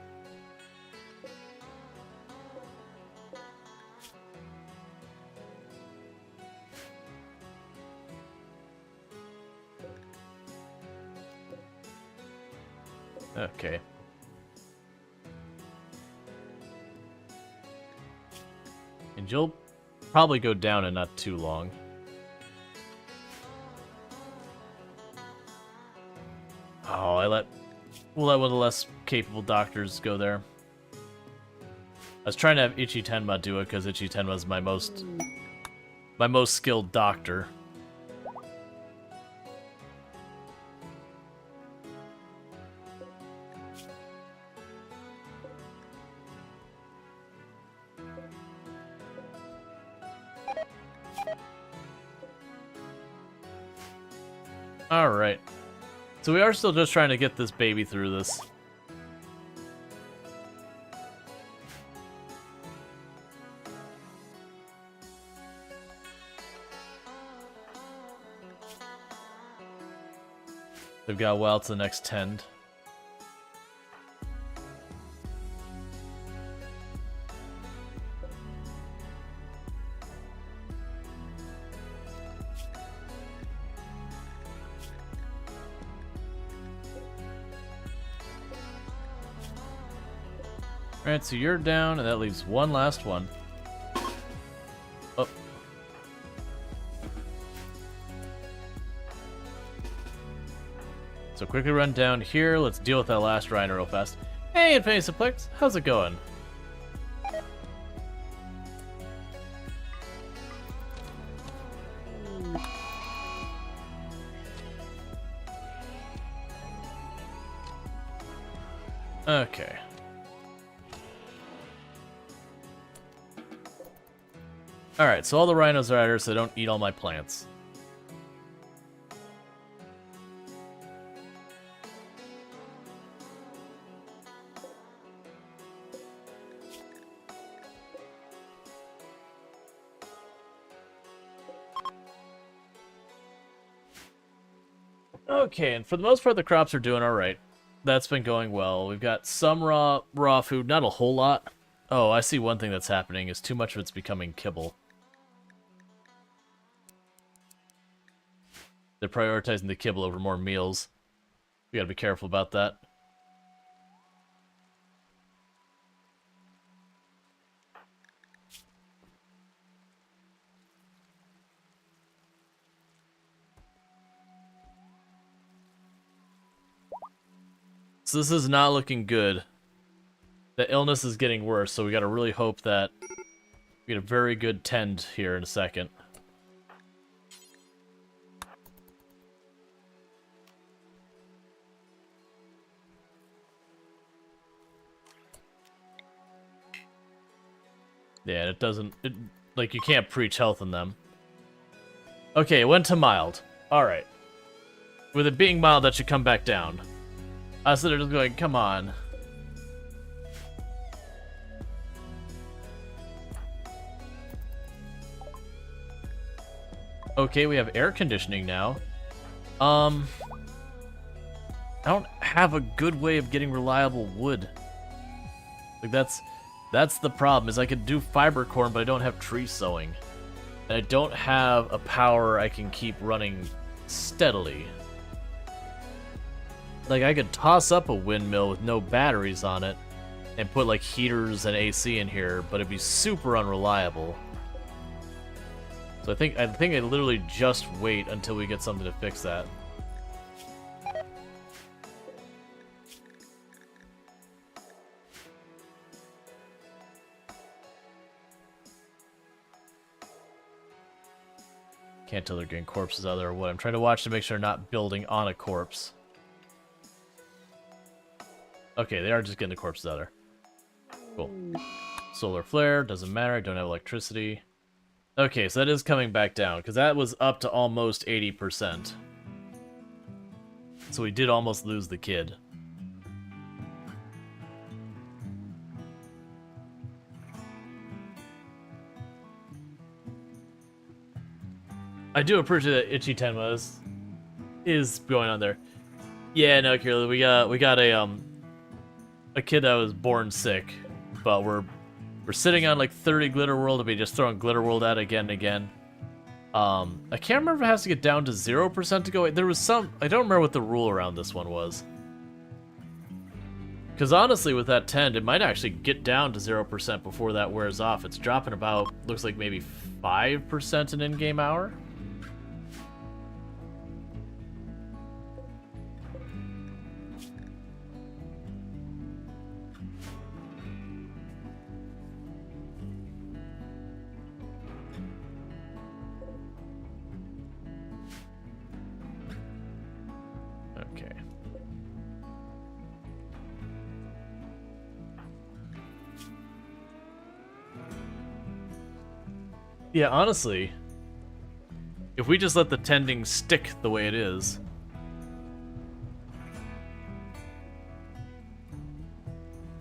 Okay. And you'll probably go down in not too long. Oh, we'll let one of the less capable doctors go there. I was trying to have Ichi-Tenma do it because Ichi-Tenma is my most skilled doctor. Alright. So we are still just trying to get this baby through this. They've got well to the next tend. Alright, so you're down, and that leaves one last one. Oh. So quickly run down here. Let's deal with that last rhino real fast. Hey, Infinity Suplex, how's it going? Okay. Alright, so all the rhinos are at her so they don't eat all my plants. Okay, and for the most part the crops are doing alright. That's been going well. We've got some raw food, not a whole lot. Oh, I see one thing that's happening is too much of it's becoming kibble. They're prioritizing the kibble over more meals. We gotta be careful about that. So this is not looking good. The illness is getting worse, so we gotta really hope that we get a very good tend here in a second. Yeah, it doesn't... like, you can't preach health in them. Okay, it went to mild. Alright. With it being mild, that should come back down. So they're just going, come on. Okay, we have air conditioning now. I don't have a good way of getting reliable wood. Like, that's the problem, is I could do fiber corn, but I don't have tree sowing. And I don't have a power I can keep running steadily. Like, I could toss up a windmill with no batteries on it, and put like heaters and AC in here, but it'd be super unreliable. So I think I literally just wait until we get something to fix that. Can't tell they're getting corpses out there or what. I'm trying to watch to make sure they're not building on a corpse. Okay, they are just getting the corpses out there. Cool. Solar flare, doesn't matter, I don't have electricity. Okay, so that is coming back down, because that was up to almost 80%. So we did almost lose the kid. I do appreciate that Itchy Tenma is going on there. Yeah, no, Kira, we got a kid that was born sick, but we're sitting on like 30 glitter world and we just throwing glitter world at again and again. I can't remember if it has to get down to 0% to go. There was some, I don't remember what the rule around this one was. Because honestly, with that tend, it might actually get down to 0% before that wears off. It's dropping about, looks like maybe 5% an in-game hour. Yeah, honestly, if we just let the tending stick the way it is,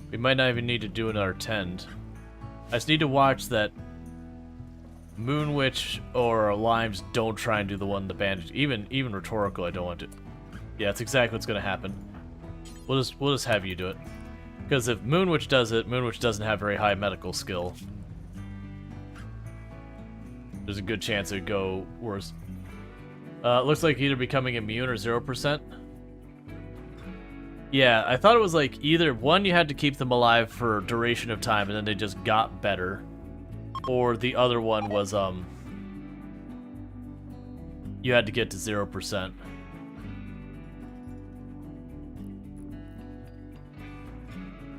we might not even need to do another tend. I just need to watch that Moon Witch or Limes don't try and do the one the bandage. Even Rhetorical, I don't want to. Yeah, that's exactly what's gonna happen. We'll just have you do it. Because if Moon Witch does it, Moon Witch doesn't have very high medical skill. There's a good chance it would go worse. Looks like either becoming immune or 0%. Yeah, I thought it was like either one, you had to keep them alive for duration of time and then they just got better. Or the other one was, you had to get to 0%.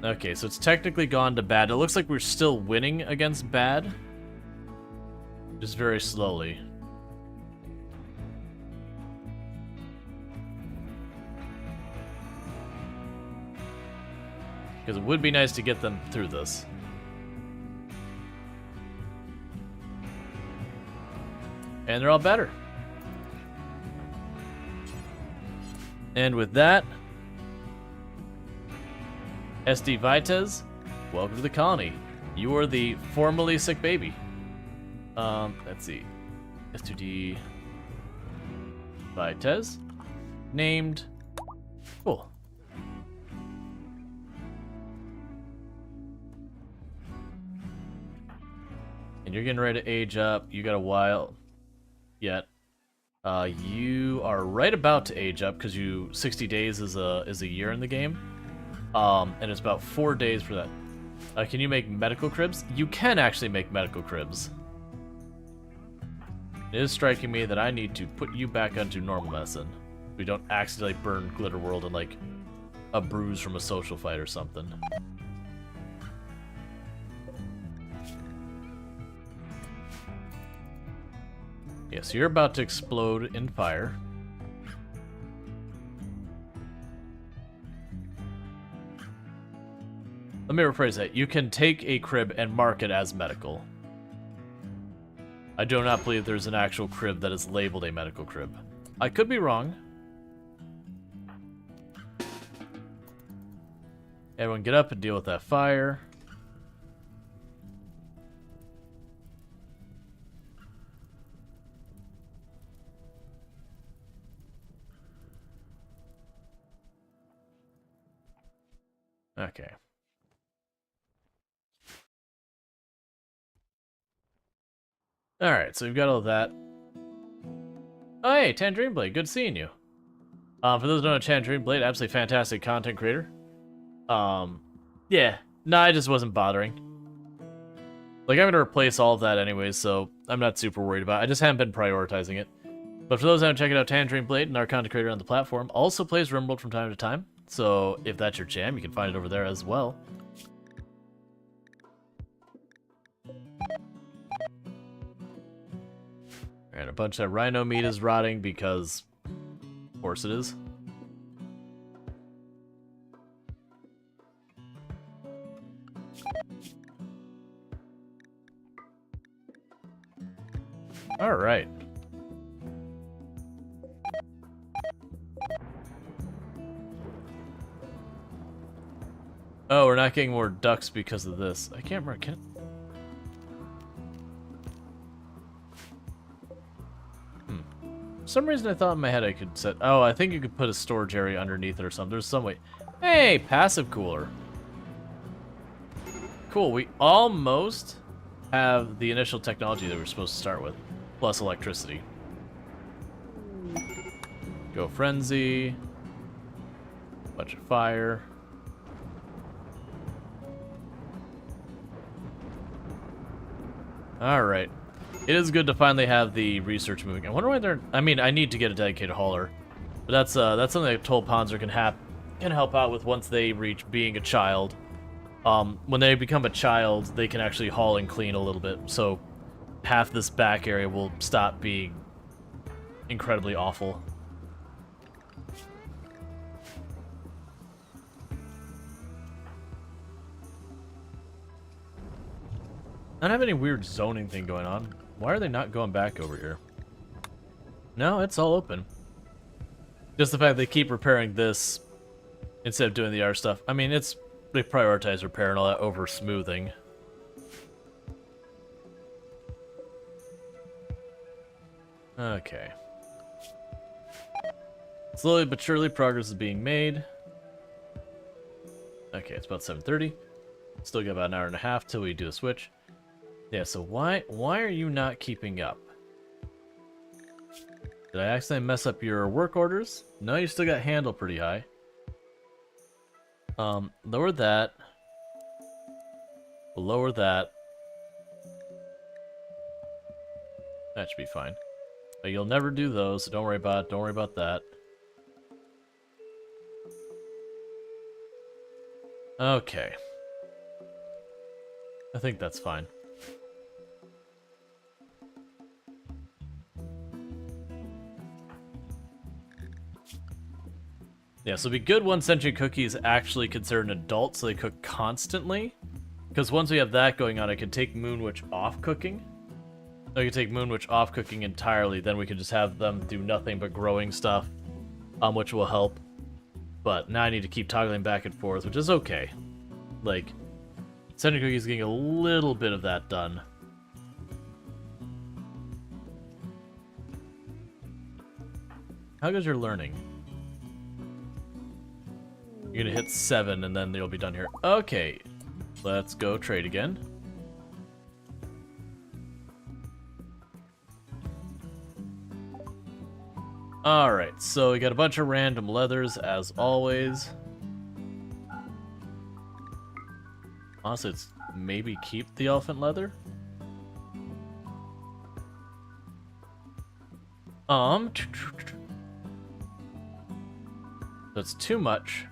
Okay, so it's technically gone to bad. It looks like we're still winning against bad. Just very slowly. Because it would be nice to get them through this. And they're all better. And with that, SD Vitez, welcome to the colony. You are the formerly sick baby. Let's see. S2D Vitez. Named. Cool. And you're getting ready to age up. You got a while yet. You are right about to age up because 60 days is a year in the game. And it's about 4 days for that. Can you make medical cribs? You can actually make medical cribs. It is striking me that I need to put you back onto normal medicine. We don't accidentally burn Glitter World in like a bruise from a social fight or something. Yeah, so you're about to explode in fire. Let me rephrase that. You can take a crib and mark it as medical. I do not believe there's an actual crib that is labeled a medical crib. I could be wrong. Everyone get up and deal with that fire. Okay. Alright, so we've got all that. Oh, hey, Tangerine Blade, good seeing you. For those who don't know, Tangerine Blade, absolutely fantastic content creator. Yeah, Nah, I just wasn't bothering. Like, I'm gonna replace all of that anyways, so I'm not super worried about it. I just haven't been prioritizing it. But for those that haven't checked out Tangerine Blade, and our content creator on the platform, also plays RimWorld from time to time. So if that's your jam, you can find it over there as well. And a bunch of rhino meat is rotting because, of course it is. Alright. Oh, we're not getting more ducks because of this. I can't remember. For some reason I thought in my head I could set... Oh, I think you could put a storage area underneath it or something. There's some way... Hey, passive cooler. Cool, we almost have the initial technology that we're supposed to start with. Plus electricity. Go frenzy. Bunch of fire. Alright. It is good to finally have the research moving. I wonder why they're... I mean, I need to get a dedicated hauler. But that's something that Toll Panzer can help out with once they reach being a child. When they become a child, they can actually haul and clean a little bit. So half this back area will stop being incredibly awful. I don't have any weird zoning thing going on. Why are they not going back over here? No, it's all open. Just the fact they keep repairing this instead of doing the other stuff. I mean, they prioritize repair and all that over smoothing. Okay. Slowly but surely, progress is being made. Okay, it's about 7:30. Still got about an hour and a half till we do a switch. Yeah, so why are you not keeping up? Did I accidentally mess up your work orders? No, you still got handle pretty high. Lower that. Lower that. That should be fine. But you'll never do those, so don't worry about it. Don't worry about that. Okay. I think that's fine. Yeah, so it'd be good once Sentient Cookie is actually considered an adult, so they cook constantly. Because once we have that going on, I could take Moonwitch off cooking. I could take Moonwitch off cooking entirely, then we could just have them do nothing but growing stuff, which will help. But now I need to keep toggling back and forth, which is okay. Like, Sentient Cookie is getting a little bit of that done. How goes your learning? You're gonna hit 7 and then you'll be done here. Okay, let's go trade again. Alright, so we got a bunch of random leathers as always. Honestly, it's maybe keep the elephant leather. That's too much.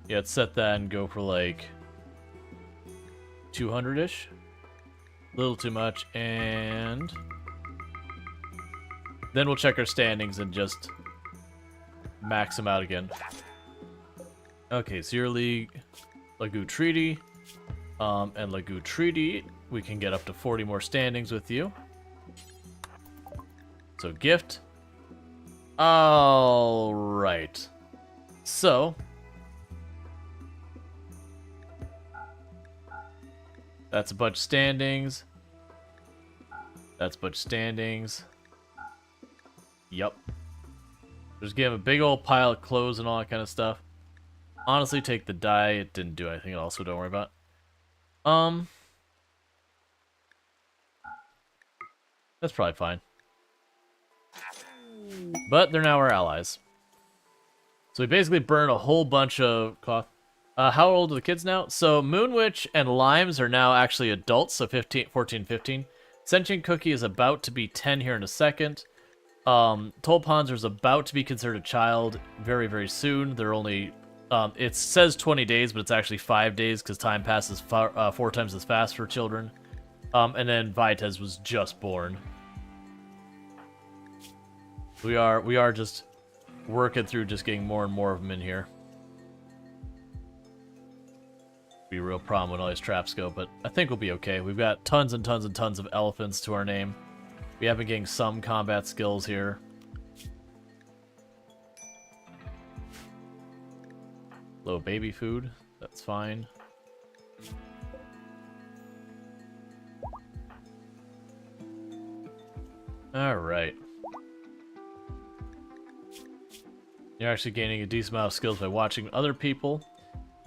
Yeah, let's set that and go for like 200-ish. A little too much, and then we'll check our standings and just max them out again. Okay, so your league, Lagoo Treaty, and Lagoo Treaty, we can get up to 40 more standings with you. So gift. All right. So that's a bunch of standings. That's a bunch of standings. Yup. Just give him a big old pile of clothes and all that kind of stuff. Honestly, take the dye. It didn't do anything else, so don't worry about it. That's probably fine. But they're now our allies. So we basically burn a whole bunch of cloth. How old are the kids now? So Moonwitch and Limes are now actually adults, so 15, 14, 15. Sentient Cookie is about to be 10 here in a second. Tulpanzer is about to be considered a child very, very soon. They're only, it says 20 days, but it's actually 5 days because time passes 4 times as fast for children. And then Vitez was just born. We are just working through just getting more and more of them in here. Be a real problem when all these traps go, but I think we'll be okay. We've got tons and tons and tons of elephants to our name. We have been getting some combat skills here. Low baby food, that's fine. Alright. You're actually gaining a decent amount of skills by watching other people.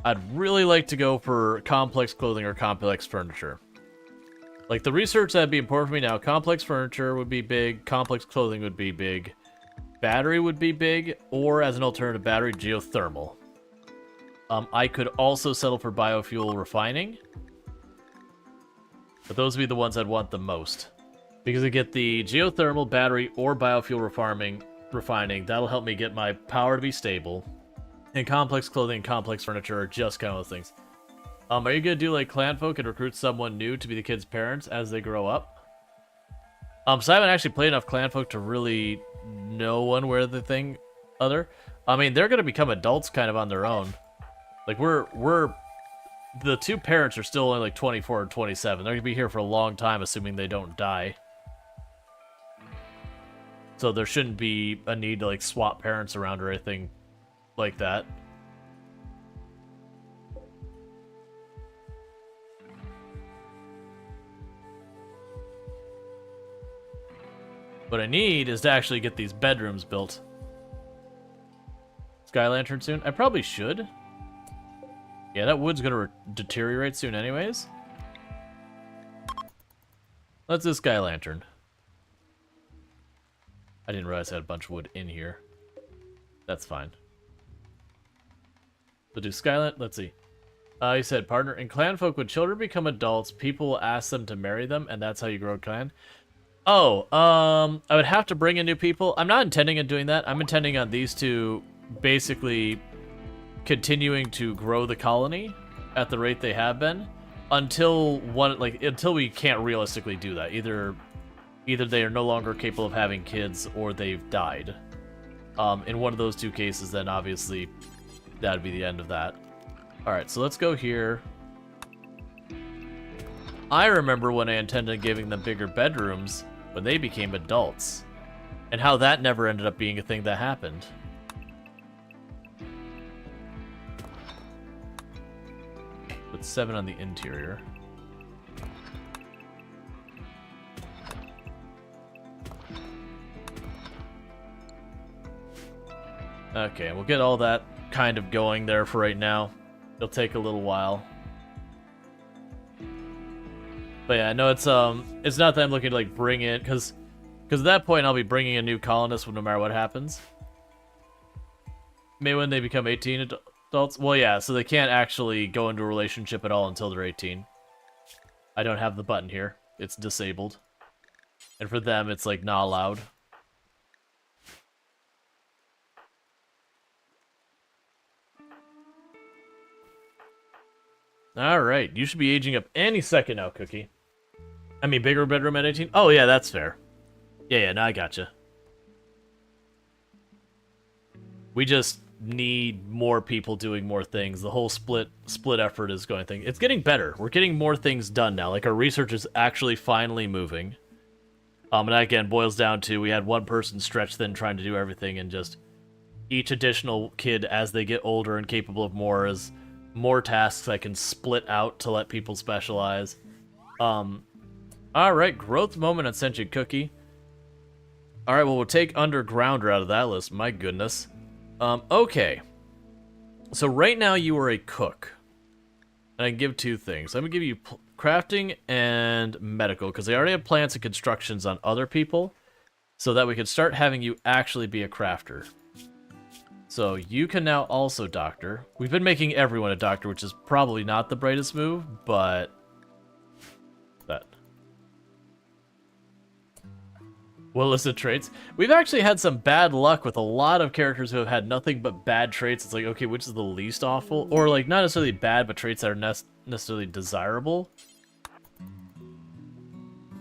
I'd really like to go for complex clothing or complex furniture. Like, the research that'd be important for me now. Complex furniture would be big. Complex clothing would be big. Battery would be big. Or, as an alternative battery, geothermal. I could also settle for biofuel refining. But those would be the ones I'd want the most. Because I get the geothermal, battery, or biofuel refining. That'll help me get my power to be stable. And complex clothing and complex furniture are just kind of those things. Are you gonna do like clan folk and recruit someone new to be the kids' parents as they grow up? So I haven't actually played enough clan folk to really know one way or the thing other. I mean, they're gonna become adults kind of on their own. Like we're the two parents are still only like 24 and 27. They're gonna be here for a long time, assuming they don't die. So there shouldn't be a need to like swap parents around or anything like that. What I need is to actually get these bedrooms built. Sky Lantern soon? I probably should. Yeah, that wood's gonna deteriorate soon anyways. Let's do Sky Lantern. I didn't realize I had a bunch of wood in here. That's fine. So do Skylant, let's see. He said, partner, in clan folk, when children become adults, people will ask them to marry them, and that's how you grow a clan. Oh, I would have to bring in new people. I'm not intending on doing that. I'm intending on these two basically continuing to grow the colony at the rate they have been until until we can't realistically do that. Either they are no longer capable of having kids or they've died. In one of those two cases, then obviously that'd be the end of that. Alright, so let's go here. I remember when I intended giving them bigger bedrooms when they became adults, and how that never ended up being a thing that happened. Put 7 on the interior. Okay, we'll get all that kind of going there for right now. It'll take a little while. But yeah, I know it's not that I'm looking to like bring in, because at that point I'll be bringing a new colonist no matter what happens. Maybe when they become 18 adults. Well, yeah, so they can't actually go into a relationship at all until they're 18. I don't have the button here. It's disabled. And for them, it's like not allowed. Alright, you should be aging up any second now, Cookie. I mean, bigger bedroom at 18? Oh, yeah, that's fair. Yeah, no, I gotcha. We just need more people doing more things. The whole split effort is going thing. It's getting better. We're getting more things done now. Like, our research is actually finally moving. And that, again, boils down to we had one person stretched thin trying to do everything, and just each additional kid, as they get older and capable of more, is more tasks I can split out to let people specialize. Alright, growth moment on Sentient Cookie. Alright, well, we'll take Undergrounder out of that list. My goodness. Okay. So right now you are a cook. And I can give 2 things. I'm going to give you crafting and medical, because they already have plants and constructions on other people, so that we can start having you actually be a crafter. So you can now also doctor. We've been making everyone a doctor, which is probably not the brightest move, but that. Well, list of traits. We've actually had some bad luck with a lot of characters who have had nothing but bad traits. It's like, okay, which is the least awful? Or like, not necessarily bad, but traits that are necessarily desirable.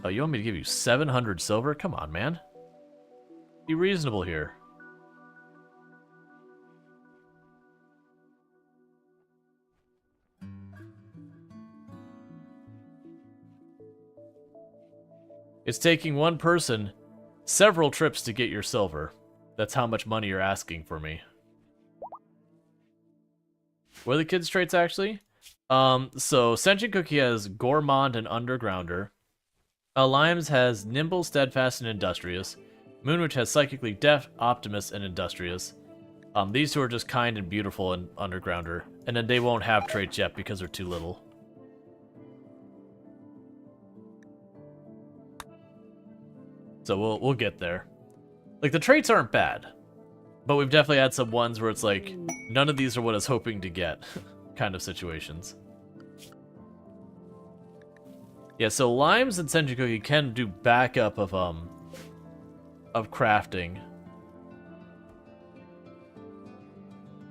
Oh, you want me to give you 700 silver? Come on, man. Be reasonable here. It's taking one person several trips to get your silver. That's how much money you're asking for me. What are the kids' traits, actually? So Sentient Cookie has Gourmand and Undergrounder. Limes has Nimble, Steadfast, and Industrious. Moonwitch has Psychically Deft, Optimist, and Industrious. These two are just kind and beautiful and Undergrounder. And then they won't have traits yet because they're too little. So we'll get there. Like, the traits aren't bad. But we've definitely had some ones where it's like, none of these are what I was hoping to get kind of situations. Yeah, so Limes and Sentient Cookie can do backup of crafting.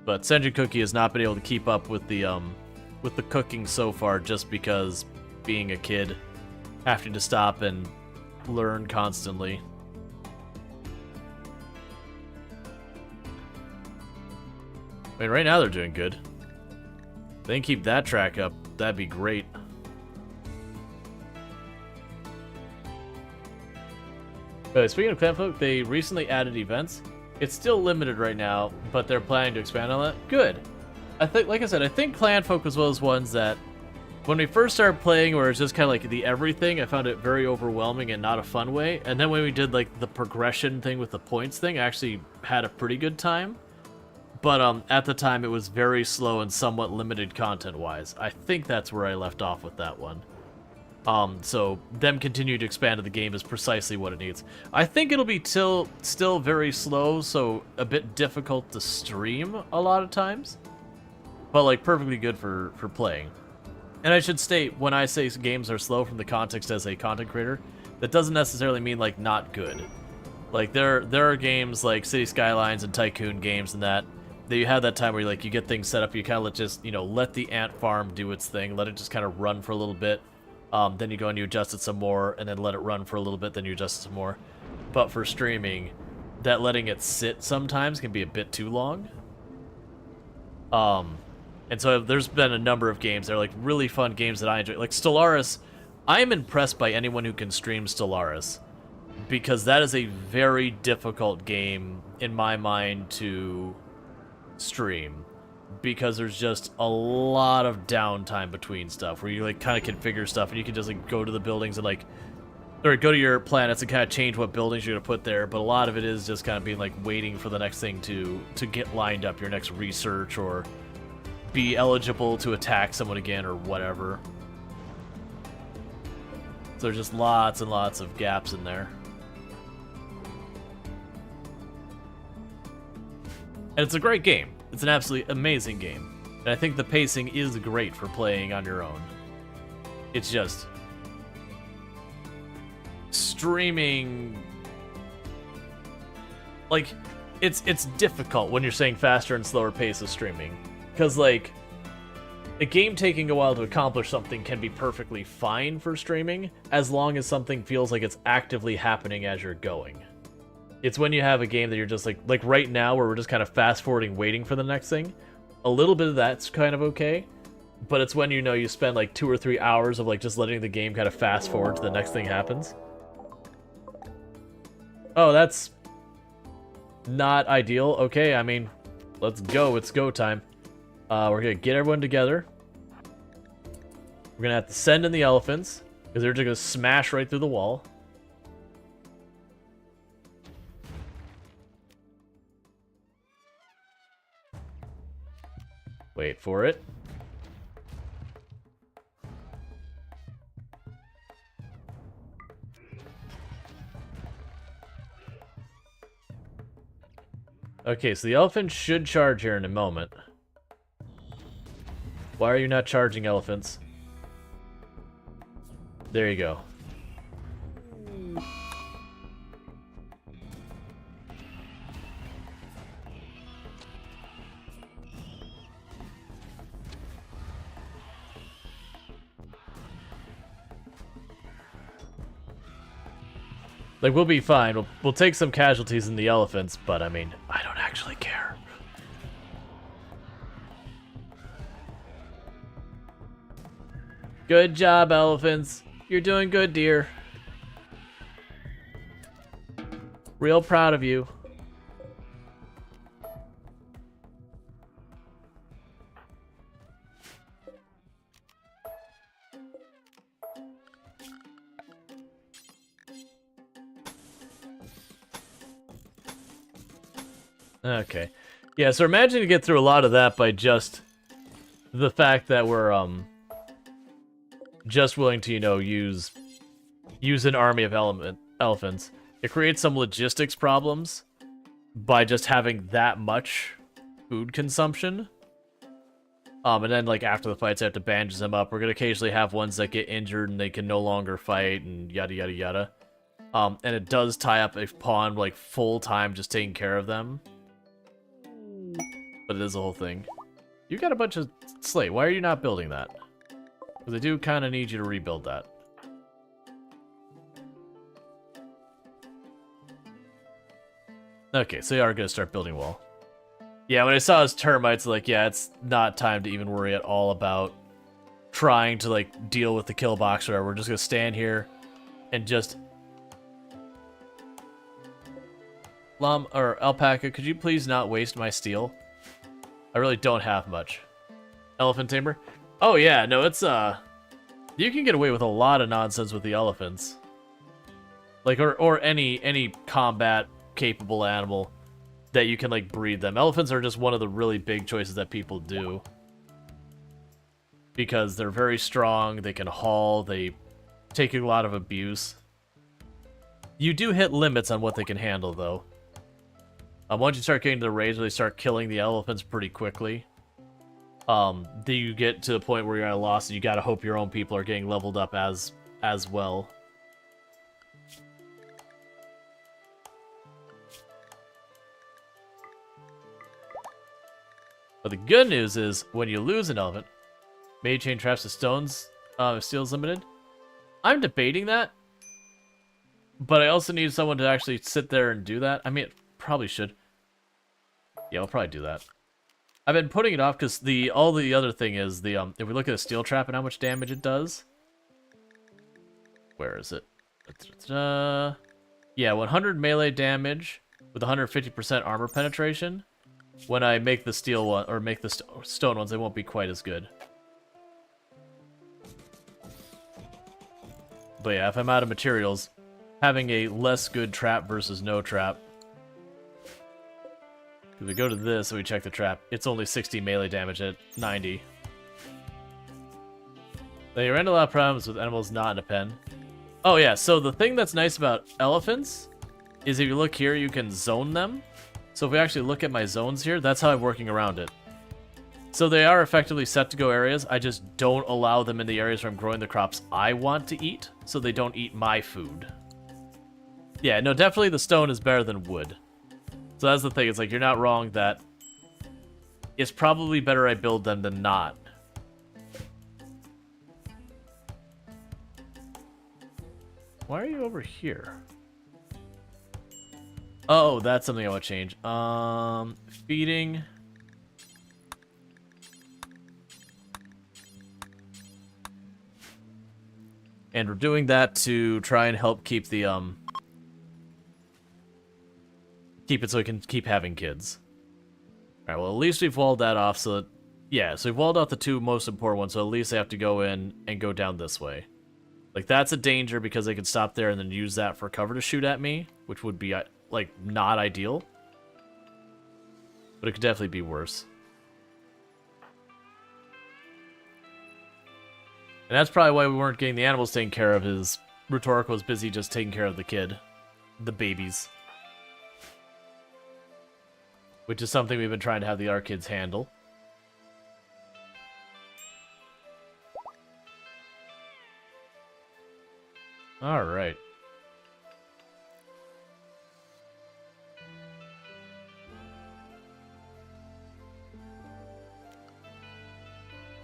But Sentient Cookie has not been able to keep up with the cooking so far just because being a kid, having to stop and learn constantly. I mean, right now they're doing good. If they can keep that track up, that'd be great. Speaking of Clanfolk, they recently added events. It's still limited right now, but they're planning to expand on that. Good. I think, like I said, I think Clanfolk was one of those ones that when we first started playing, where it's just kind of like the everything, I found it very overwhelming and not a fun way. And then when we did like the progression thing with the points thing, I actually had a pretty good time. But at the time, it was very slow and somewhat limited content-wise. I think that's where I left off with that one. So them continuing to expand the game is precisely what it needs. I think it'll be still very slow, so a bit difficult to stream a lot of times. But like perfectly good for playing. And I should state, when I say games are slow from the context as a content creator, that doesn't necessarily mean like not good. Like there are games like City Skylines and Tycoon games and that you have that time where you get things set up, you kind of let the ant farm do its thing, let it just kind of run for a little bit. Then you go and you adjust it some more, and then let it run for a little bit, then you adjust it some more. But for streaming, that letting it sit sometimes can be a bit too long. And so there's been a number of games that are like really fun games that I enjoy. Like Stellaris, I am impressed by anyone who can stream Stellaris, because that is a very difficult game in my mind to stream, because there's just a lot of downtime between stuff where you like kind of configure stuff and you can just like go to the buildings and or go to your planets and kind of change what buildings you're gonna put there, but a lot of it is just kind of being like waiting for the next thing to get lined up, your next research, or be eligible to attack someone again or whatever. So there's just lots and lots of gaps in there. And it's a great game. It's an absolutely amazing game. And I think the pacing is great for playing on your own. It's just streaming, like, it's difficult when you're saying faster and slower pace of streaming. Because, like, a game taking a while to accomplish something can be perfectly fine for streaming, as long as something feels like it's actively happening as you're going. It's when you have a game that you're just like right now, where we're just kind of fast-forwarding, waiting for the next thing. A little bit of that's kind of okay, but it's when you spend like 2 or 3 hours of like just letting the game kind of fast-forward to the next thing happens. Oh, that's not ideal. Okay, I mean, let's go. It's go time. We're gonna get everyone together. We're gonna have to send in the elephants, because they're just gonna smash right through the wall. Wait for it. Okay, so the elephant should charge here in a moment. Why are you not charging, elephants? There you go. Like, we'll be fine. We'll take some casualties in the elephants, but I mean, I don't actually care. Good job, elephants. You're doing good, dear. Real proud of you. Okay. Yeah, so imagine to get through a lot of that by just the fact that we're just willing to, you know, use an army of elephants. It creates some logistics problems by just having that much food consumption. And then, like, after the fights, I have to bandage them up. We're gonna occasionally have ones that get injured and they can no longer fight and yada yada yada. And it does tie up a pawn, like, full time just taking care of them. But it is a whole thing. You got a bunch of slate. Why are you not building that? Because I do kind of need you to rebuild that. Okay, so you are going to start building wall. Yeah, when I saw his termites, like, yeah, it's not time to even worry at all about trying to, like, deal with the kill box or whatever. We're just going to stand here and just... Alpaca, could you please not waste my steel? I really don't have much. Elephant tamer? Oh yeah, no, it's you can get away with a lot of nonsense with the elephants. Like, or any combat capable animal that you can, like, breed them. Elephants are just one of the really big choices that people do. Because they're very strong, they can haul, they take a lot of abuse. You do hit limits on what they can handle, though. Once you start getting to the raids where they start killing the elephants pretty quickly, then you get to the point where you're at a loss and you gotta hope your own people are getting leveled up as well. But the good news is, when you lose an elephant, may chain traps to stones, if steel's limited. I'm debating that, but I also need someone to actually sit there and do that. I mean, probably should. Yeah, I'll probably do that. I've been putting it off because all the other thing is if we look at a steel trap and how much damage it does. Where is it? Yeah, 100 melee damage with 150% armor penetration. When I make the steel one or make the stone ones, they won't be quite as good. But yeah, if I'm out of materials, having a less good trap versus no trap. If we go to this and we check the trap, it's only 60 melee damage at 90. They ran a lot of problems with animals not in a pen. Oh yeah, so the thing that's nice about elephants is if you look here, you can zone them. So if we actually look at my zones here, that's how I'm working around it. So they are effectively set to go areas. I just don't allow them in the areas where I'm growing the crops I want to eat, so they don't eat my food. Yeah, no, definitely the stone is better than wood. So that's the thing, it's like, you're not wrong that it's probably better I build them than not. Why are you over here? Oh, that's something I want to change. Feeding. And we're doing that to try and help keep the, keep it so we can keep having kids. Alright, well, at least we've walled that off, so that, yeah, so we've walled out the two most important ones, so at least they have to go in and go down this way. Like, that's a danger because they could stop there and then use that for cover to shoot at me, which would be, like, not ideal. But it could definitely be worse. And that's probably why we weren't getting the animals taken care of, is Rhetorical was busy just taking care of the kid. The babies. which is something we've been trying to have the Arkids handle. Alright.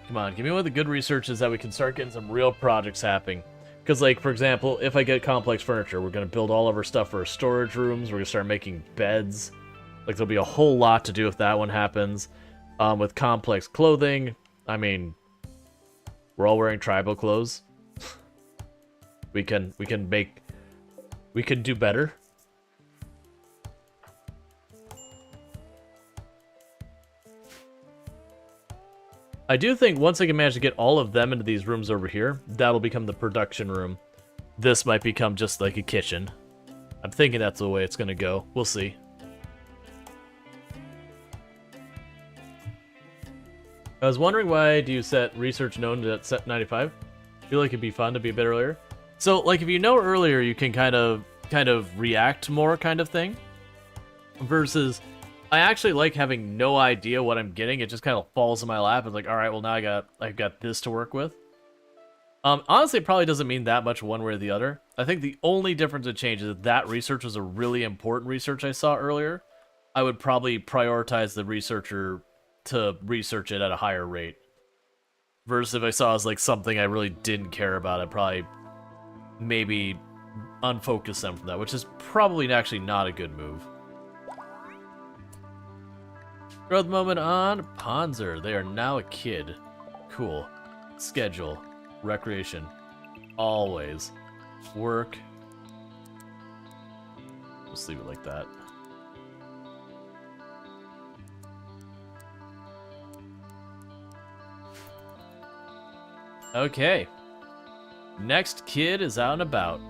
Come on, give me one of the good researches that we can start getting some real projects happening. Because, like, for example, if I get complex furniture, we're going to build all of our stuff for our storage rooms. We're going to start making beds. Like, there'll be a whole lot to do if that one happens. With complex clothing, I mean, we're all wearing tribal clothes. we can do better. I do think once I can manage to get all of them into these rooms over here, that'll become the production room. This might become just like a kitchen. I'm thinking that's the way it's gonna go. We'll see. I was wondering, why do you set research known to set 95? I feel like it'd be fun to be a bit earlier. So, like, if you know earlier, you can kind of react more, kind of thing. Versus, I actually like having no idea what I'm getting. It just kind of falls in my lap. It's like, all right, well now I've got this to work with. Honestly, it probably doesn't mean that much one way or the other. I think the only difference it changes is that research was a really important research I saw earlier. I would probably prioritize the researcher to research it at a higher rate. Versus if I saw it as like something I really didn't care about, I'd probably maybe unfocus them from that, which is probably actually not a good move. Growth moment on Panzer. They are now a kid. Cool. Schedule. Recreation. Always. Work. Let's leave it like that. Okay. Next kid is out and about.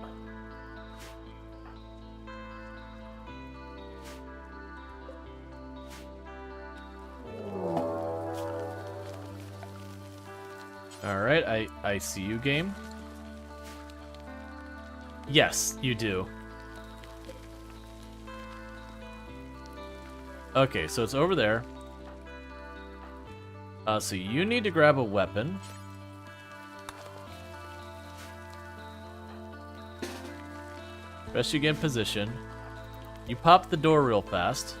Alright, I see you, game. Yes, you do. Okay, so it's over there. So you need to grab a weapon. Rest you get in position. You pop the door real fast.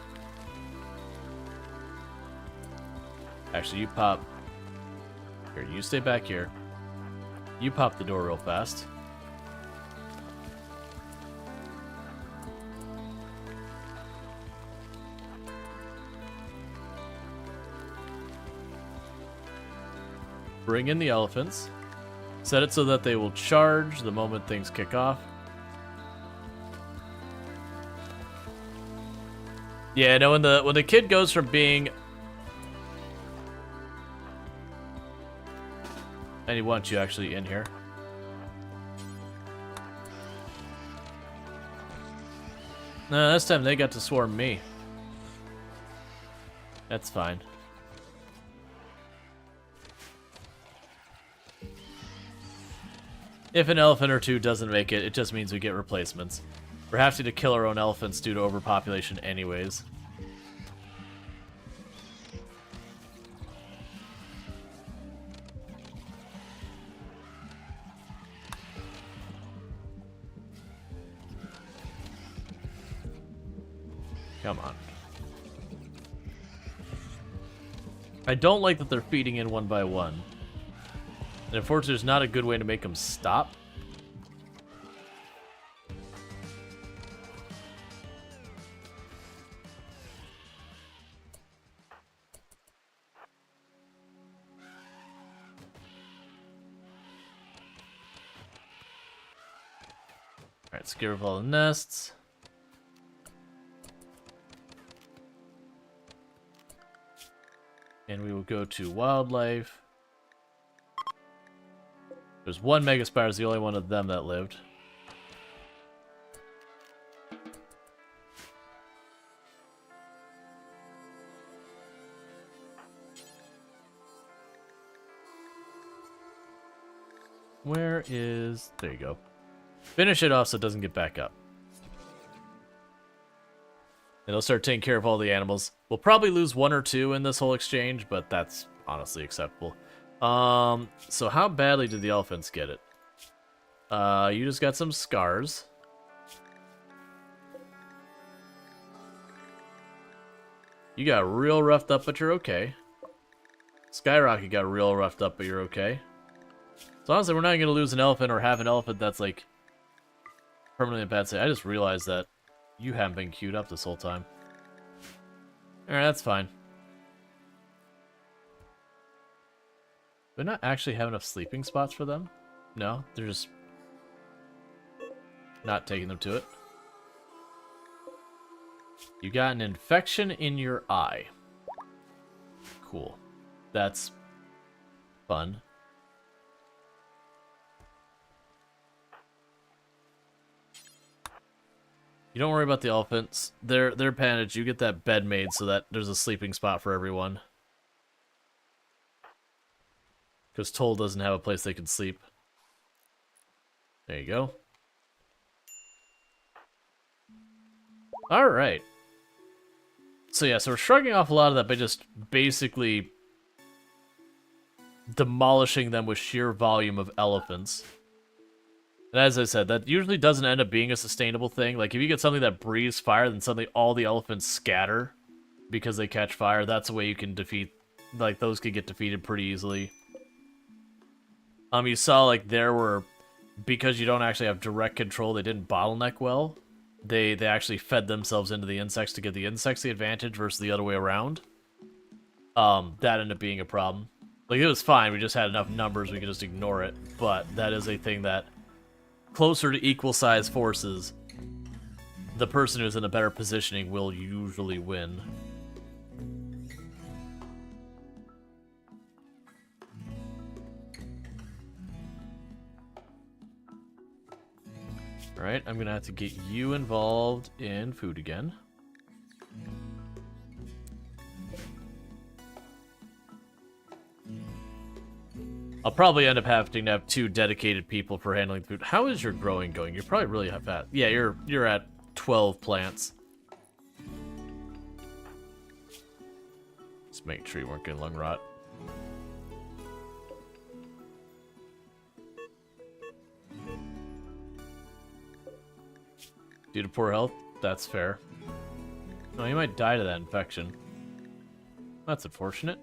Actually, you pop... Here, you stay back here. You pop the door real fast. Bring in the elephants. Set it so that they will charge the moment things kick off. Yeah, no, when the kid goes from being... And he wants you actually in here. No, this time they got to swarm me. That's fine. If an elephant or two doesn't make it, it just means we get replacements. We're having to kill our own elephants due to overpopulation anyways. Come on. I don't like that they're feeding in one by one. And unfortunately, there's not a good way to make them stop. Alright, let's get rid of all the nests. And we will go to wildlife. There's one Mega Spider, is the only one of them that lived. Where is... There you go. Finish it off so it doesn't get back up. And they'll start taking care of all the animals. We'll probably lose 1 or 2 in this whole exchange, but that's honestly acceptable. So how badly did the elephants get it? You just got some scars. You got real roughed up, but you're okay. Skyrocket got real roughed up, but you're okay. So honestly, we're not going to lose an elephant or have an elephant that's, like, permanently in bad state. I just realized that you haven't been queued up this whole time. Alright, that's fine. Do I not actually have enough sleeping spots for them? No, they're just not taking them to it. You got an infection in your eye. Cool. That's fun. You don't worry about the elephants. They're bandaged. You get that bed made so that there's a sleeping spot for everyone. Because Toll doesn't have a place they can sleep. There you go. Alright. So yeah, so we're shrugging off a lot of that by just basically demolishing them with sheer volume of elephants. And as I said, that usually doesn't end up being a sustainable thing. Like, if you get something that breathes fire, then suddenly all the elephants scatter because they catch fire. That's a way you can defeat, like, those could get defeated pretty easily. You saw, like, there were, because you don't actually have direct control, they didn't bottleneck well. They actually fed themselves into the insects to give the insects the advantage versus the other way around. That ended up being a problem. Like, it was fine, we just had enough numbers, we could just ignore it. But that is a thing that, closer to equal size forces, the person who's in a better positioning will usually win. Alright, I'm gonna have to get you involved in food again. I'll probably end up having to have 2 dedicated people for handling food. How is your growing going? You're probably really fat. Yeah, you're at 12 plants. Just make sure you weren't getting lung rot. Due to poor health? That's fair. Oh, you might die to that infection. That's unfortunate.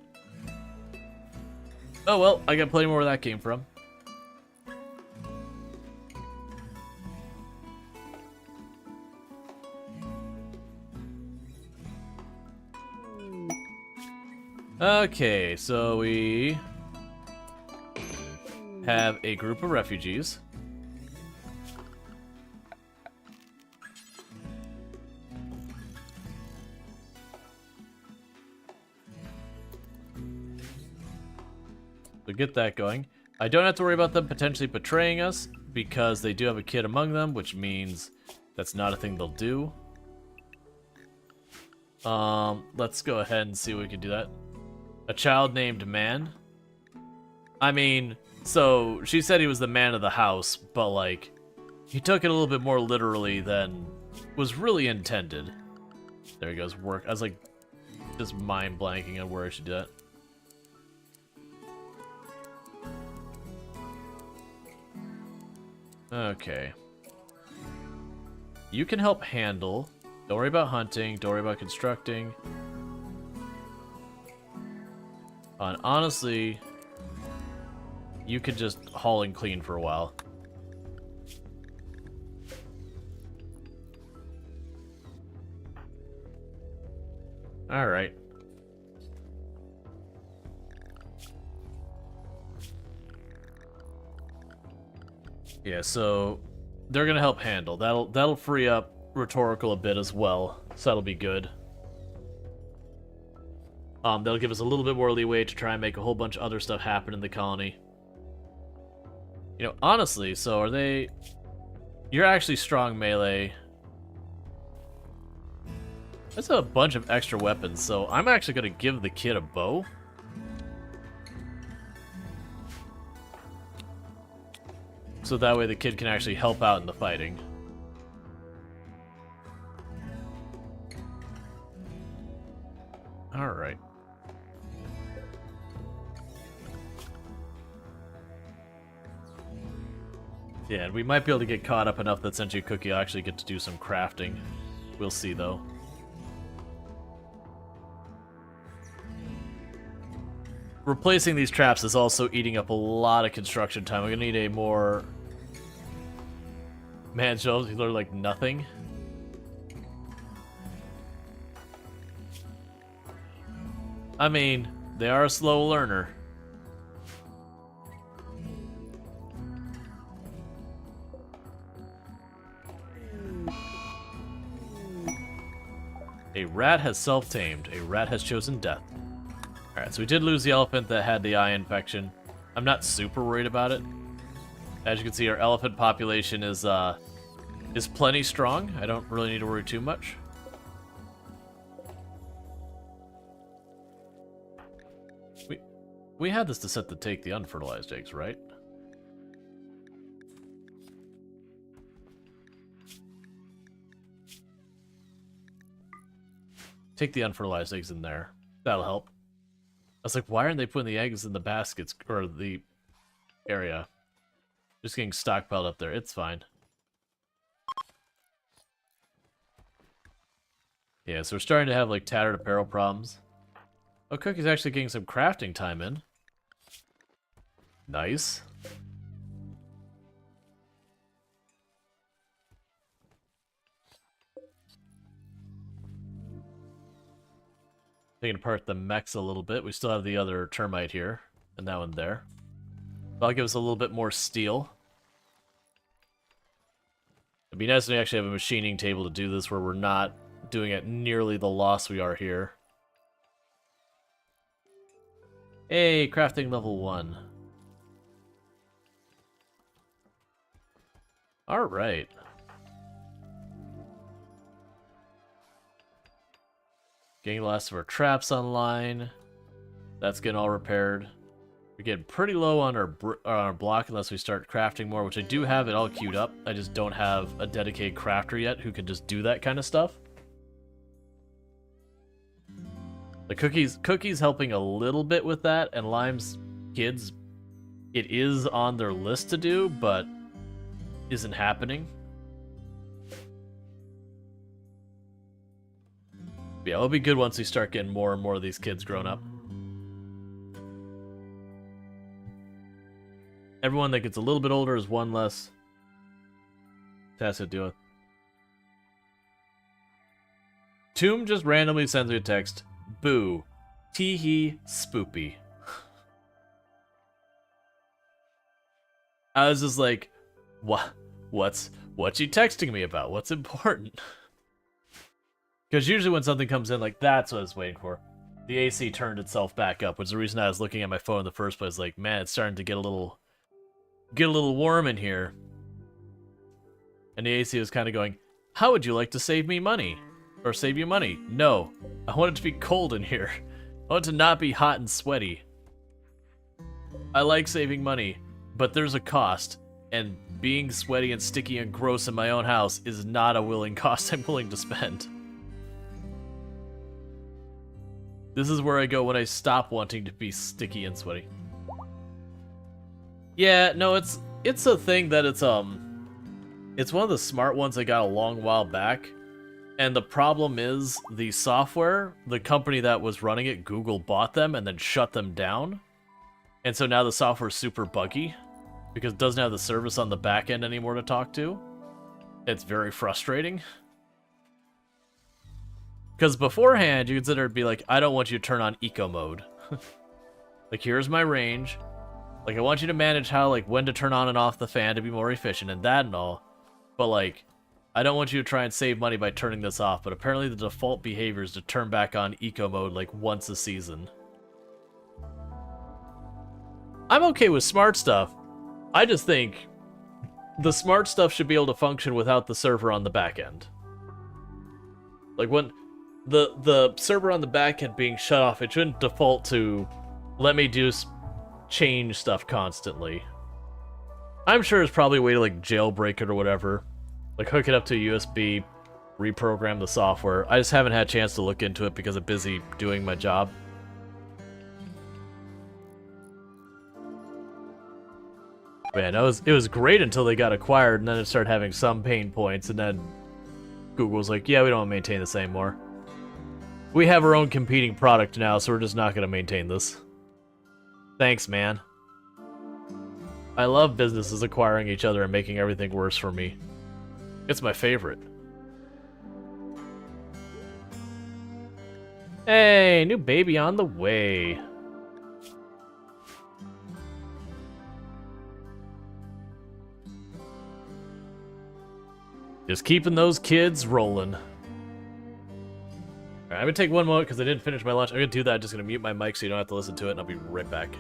Oh well, I got plenty more where that came from. Okay, so we have a group of refugees. So get that going. I don't have to worry about them potentially betraying us because they do have a kid among them, which means that's not a thing they'll do. Let's go ahead and see if we can do that. A child named Man. I mean, so she said he was the man of the house, but like, he took it a little bit more literally than was really intended. There he goes, work. I was like, just mind blanking on where I should do that. Okay. You can help handle. Don't worry about hunting. Don't worry about constructing. And honestly, you could just haul and clean for a while. Alright. Yeah, so they're gonna help handle. That'll free up rhetorical a bit as well, so that'll be good. That'll give us a little bit more leeway to try and make a whole bunch of other stuff happen in the colony. You know, honestly, so are they... You're actually strong melee. That's a bunch of extra weapons, so I'm actually gonna give the kid a bow. So that way the kid can actually help out in the fighting. Alright. Yeah, and we might be able to get caught up enough that Senju Cookie will actually get to do some crafting. We'll see, though. Replacing these traps is also eating up a lot of construction time. We're gonna need a more... Man, shelves, these are like nothing. I mean, they are a slow learner. A rat has self-tamed. A rat has chosen death. Alright, so we did lose the elephant that had the eye infection. I'm not super worried about it. As you can see, our elephant population is plenty strong. I don't really need to worry too much. We had this to set to take the unfertilized eggs, right? Take the unfertilized eggs in there. That'll help. I was like, why aren't they putting the eggs in the baskets or the area? Just getting stockpiled up there. It's fine. Yeah, so we're starting to have like tattered apparel problems. Oh, Cookie's actually getting some crafting time in. Nice. Taking apart the mechs a little bit. We still have the other termite here, and that one there. That'll give us a little bit more steel. It'd be nice if we actually have a machining table to do this where we're not doing it nearly the loss we are here. Hey, crafting level 1. Alright. Getting the last of our traps online. That's getting all repaired. We're getting pretty low on our block unless we start crafting more, which I do have it all queued up. I just don't have a dedicated crafter yet who can just do that kind of stuff. The Cookie's helping a little bit with that, and Lime's kids, it is on their list to do, but isn't happening. Yeah, it'll be good once we start getting more and more of these kids grown up. Everyone that gets a little bit older is one less task to deal with. Tomb just randomly sends me a text. Boo. Tee-hee spoopy. I was just like, what's you texting me about? What's important? Because usually when something comes in, like, that's what I was waiting for. The AC turned itself back up, which is the reason I was looking at my phone in the first place. Like, man, it's starting to get a little warm in here. And the AC was kind of going, how would you like to save me money? Or save you money? No. I want it to be cold in here. I want it to not be hot and sweaty. I like saving money, but there's a cost. And being sweaty and sticky and gross in my own house is not a willing cost I'm willing to spend. This is where I go when I stop wanting to be sticky and sweaty. Yeah, no, it's a thing that it's one of the smart ones I got a long while back. And the problem is the software, the company that was running it, Google bought them and then shut them down. And so now the software is super buggy because it doesn't have the service on the back end anymore to talk to. It's very frustrating. Because beforehand, you consider it'd be like, I don't want you to turn on eco mode. Like, here's my range. Like, I want you to manage how, like, when to turn on and off the fan to be more efficient and that and all. But, like, I don't want you to try and save money by turning this off. But apparently the default behavior is to turn back on eco mode, like, once a season. I'm okay with smart stuff. I just think the smart stuff should be able to function without the server on the back end. Like, when the server on the back end being shut off, it shouldn't default to let me change stuff constantly. I'm sure there's probably a way to, like, jailbreak it or whatever. Like, hook it up to a USB, reprogram the software. I just haven't had a chance to look into it because I'm busy doing my job. Man, it was great until they got acquired, and then it started having some pain points, and then Google's like, yeah, we don't maintain this anymore. We have our own competing product now, so we're just not going to maintain this. Thanks, man. I love businesses acquiring each other and making everything worse for me. It's my favorite. Hey, new baby on the way. Just keeping those kids rolling. Alright, I'm gonna take one moment because I didn't finish my lunch. I'm gonna do that. I'm just gonna mute my mic so you don't have to listen to it, and I'll be right back.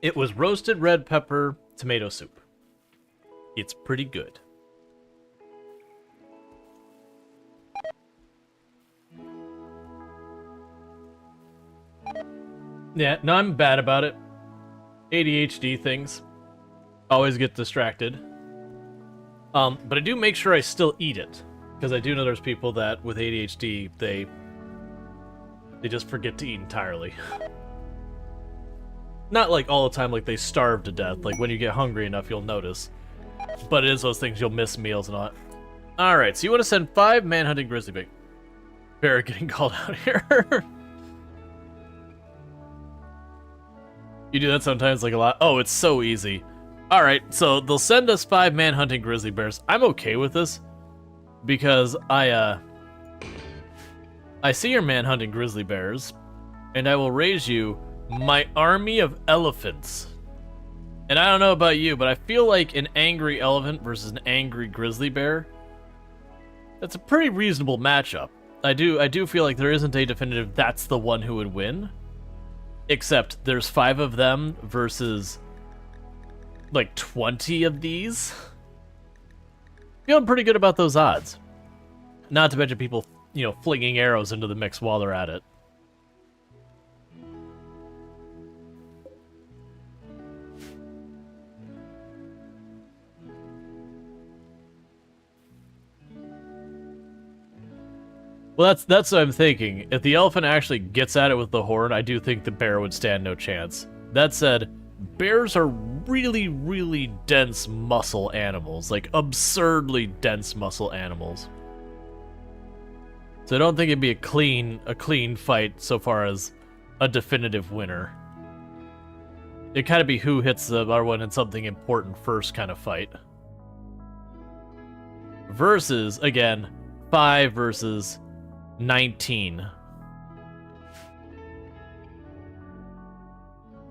It was roasted red pepper tomato soup. It's pretty good. Yeah, no, I'm bad about it. ADHD things. Always get distracted. But I do make sure I still eat it. Because I do know there's people that, with ADHD, they just forget to eat entirely. Not like all the time, like they starve to death. Like when you get hungry enough, you'll notice. But it is those things, you'll miss meals and all that. Alright, so you want to send 5 manhunting grizzly bear getting called out here. You do that sometimes, like a lot. Oh, it's so easy. Alright, so they'll send us 5 manhunting grizzly bears. I'm okay with this. Because I see your manhunting grizzly bears, and I will raise you my army of elephants. And I don't know about you, but I feel like an angry elephant versus an angry grizzly bear, that's a pretty reasonable matchup. I do feel like there isn't a definitive that's the one who would win. Except there's 5 of them versus like 20 of these. Feeling pretty good about those odds. Not to mention people, you know, flinging arrows into the mix while they're at it. Well, that's what I'm thinking. If the elephant actually gets at it with the horn, I do think the bear would stand no chance. That said, bears are really, really dense muscle animals. Like, absurdly dense muscle animals. So I don't think it'd be a clean fight so far as a definitive winner. It'd kind of be who hits the other one in something important first kind of fight. Versus, again, 5 versus 19.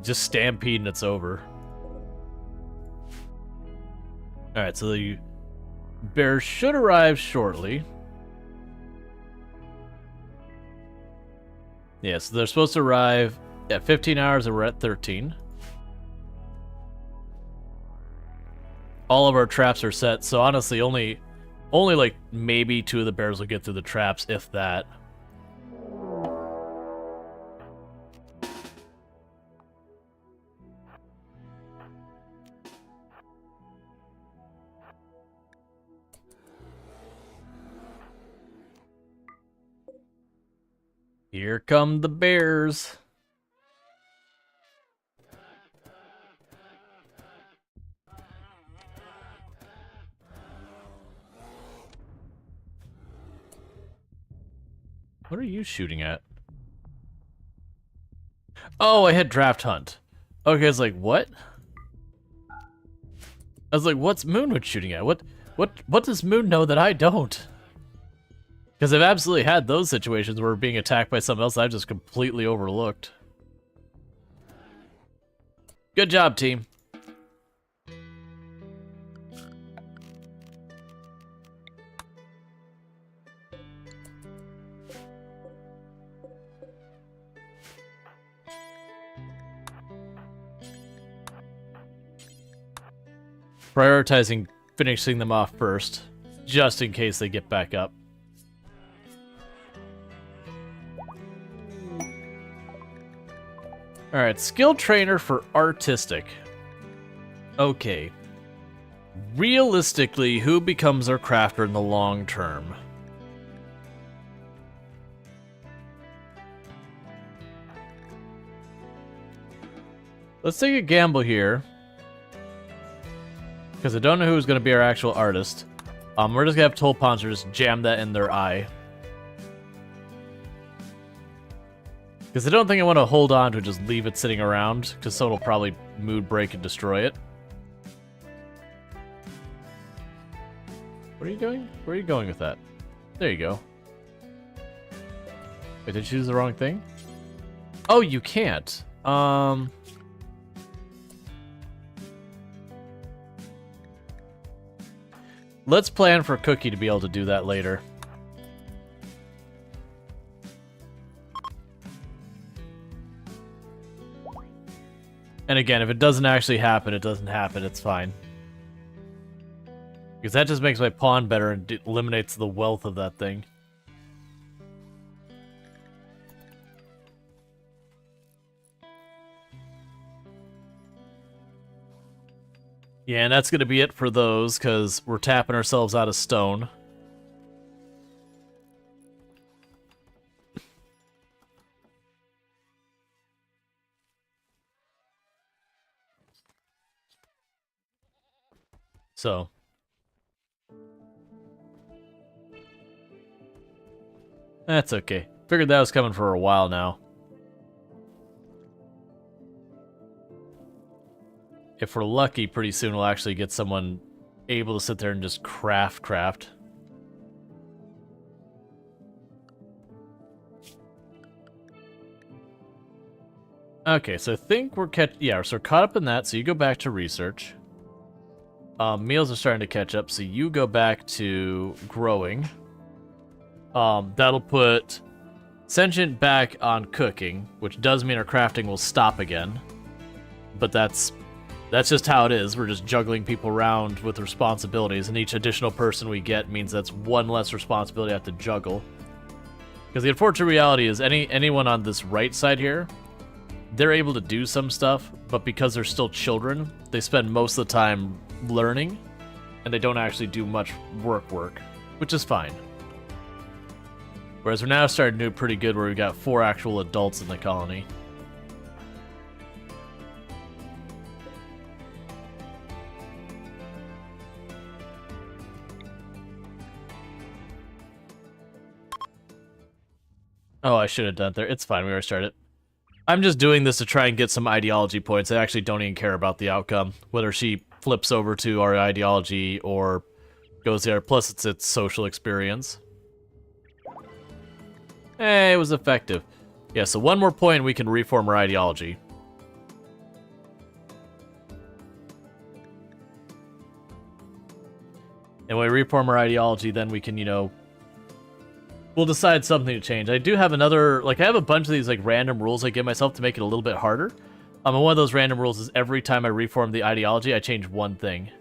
Just stampede and it's over. Alright, so the bear should arrive shortly. Yeah, so they're supposed to arrive at 15 hours and we're at 13. All of our traps are set, so honestly only like maybe 2 of the bears will get through the traps, if that. Here come the bears. What are you shooting at? Oh, I hit draft hunt. Okay, I was like, what? I was like, what's Moonwood shooting at? What does Moon know that I don't? Because I've absolutely had those situations where we're being attacked by something else I've just completely overlooked. Good job, team. Prioritizing finishing them off first, just in case they get back up. Alright, skill trainer for artistic. Okay. Realistically, who becomes our crafter in the long term? Let's take a gamble here. Because I don't know who's going to be our actual artist. We're just going to have Tulpons just jam that in their eye. Because I don't think I want to hold on to it, just leave it sitting around, because someone will probably mood break and destroy it. What are you doing? Where are you going with that? There you go. Wait, did you choose the wrong thing? Oh, you can't. Let's plan for Cookie to be able to do that later. And again, if it doesn't actually happen, it doesn't happen. It's fine. Because that just makes my pawn better and eliminates the wealth of that thing. Yeah, and that's going to be it for those, because we're tapping ourselves out of stone. So. That's okay. Figured that was coming for a while now. If we're lucky, pretty soon we'll actually get someone able to sit there and just craft. Okay, so I think we're so we're caught up in that, so you go back to research. Meals are starting to catch up, so you go back to growing. That'll put Sentient back on cooking, which does mean our crafting will stop again. But that's just how it is. We're just juggling people around with responsibilities, and each additional person we get means that's one less responsibility I have to juggle. Because the unfortunate reality is anyone on this right side here, they're able to do some stuff, but because they're still children, they spend most of the time learning, and they don't actually do much work, which is fine. Whereas we're now starting to do pretty good where we've got 4 actual adults in the colony. Oh, I should have done it there. It's fine, we already started. I'm just doing this to try and get some ideology points. I actually don't even care about the outcome. Whether she flips over to our ideology or goes there. Plus, it's its social experience. Hey, it was effective. Yeah, so one more point and we can reform our ideology. And when we reform our ideology, then we can, we'll decide something to change. I do have another, I have a bunch of these, random rules I give myself to make it a little bit harder. And one of those random rules is every time I reform the ideology, I change one thing.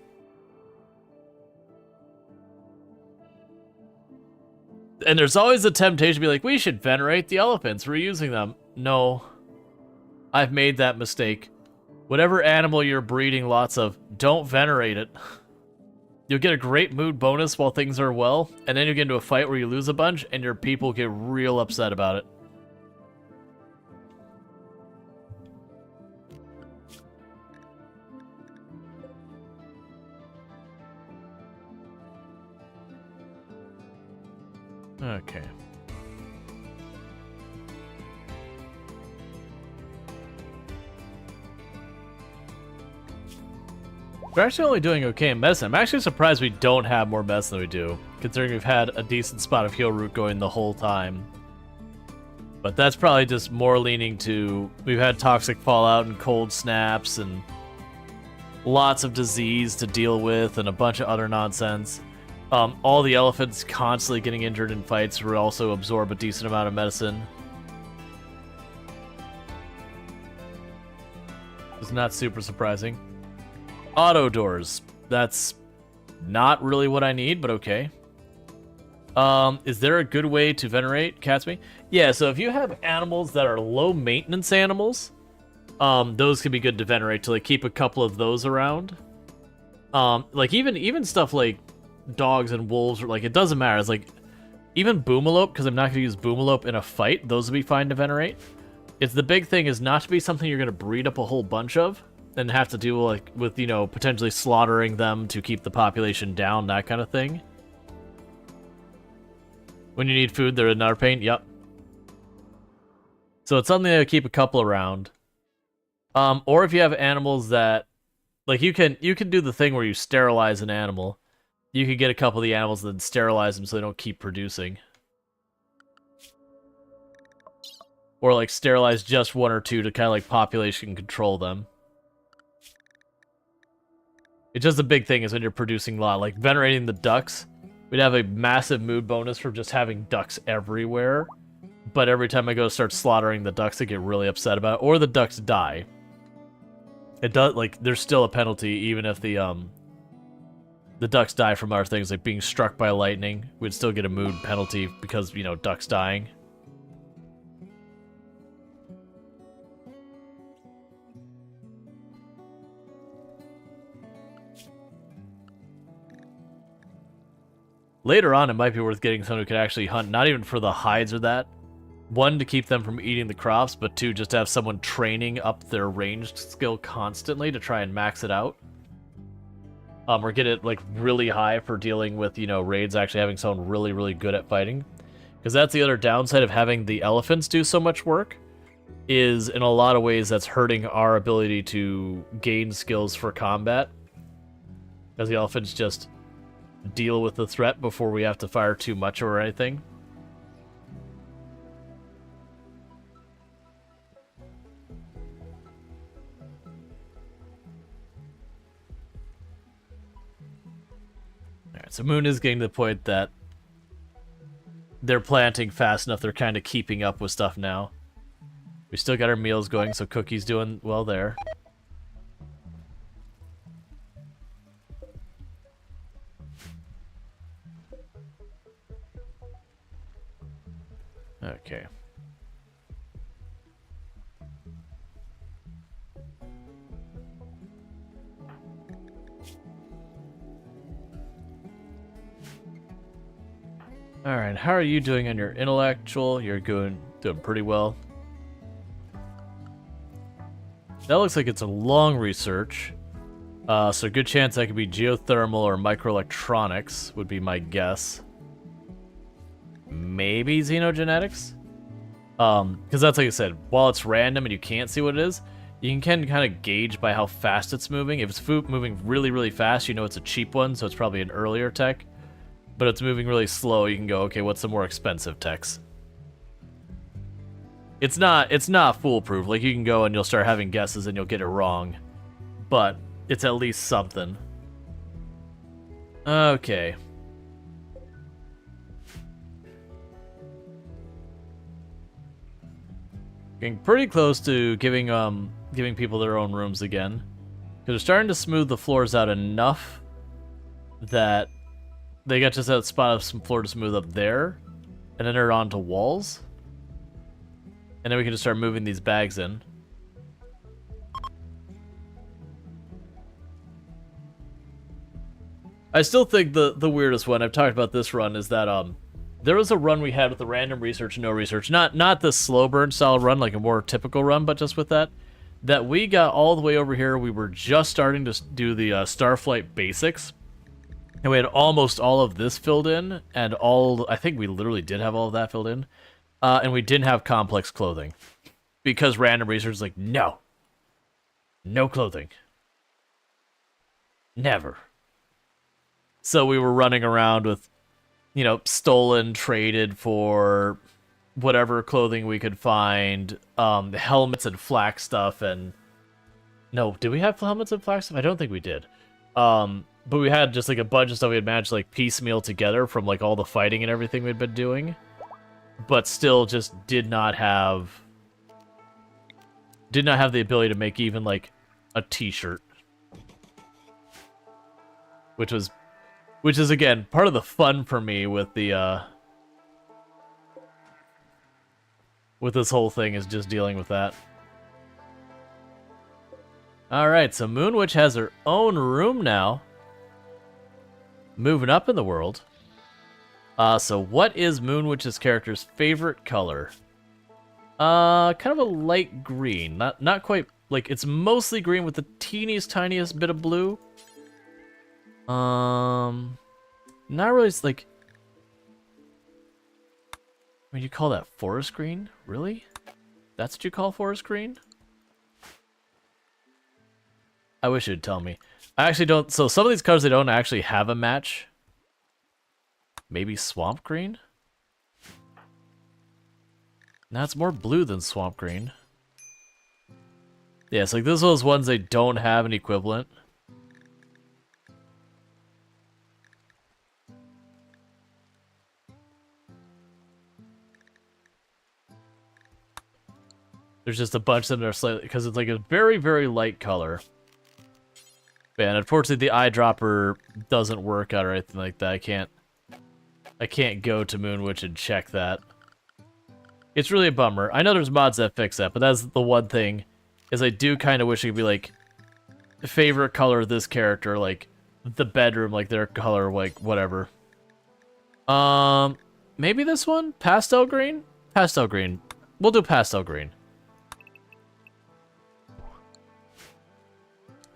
And there's always a temptation to be like, we should venerate the elephants, reusing them. No. I've made that mistake. Whatever animal you're breeding lots of, don't venerate it. You'll get a great mood bonus while things are well, and then you get into a fight where you lose a bunch, and your people get real upset about it. Okay. We're actually only doing okay in medicine. I'm actually surprised we don't have more medicine than we do, considering we've had a decent spot of heal root going the whole time. But that's probably just more leaning to, we've had toxic fallout and cold snaps and lots of disease to deal with and a bunch of other nonsense. All the elephants constantly getting injured in fights will also absorb a decent amount of medicine. It's not super surprising. Auto doors. That's not really what I need, but okay. Is there a good way to venerate Catsby? Yeah, so if you have animals that are low maintenance animals, those can be good to venerate to like keep a couple of those around. Like even stuff like dogs and wolves, or like it doesn't matter. It's like even Boomalope, because I'm not gonna use Boomalope in a fight, those would be fine to venerate. It's the big thing is not to be something you're gonna breed up a whole bunch of and have to deal like with, you know, potentially slaughtering them to keep the population down, that kind of thing. When you need food, they're another pain. Yep. So it's something to keep a couple around. Or if you have animals that, like, you can do the thing where you sterilize an animal. You can get a couple of the animals and then sterilize them so they don't keep producing. Or like sterilize just one or two to kind of like population control them. It's just a big thing is when you're producing a lot, like venerating the ducks. We'd have a massive mood bonus for just having ducks everywhere. But every time I go to start slaughtering the ducks, I get really upset about it. Or the ducks die. It does, like, there's still a penalty even if the ducks die from our things, like being struck by lightning. We'd still get a mood penalty because, you know, ducks dying. Later on, it might be worth getting someone who can actually hunt, not even for the hides or that. One, to keep them from eating the crops, but two, just to have someone training up their ranged skill constantly to try and max it out. Or get it, like, really high for dealing with, you know, raids, actually having someone really, really good at fighting. Because that's the other downside of having the elephants do so much work, is in a lot of ways that's hurting our ability to gain skills for combat. Because the elephants just deal with the threat before we have to fire too much or anything. Alright, so Moon is getting to the point that they're planting fast enough, they're kind of keeping up with stuff now. We still got our meals going, so Cookie's doing well there. Okay. Alright, how are you doing on your intellectual? You're doing pretty well. That looks like it's a long research. So good chance that could be geothermal or microelectronics, would be my guess. Maybe xenogenetics? Because that's like I said, while it's random and you can't see what it is, you can kind of gauge by how fast it's moving. If it's moving really, really fast, you know it's a cheap one, so it's probably an earlier tech. But it's moving really slow, you can go, okay, what's the more expensive techs? It's not foolproof. Like, you can go and you'll start having guesses and you'll get it wrong. But it's at least something. Okay. Getting pretty close to giving people their own rooms again. Because they're starting to smooth the floors out enough that they got just that spot of some floor to smooth up there. And then they're onto walls. And then we can just start moving these bags in. I still think the weirdest one, I've talked about this run, is that there was a run we had with the random research, no research. Not the slow burn style run, like a more typical run, but just with that we got all the way over here. We were just starting to do the Starflight basics. And we had almost all of this filled in, and I think we literally did have all of that filled in. And we didn't have complex clothing. Because random research is like, no. No clothing. Never. So we were running around with, you know, stolen, traded for whatever clothing we could find, helmets and flak stuff, and no, did we have helmets and flak stuff? I don't think we did. But we had just like a bunch of stuff we had managed to like piecemeal together from like all the fighting and everything we'd been doing, but still just did not have the ability to make even like a t-shirt, which is again part of the fun for me with the with this whole thing, is just dealing with that. Alright, so Moonwitch has her own room now. Moving up in the world. So what is Moonwitch's character's favorite color? Kind of a light green. Not quite, like, it's mostly green with the teeniest, tiniest bit of blue. Not really, like... I mean, you call that forest green? Really? That's what you call forest green? I wish you'd tell me. I actually don't... So some of these colors, they don't actually have a match. Maybe swamp green? Now it's more blue than swamp green. Yeah, it's like this is those ones they don't have an equivalent. There's just a bunch of them that are slightly... Because it's like a very, very light color. And unfortunately, the eyedropper doesn't work out or anything like that. I can't go to Moonwitch and check that. It's really a bummer. I know there's mods that fix that, but that's the one thing, is I do kind of wish it could be like favorite color of this character, like the bedroom, like their color, like whatever. Maybe this one? Pastel green? Pastel green. We'll do pastel green.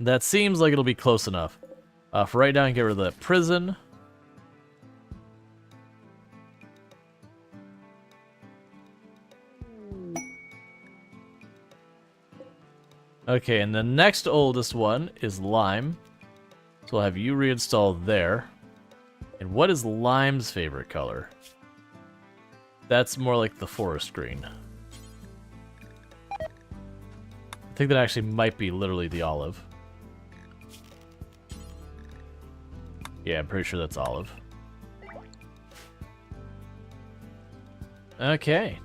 That seems like it'll be close enough. For right now, I can get rid of that prison. Okay, and the next oldest one is Lime. So I'll have you reinstalled there. And what is Lime's favorite color? That's more like the forest green. I think that actually might be literally the olive. Yeah, I'm pretty sure that's olive. Okay.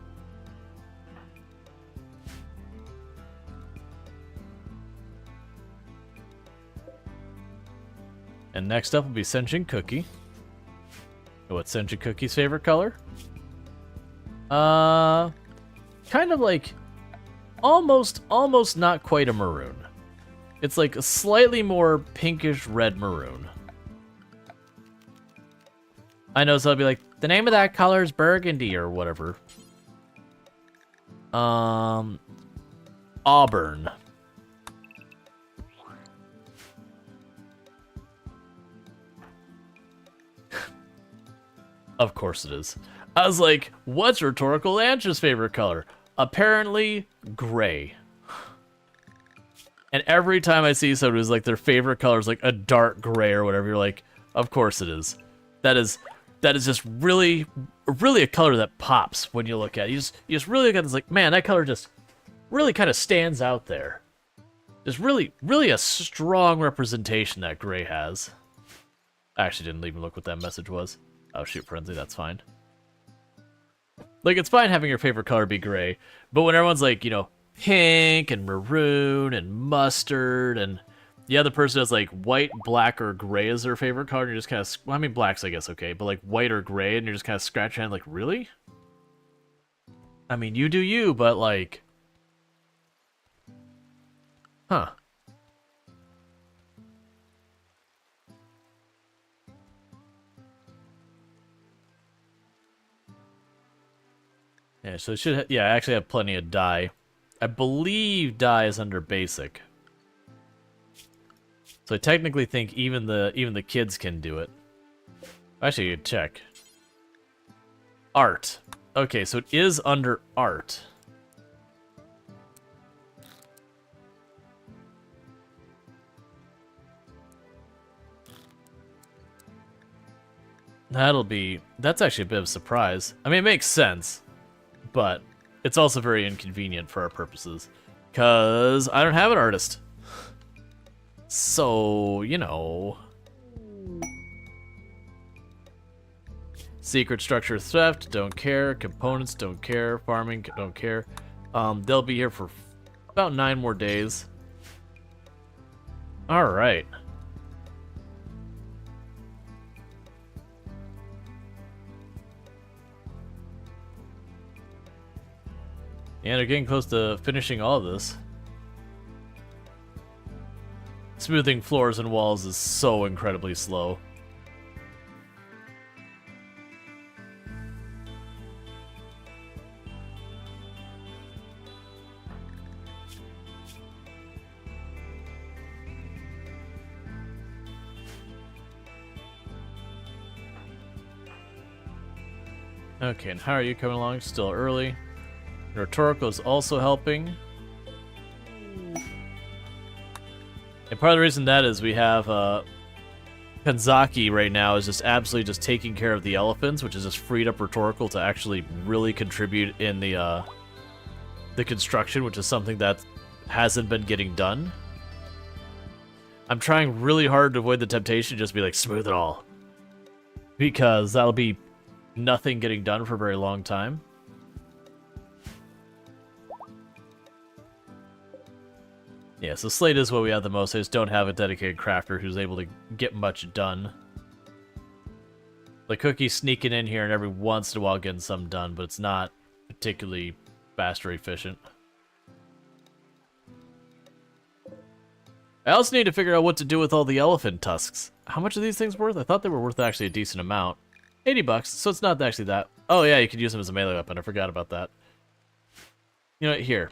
And next up will be Sentient Cookie. What's Sentient Cookie's favorite color? Kind of like almost not quite a maroon. It's like a slightly more pinkish red maroon. I know, so I'll be like, the name of that color is burgundy or whatever. Auburn. Of course it is. I was like, what's Rhetorical Answer's favorite color? Apparently, gray. And every time I see somebody who's like their favorite color is like a dark gray or whatever, you're like, of course it is. That is just really a color that pops when you look at it. You just really look at it, it's like, man, that color just really kind of stands out there. There's really a strong representation that gray has. I actually didn't even look what that message was. Oh, shoot, Frenzy, that's fine. Like, it's fine having your favorite color be gray, but when everyone's like, you know, pink and maroon and mustard, and the other person has like white, black, or gray as their favorite color, and you're just kind of, well, I mean, black's I guess okay, but like white or gray, and you're just kind of scratching your hand like, really? I mean, you do you, but like, huh. Yeah, so it should, yeah, I actually have plenty of dye. I believe dye is under basic. So I technically think even the kids can do it. Actually, you check. Art. Okay, so it is under art. That's actually a bit of a surprise. I mean, it makes sense, but it's also very inconvenient for our purposes, because I don't have an artist. So, you know. Secret structure theft, don't care. Components, don't care. Farming, don't care. They'll be here for about 9 more days. Alright. And they're getting close to finishing all of this. Smoothing floors and walls is so incredibly slow. Okay, and how are you coming along? Still early. Rhetorical is also helping. And part of the reason that is we have Kanzaki right now is just absolutely just taking care of the elephants, which is just freed up Rhetorical to actually really contribute in the construction, which is something that hasn't been getting done. I'm trying really hard to avoid the temptation to just be like, smooth it all. Because that'll be nothing getting done for a very long time. Yeah, so Slate is what we have the most. I just don't have a dedicated crafter who's able to get much done. Like Cookie's sneaking in here and every once in a while getting some done, but it's not particularly fast or efficient. I also need to figure out what to do with all the elephant tusks. How much are these things worth? I thought they were worth actually a decent amount. 80 bucks, so it's not actually that. Oh yeah, you could use them as a melee weapon. I forgot about that. You know what, here.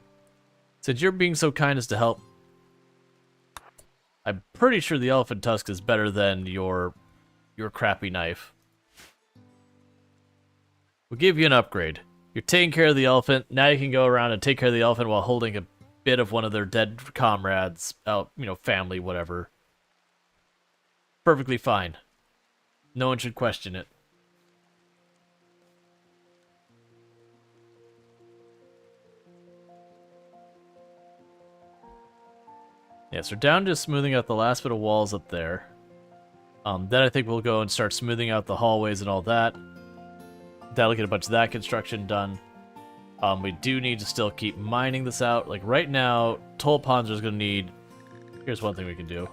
Since you're being so kind as to help, I'm pretty sure the elephant tusk is better than your crappy knife. We'll give you an upgrade. You're taking care of the elephant. Now you can go around and take care of the elephant while holding a bit of one of their dead comrades out, you know, family, whatever. Perfectly fine. No one should question it. Yeah, so down to smoothing out the last bit of walls up there. Then I think we'll go and start smoothing out the hallways and all that. That'll get a bunch of that construction done. We do need to still keep mining this out. Like right now, Toll Ponder's gonna need... Here's one thing we can do.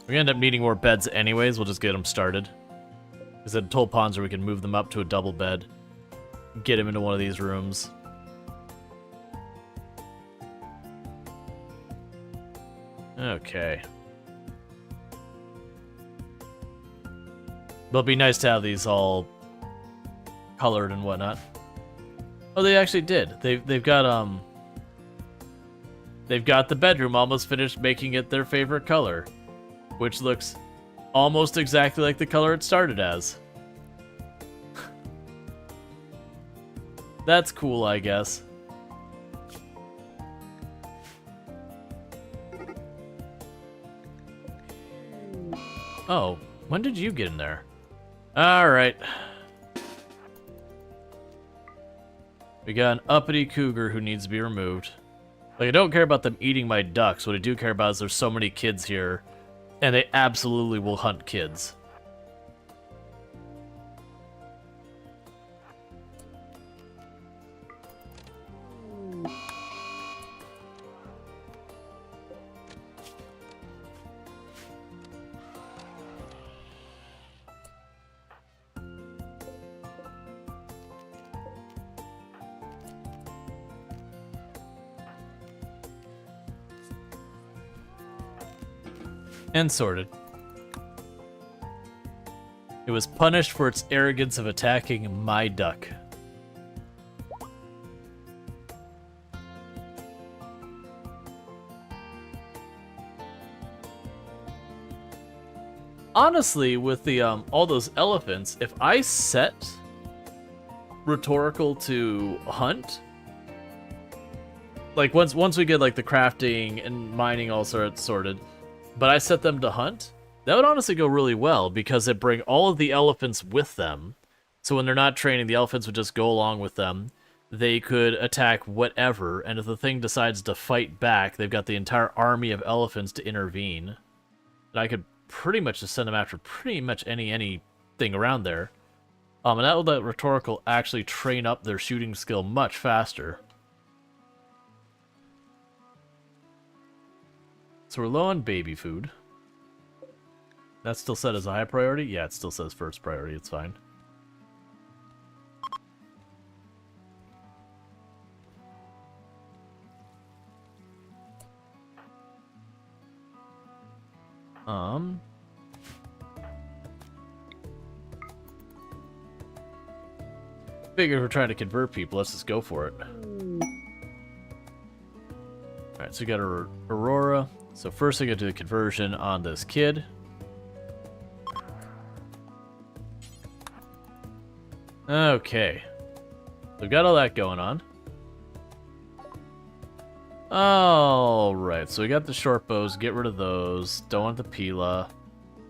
We end up needing more beds anyways, we'll just get them started. Because at Toll Ponzer we can move them up to a double bed. Get him into one of these rooms. Okay. But it'll be nice to have these all colored and whatnot. Oh, they actually did. They've got the bedroom almost finished making it their favorite color, which looks almost exactly like the color it started as. That's cool, I guess. Oh, when did you get in there? Alright. We got an uppity cougar who needs to be removed. Like, I don't care about them eating my ducks. What I do care about is there's so many kids here, and they absolutely will hunt kids. And sorted. It was punished for its arrogance of attacking my duck. Honestly, with the all those elephants, if I set Rhetorical to hunt, like once we get like the crafting and mining all sorted, but I set them to hunt, That would honestly go really well, because it bring all of the elephants with them. So when they're not training, the elephants would just go along with them. They could attack whatever, and if the thing decides to fight back, they've got the entire army of elephants to intervene. And I could pretty much just send them after pretty much anything around there. And that would let Rhetorical actually train up their shooting skill much faster. So we're low on baby food. That's still set as a high priority? Yeah, it still says first priority, it's fine. Figure if we're trying to convert people, let's just go for it. Alright, so we got Aurora. So first I gotta do a conversion on this kid. Okay. We've got all that going on. Alright, so we got the short bows, get rid of those. Don't want the Pila.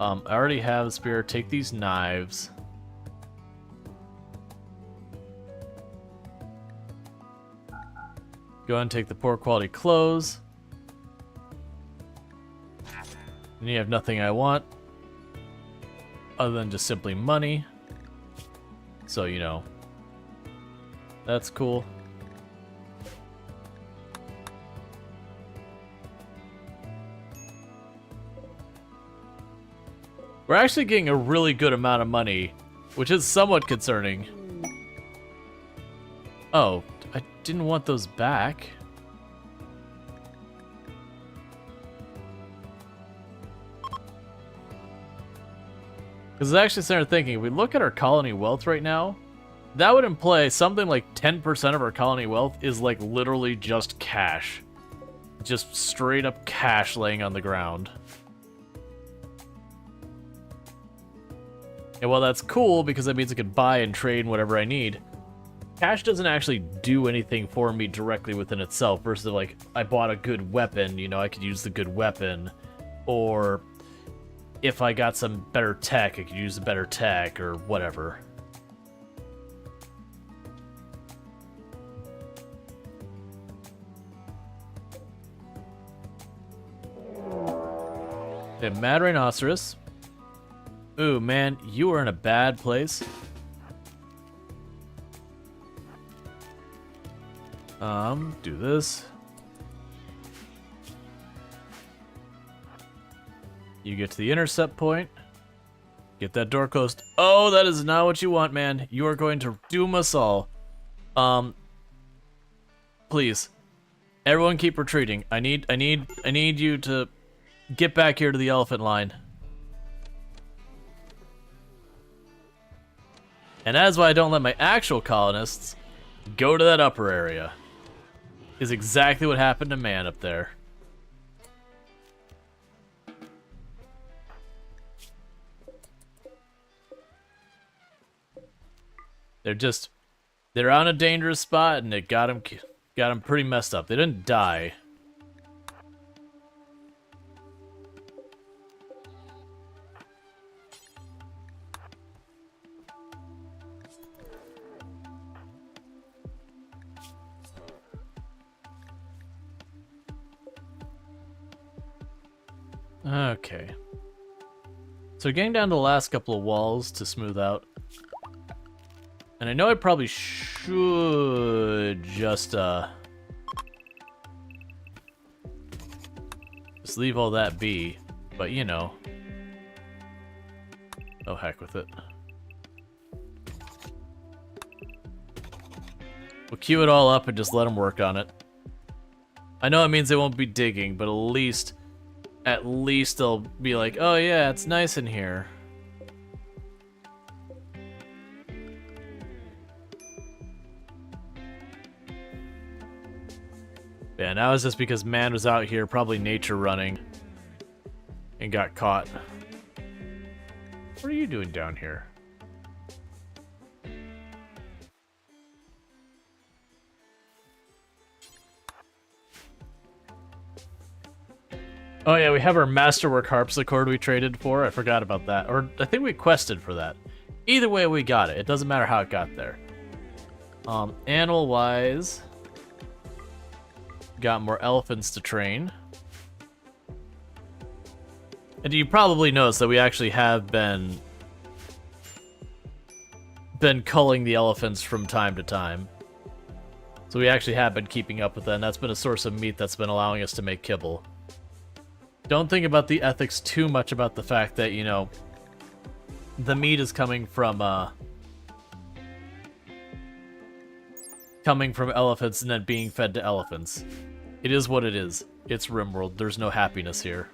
I already have the spear, take these knives. Go ahead and take the poor quality clothes. And you have nothing I want. Other than just simply money. So, you know. That's cool. We're actually getting a really good amount of money, which is somewhat concerning. Oh, I didn't want those back. Because I actually started thinking, if we look at our colony wealth right now, that would imply something like 10% of our colony wealth is like literally just cash. Just straight up cash laying on the ground. And while that's cool, because that means I can buy and trade whatever I need, cash doesn't actually do anything for me directly within itself, versus like, I bought a good weapon, you know, I could use the good weapon, or if I got some better tech, I could use the better tech, or whatever. Okay, Mad Rhinoceros. Ooh, man, you are in a bad place. Do this. You get to the intercept point. Get that door closed. Oh, that is not what you want, man. You are going to doom us all. Please. Everyone keep retreating. I need you to get back here to the elephant line. And that is why I don't let my actual colonists go to that upper area. Is exactly what happened to man up there. They're on a dangerous spot, and it got them pretty messed up. They didn't die. Okay. So getting down to the last couple of walls to smooth out. And I know I probably should just leave all that be, but you know. Oh, heck with it. We'll queue it all up and just let them work on it. I know it means they won't be digging, but at least they'll be like, oh yeah, it's nice in here. Yeah, now it's just because man was out here, probably nature running, and got caught. What are you doing down here? Oh yeah, we have our Masterwork harpsichord we traded for. I forgot about that. Or I think we quested for that. Either way, we got it. It doesn't matter how it got there. Animal-wise, got more elephants to train. And you probably noticed that we actually have been culling the elephants from time to time. So we actually have been keeping up with that, and that's been a source of meat that's been allowing us to make kibble. Don't think about the ethics too much about the fact that, you know, the meat is coming from elephants and then being fed to elephants. It is what it is. It's RimWorld. There's no happiness here.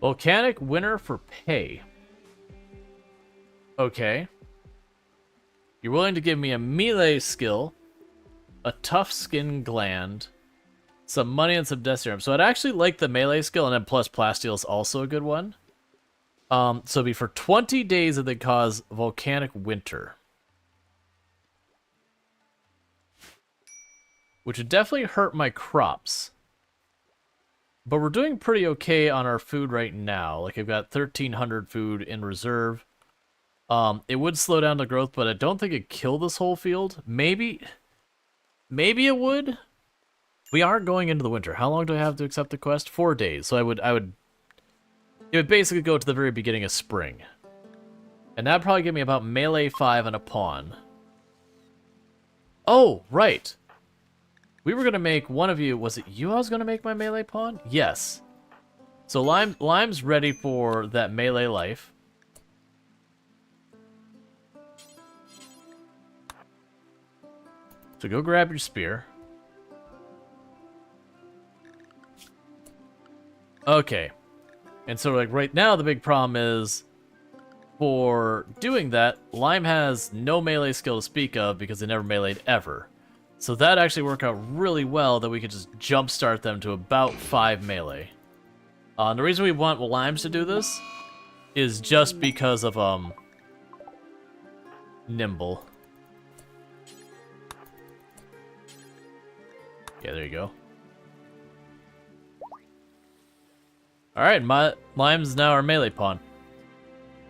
Volcanic winner for pay. Okay. You're willing to give me a melee skill, a tough skin gland, some money, and some death serum. So I'd actually like the melee skill, and then plus plasteel is also a good one. So it'd be for 20 days that they cause volcanic winter. Which would definitely hurt my crops. But we're doing pretty okay on our food right now. Like, I've got 1,300 food in reserve. It would slow down the growth, but I don't think it'd kill this whole field. Maybe it would. We are going into the winter. How long do I have to accept the quest? 4 days. So it would basically go to the very beginning of spring. And that'd probably give me about melee 5 and a pawn. Oh, right. We were going to make one of you... Was it you I was going to make my melee pawn? Yes. So Lime's ready for that melee life. So go grab your spear. Okay. And so, like, right now the big problem is... For doing that, Lime has no melee skill to speak of because they never meleeed ever. So that actually worked out really well that we could just jumpstart them to about 5 melee. And the reason we want Limes to do this is just because of Nimble. Yeah, there you go. Alright, Lime's now our melee pawn.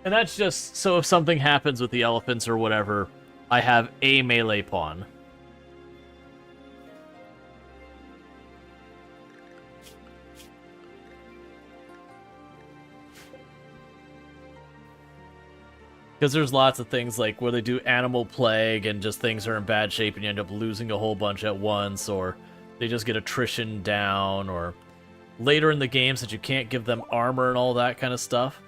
And that's just so if something happens with the elephants or whatever, I have a melee pawn. Because there's lots of things like where they do animal plague and just things are in bad shape and you end up losing a whole bunch at once, or they just get attrition down, or later in the games that you can't give them armor and all that kind of stuff.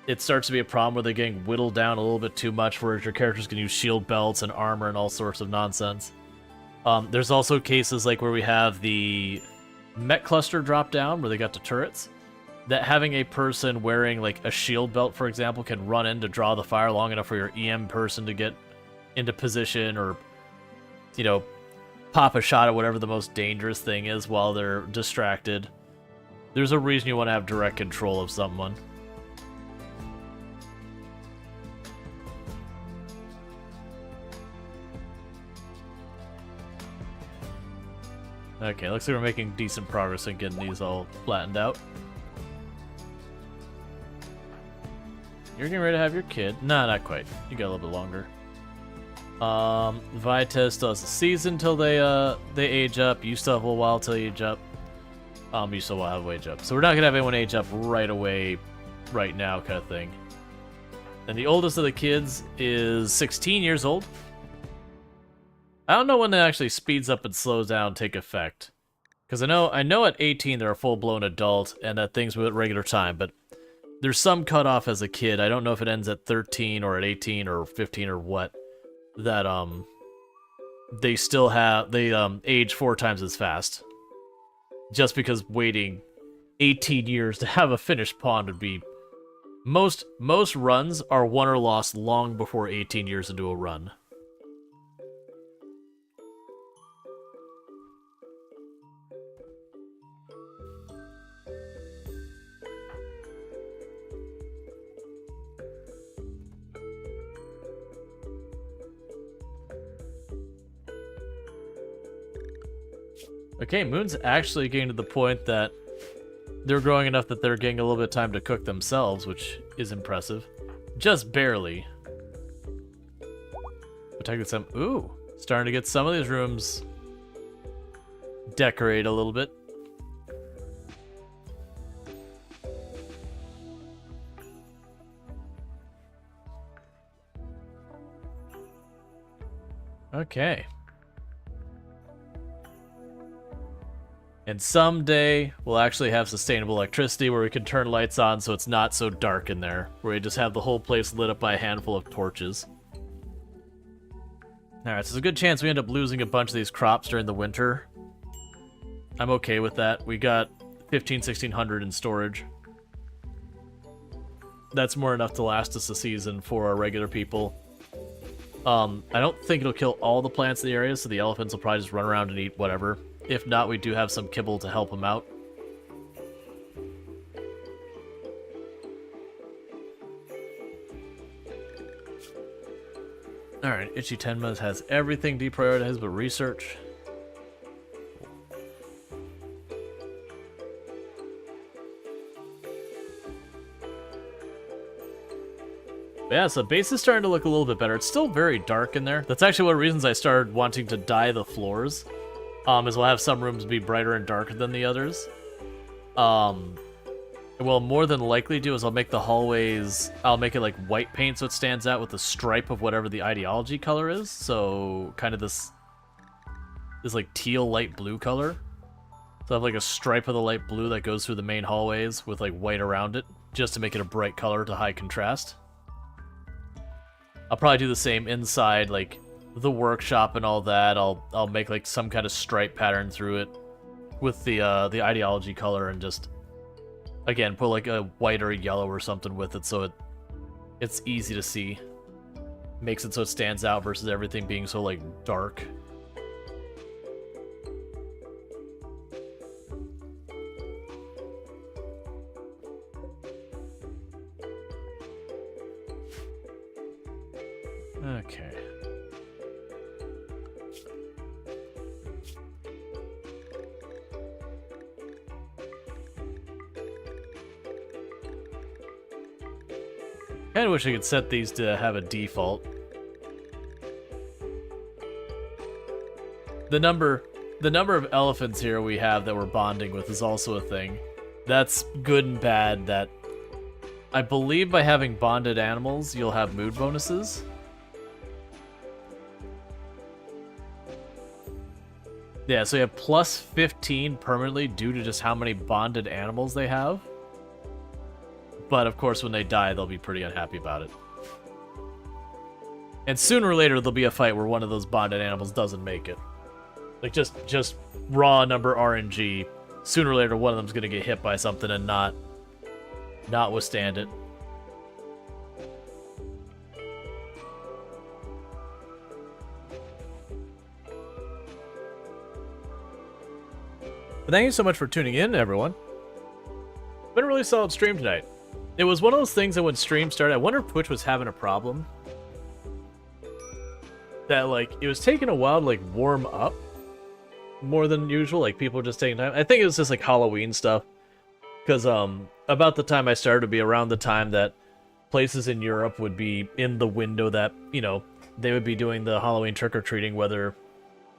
It starts to be a problem where they're getting whittled down a little bit too much, where your characters can use shield belts and armor and all sorts of nonsense. There's also cases like where we have the mech cluster drop down, where they got the turrets, that having a person wearing like a shield belt, for example, can run in to draw the fire long enough for your EM person to get into position or, you know, pop a shot at whatever the most dangerous thing is while they're distracted. There's a reason you want to have direct control of someone. Okay, looks like we're making decent progress in getting these all flattened out. You're getting ready to have your kid. Nah, not quite. You got a little bit longer. Vites still has a season till they age up. You still have a little while till you age up. You still will have age up. So we're not gonna have anyone age up right away, right now, kind of thing. And the oldest of the kids is 16 years old. I don't know when that actually speeds up and slows down take effect. Because I know at 18 they're a full-blown adult and that things with regular time, but there's some cutoff as a kid. I don't know if it ends at 13 or at 18 or 15 or what. That they still have age 4 times as fast. Just because waiting 18 years to have a finished pawn would be most runs are won or lost long before 18 years into a run. Okay, Moon's actually getting to the point that they're growing enough that they're getting a little bit of time to cook themselves, which is impressive. Just barely. Protected some. Ooh, starting to get some of these rooms decorate a little bit. Okay. And someday we'll actually have sustainable electricity where we can turn lights on so it's not so dark in there, where we just have the whole place lit up by a handful of torches. Alright, so there's a good chance we end up losing a bunch of these crops during the winter. I'm okay with that. We got 1600 in storage. That's more enough to last us a season for our regular people. I don't think it'll kill all the plants in the area, so the elephants will probably just run around and eat whatever. If not, we do have some kibble to help them out. Alright, Itchy Tenma has everything deprioritized but research. But yeah, so base is starting to look a little bit better. It's still very dark in there. That's actually one of the reasons I started wanting to dye the floors. Is we'll have some rooms be brighter and darker than the others. Well, more than likely do is I'll make the hallways, I'll make it like white paint so it stands out with the stripe of whatever the ideology color is. So kind of this like teal light blue color. So I have like a stripe of the light blue that goes through the main hallways with like white around it, just to make it a bright color to high contrast. I'll probably do the same inside, like the workshop and all that. I'll make like some kind of stripe pattern through it with the ideology color, and just again put like a white or a yellow or something with it so it's easy to see. Makes it so it stands out versus everything being so like dark. Okay. Kinda wish I could set these to have a default. The number of elephants here we have that we're bonding with is also a thing. That's good and bad. That I believe by having bonded animals, you'll have mood bonuses. Yeah, so you have plus 15 permanently due to just how many bonded animals they have. But of course, when they die, they'll be pretty unhappy about it. And sooner or later, there'll be a fight where one of those bonded animals doesn't make it. Like, just raw number RNG. Sooner or later, one of them's gonna get hit by something and not withstand it. But thank you so much for tuning in, everyone. It's been a really solid stream tonight. It was one of those things that when stream started, I wonder if Twitch was having a problem. That, like, it was taking a while to, like, warm up more than usual. Like, people were just taking time. I think it was just, like, Halloween stuff. Because, about the time I started would be around the time that places in Europe would be in the window that, you know, they would be doing the Halloween trick-or-treating, whether,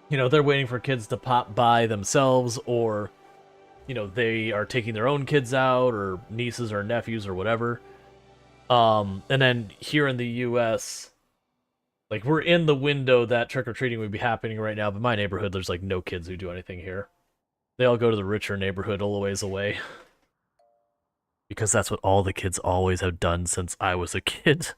you know, they're waiting for kids to pop by themselves, or, you know, they are taking their own kids out, or nieces or nephews or whatever. And then here in the US, like, we're in the window that trick-or-treating would be happening right now, but my neighborhood, there's, like, no kids who do anything here. They all go to the richer neighborhood a little ways away. Because that's what all the kids always have done since I was a kid.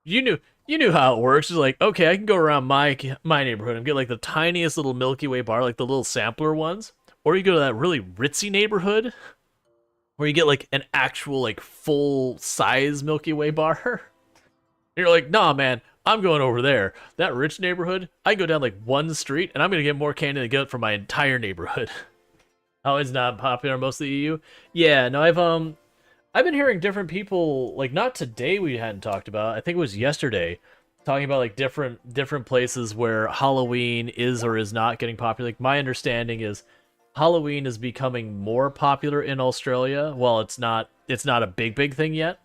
You knew how it works. It's like, okay, I can go around my neighborhood and get like the tiniest little Milky Way bar, like the little sampler ones. Or you go to that really ritzy neighborhood where you get like an actual like full size Milky Way bar. And you're like, nah, man, I'm going over there. That rich neighborhood, I can go down like one street and I'm going to get more candy than I get for my entire neighborhood. Oh, it's not popular in most of the EU? Yeah, no, I've been hearing different people, like, not today we hadn't talked about, I think it was yesterday, talking about like different places where Halloween is or is not getting popular. Like my understanding is Halloween is becoming more popular in Australia. While it's not a big thing yet.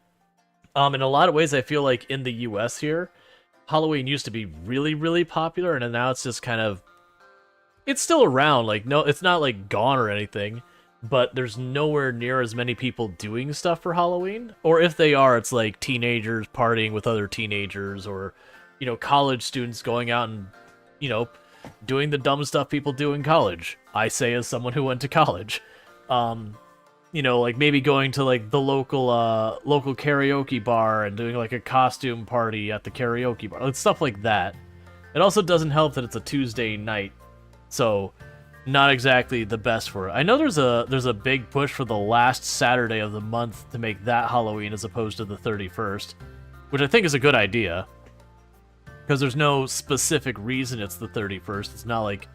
In a lot of ways, I feel like in the U.S. here, Halloween used to be really popular, and now it's just kind of it's still around. Like no, it's not like gone or anything, but there's nowhere near as many people doing stuff for Halloween. Or if they are, it's like teenagers partying with other teenagers, or college students going out and doing the dumb stuff people do in college. I say as someone who went to college. Like maybe going to like the local karaoke bar and doing like a costume party at the karaoke bar, like stuff like that. It also doesn't help that it's a Tuesday night, so not exactly the best for it. I know there's a big push for the last Saturday of the month to make that Halloween as opposed to the 31st, which I think is a good idea, because there's no specific reason it's the 31st. It's not like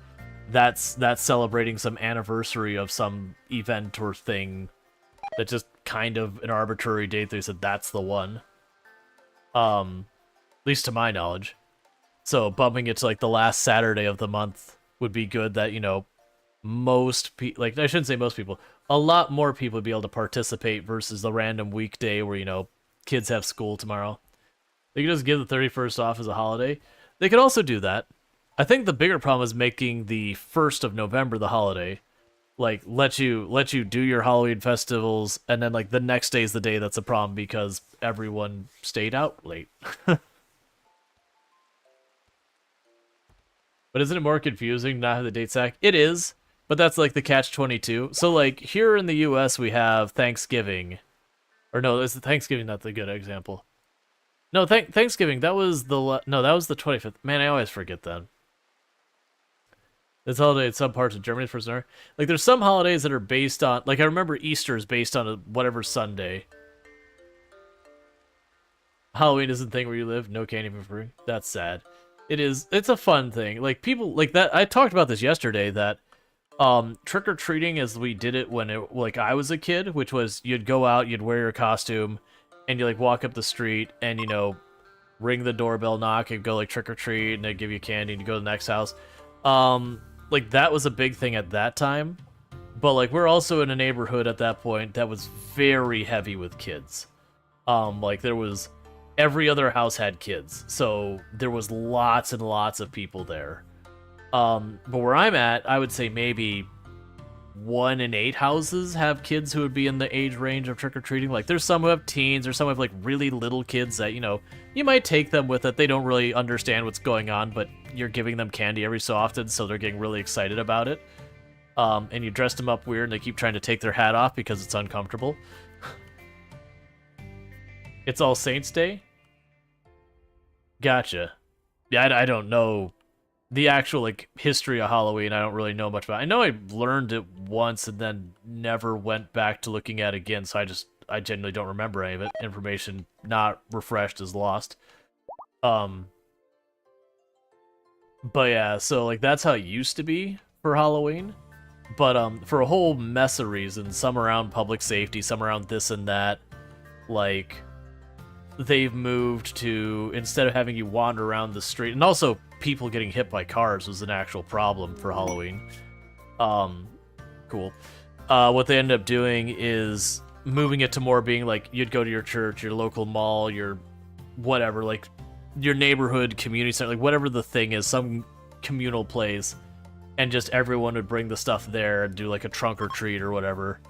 that's celebrating some anniversary of some event or thing. That's just kind of an arbitrary date. They said that's the one. At least to my knowledge. So bumping it to like the last Saturday of the month would be good. That most people, like I shouldn't say most people, a lot more people would be able to participate versus the random weekday where kids have school tomorrow. They could just give the 31st off as a holiday. They could also do that. I think the bigger problem is making the 1st of November the holiday. Like, let you do your Halloween festivals, and then, like, the next day is the day that's a problem because everyone stayed out late. But isn't it more confusing not have the date stack? It is, but that's, like, the catch-22. So, like, here in the U.S. we have Thanksgiving. Or no, is Thanksgiving not the good example? No, Thanksgiving, that was the... No, that was the 25th. Man, I always forget that. This holiday in some parts of Germany for summer. Like, there's some holidays that are based on... Like, I remember Easter is based on whatever Sunday. Halloween isn't a thing where you live. No candy for free. That's sad. It is. It's a fun thing. Like, people... Like, that... I talked about this yesterday, that... trick-or-treating as we did it when I was a kid, which was you'd go out, you'd wear your costume, and you, like, walk up the street, and, ring the doorbell, knock, and go, like, trick-or-treat, and they'd give you candy, and you go to the next house. Like, that was a big thing at that time, but, like, we're also in a neighborhood at that point that was very heavy with kids. Like, there was... Every other house had kids, so there was lots and lots of people there. But where I'm at, I would say maybe 1 in 8 houses have kids who would be in the age range of trick-or-treating. Like, there's some who have teens, or some who have, like, really little kids that, you might take them with it. They don't really understand what's going on, but you're giving them candy every so often, so they're getting really excited about it. And you dressed them up weird, and they keep trying to take their hat off because it's uncomfortable. It's All Saints Day? Gotcha. Yeah, I don't know the actual, like, history of Halloween. I don't really know much about it. I know I learned it once and then never went back to looking at it again, so I genuinely don't remember any of it. Information not refreshed is lost. But yeah, so, like, that's how it used to be for Halloween. But, for a whole mess of reasons, some around public safety, some around this and that, like... They've moved to, instead of having you wander around the street, and also people getting hit by cars was an actual problem for Halloween. Cool. What they ended up doing is moving it to more being like, you'd go to your church, your local mall, your whatever, like, your neighborhood community center, like, whatever the thing is, some communal place, and just everyone would bring the stuff there and do, like, a trunk or treat or whatever.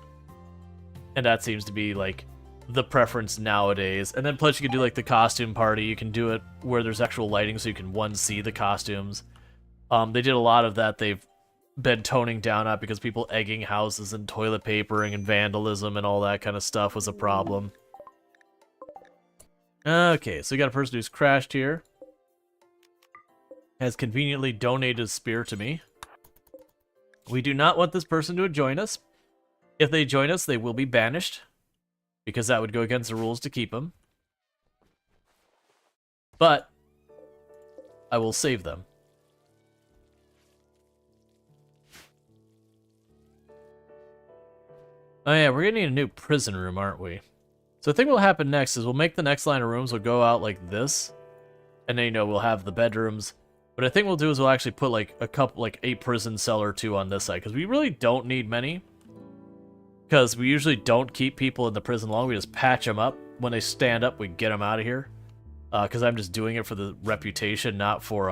And that seems to be, like, the preference nowadays. And then plus you can do, like, the costume party. You can do it where there's actual lighting so you can, one, see the costumes. They did a lot of that. They've been toning down on because people egging houses and toilet papering and vandalism and all that kind of stuff was a problem. Okay, so we got a person who's crashed here. Has conveniently donated a spear to me. We do not want this person to join us. If they join us, they will be banished, because that would go against the rules to keep them. But I will save them. Oh yeah, we're gonna need a new prison room, aren't we? So I think what'll happen next is we'll make the next line of rooms, we'll go out like this. And then, you know, we'll have the bedrooms. What I think we'll do is we'll actually put like a prison cell or two on this side, because we really don't need many. Because we usually don't keep people in the prison long, we just patch them up. When they stand up, we get them out of here. Because I'm just doing it for the reputation, not for,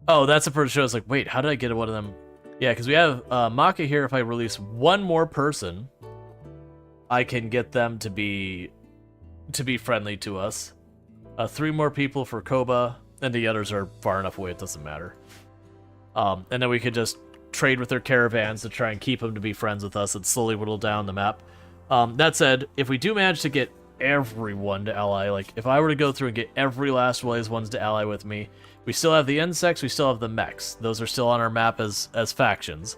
Oh, that's the person who was like, wait, how did I get one of them? Yeah, because we have Maka here. If I release one more person, I can get them to be friendly to us. 3 more people for Koba, and the others are far enough away, it doesn't matter. And then we could just trade with their caravans to try and keep them to be friends with us and slowly whittle down the map. That said, if we do manage to get everyone to ally, like if I were to go through and get every last one of these ones to ally with me, we still have the insects, we still have the mechs. Those are still on our map as factions.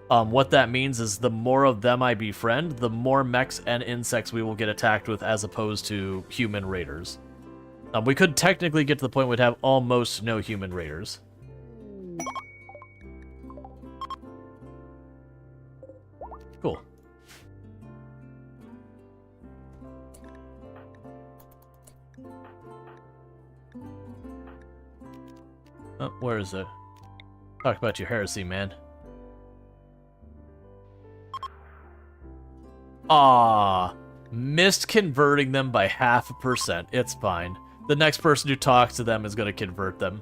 What that means is the more of them I befriend, the more mechs and insects we will get attacked with as opposed to human raiders. We could technically get to the point we'd have almost no human raiders. Cool. Oh, where is it? Talk about your heresy, man. Ah, missed converting them by 0.5%. It's fine. The next person who talks to them is going to convert them.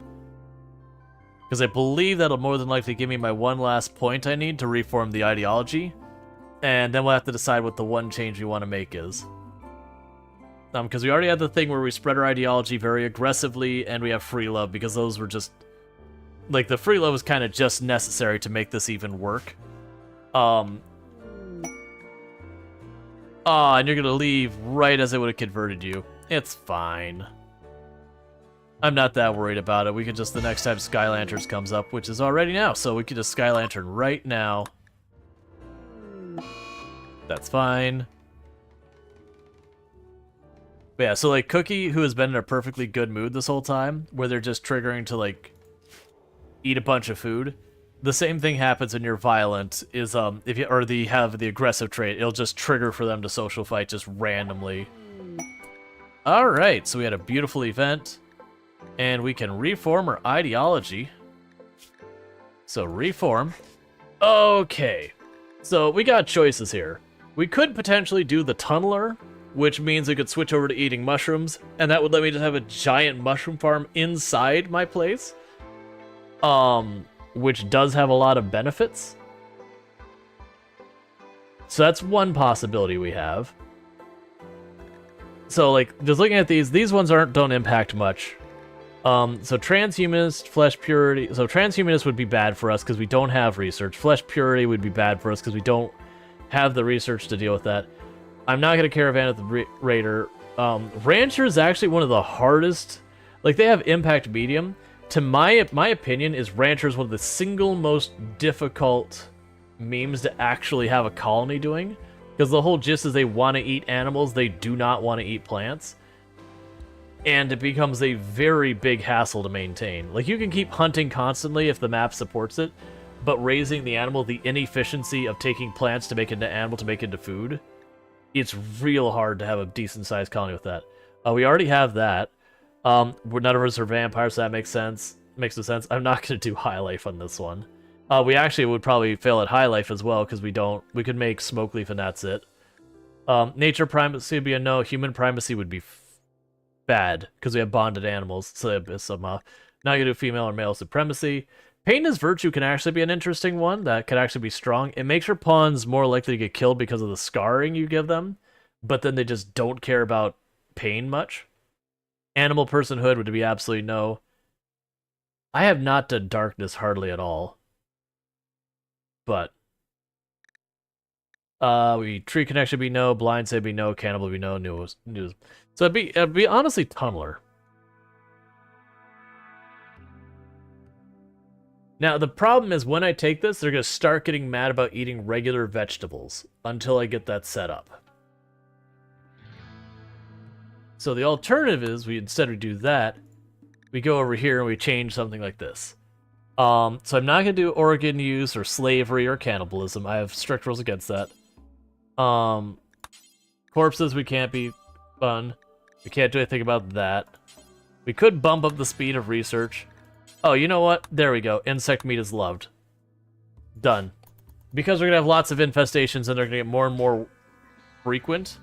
Because I believe that'll more than likely give me my one last point I need to reform the ideology. And then we'll have to decide what the one change we want to make is. Because we already had the thing where we spread our ideology very aggressively, and we have free love, because those were just... Like, the free love was kind of just necessary to make this even work. And you're gonna leave right as I would have converted you. It's fine. I'm not that worried about it. We can just, the next time Sky Lanterns comes up, which is already now, so we can just Sky Lantern right now. That's fine. But yeah, so like Cookie, who has been in a perfectly good mood this whole time, where they're just triggering to like eat a bunch of food. The same thing happens when you're violent, is if you have the aggressive trait, it'll just trigger for them to social fight just randomly. Alright, so we had a beautiful event, and we can reform our ideology. So reform. Okay. So we got choices here. We could potentially do the Tunneler, which means we could switch over to eating mushrooms, and that would let me just have a giant mushroom farm inside my place. Which does have a lot of benefits. So that's one possibility we have. So like, just looking at these ones don't impact much. So transhumanist, flesh purity. So transhumanist would be bad for us because we don't have research. Flesh purity would be bad for us because we don't have the research to deal with that. I'm not going to caravan at the Raider. Rancher is actually one of the hardest. Like, they have impact medium. To my opinion, is Rancher is one of the single most difficult memes to actually have a colony doing. Because the whole gist is they want to eat animals, they do not want to eat plants. And it becomes a very big hassle to maintain. Like, you can keep hunting constantly if the map supports it, but raising the animal, the inefficiency of taking plants to make into animal to make into food, it's real hard to have a decent-sized colony with that. We already have that. None of us are vampires, so that makes sense. Makes no sense. I'm not going to do high life on this one. We actually would probably fail at high life as well, because we could make smoke leaf and that's it. Nature primacy would be a no. Human primacy would be bad, because we have bonded animals, so that'd be some, not going to do female or male supremacy. Pain as virtue can actually be an interesting one that could actually be strong. It makes your pawns more likely to get killed because of the scarring you give them, but then they just don't care about pain much. Animal personhood would be absolutely no. I have not done darkness hardly at all. But tree connection would be no, blind save would be no, cannibal would be no, news. So it'd be honestly Tunneler. Now the problem is when I take this, they're gonna start getting mad about eating regular vegetables until I get that set up. So the alternative is instead we do that, we go over here and we change something like this. So I'm not gonna do organ use or slavery or cannibalism. I have strict rules against that. Corpses, we can't be fun. We can't do anything about that. We could bump up the speed of research. Oh, you know what? There we go. Insect meat is loved. Done. Because we're going to have lots of infestations and they're going to get more and more frequent,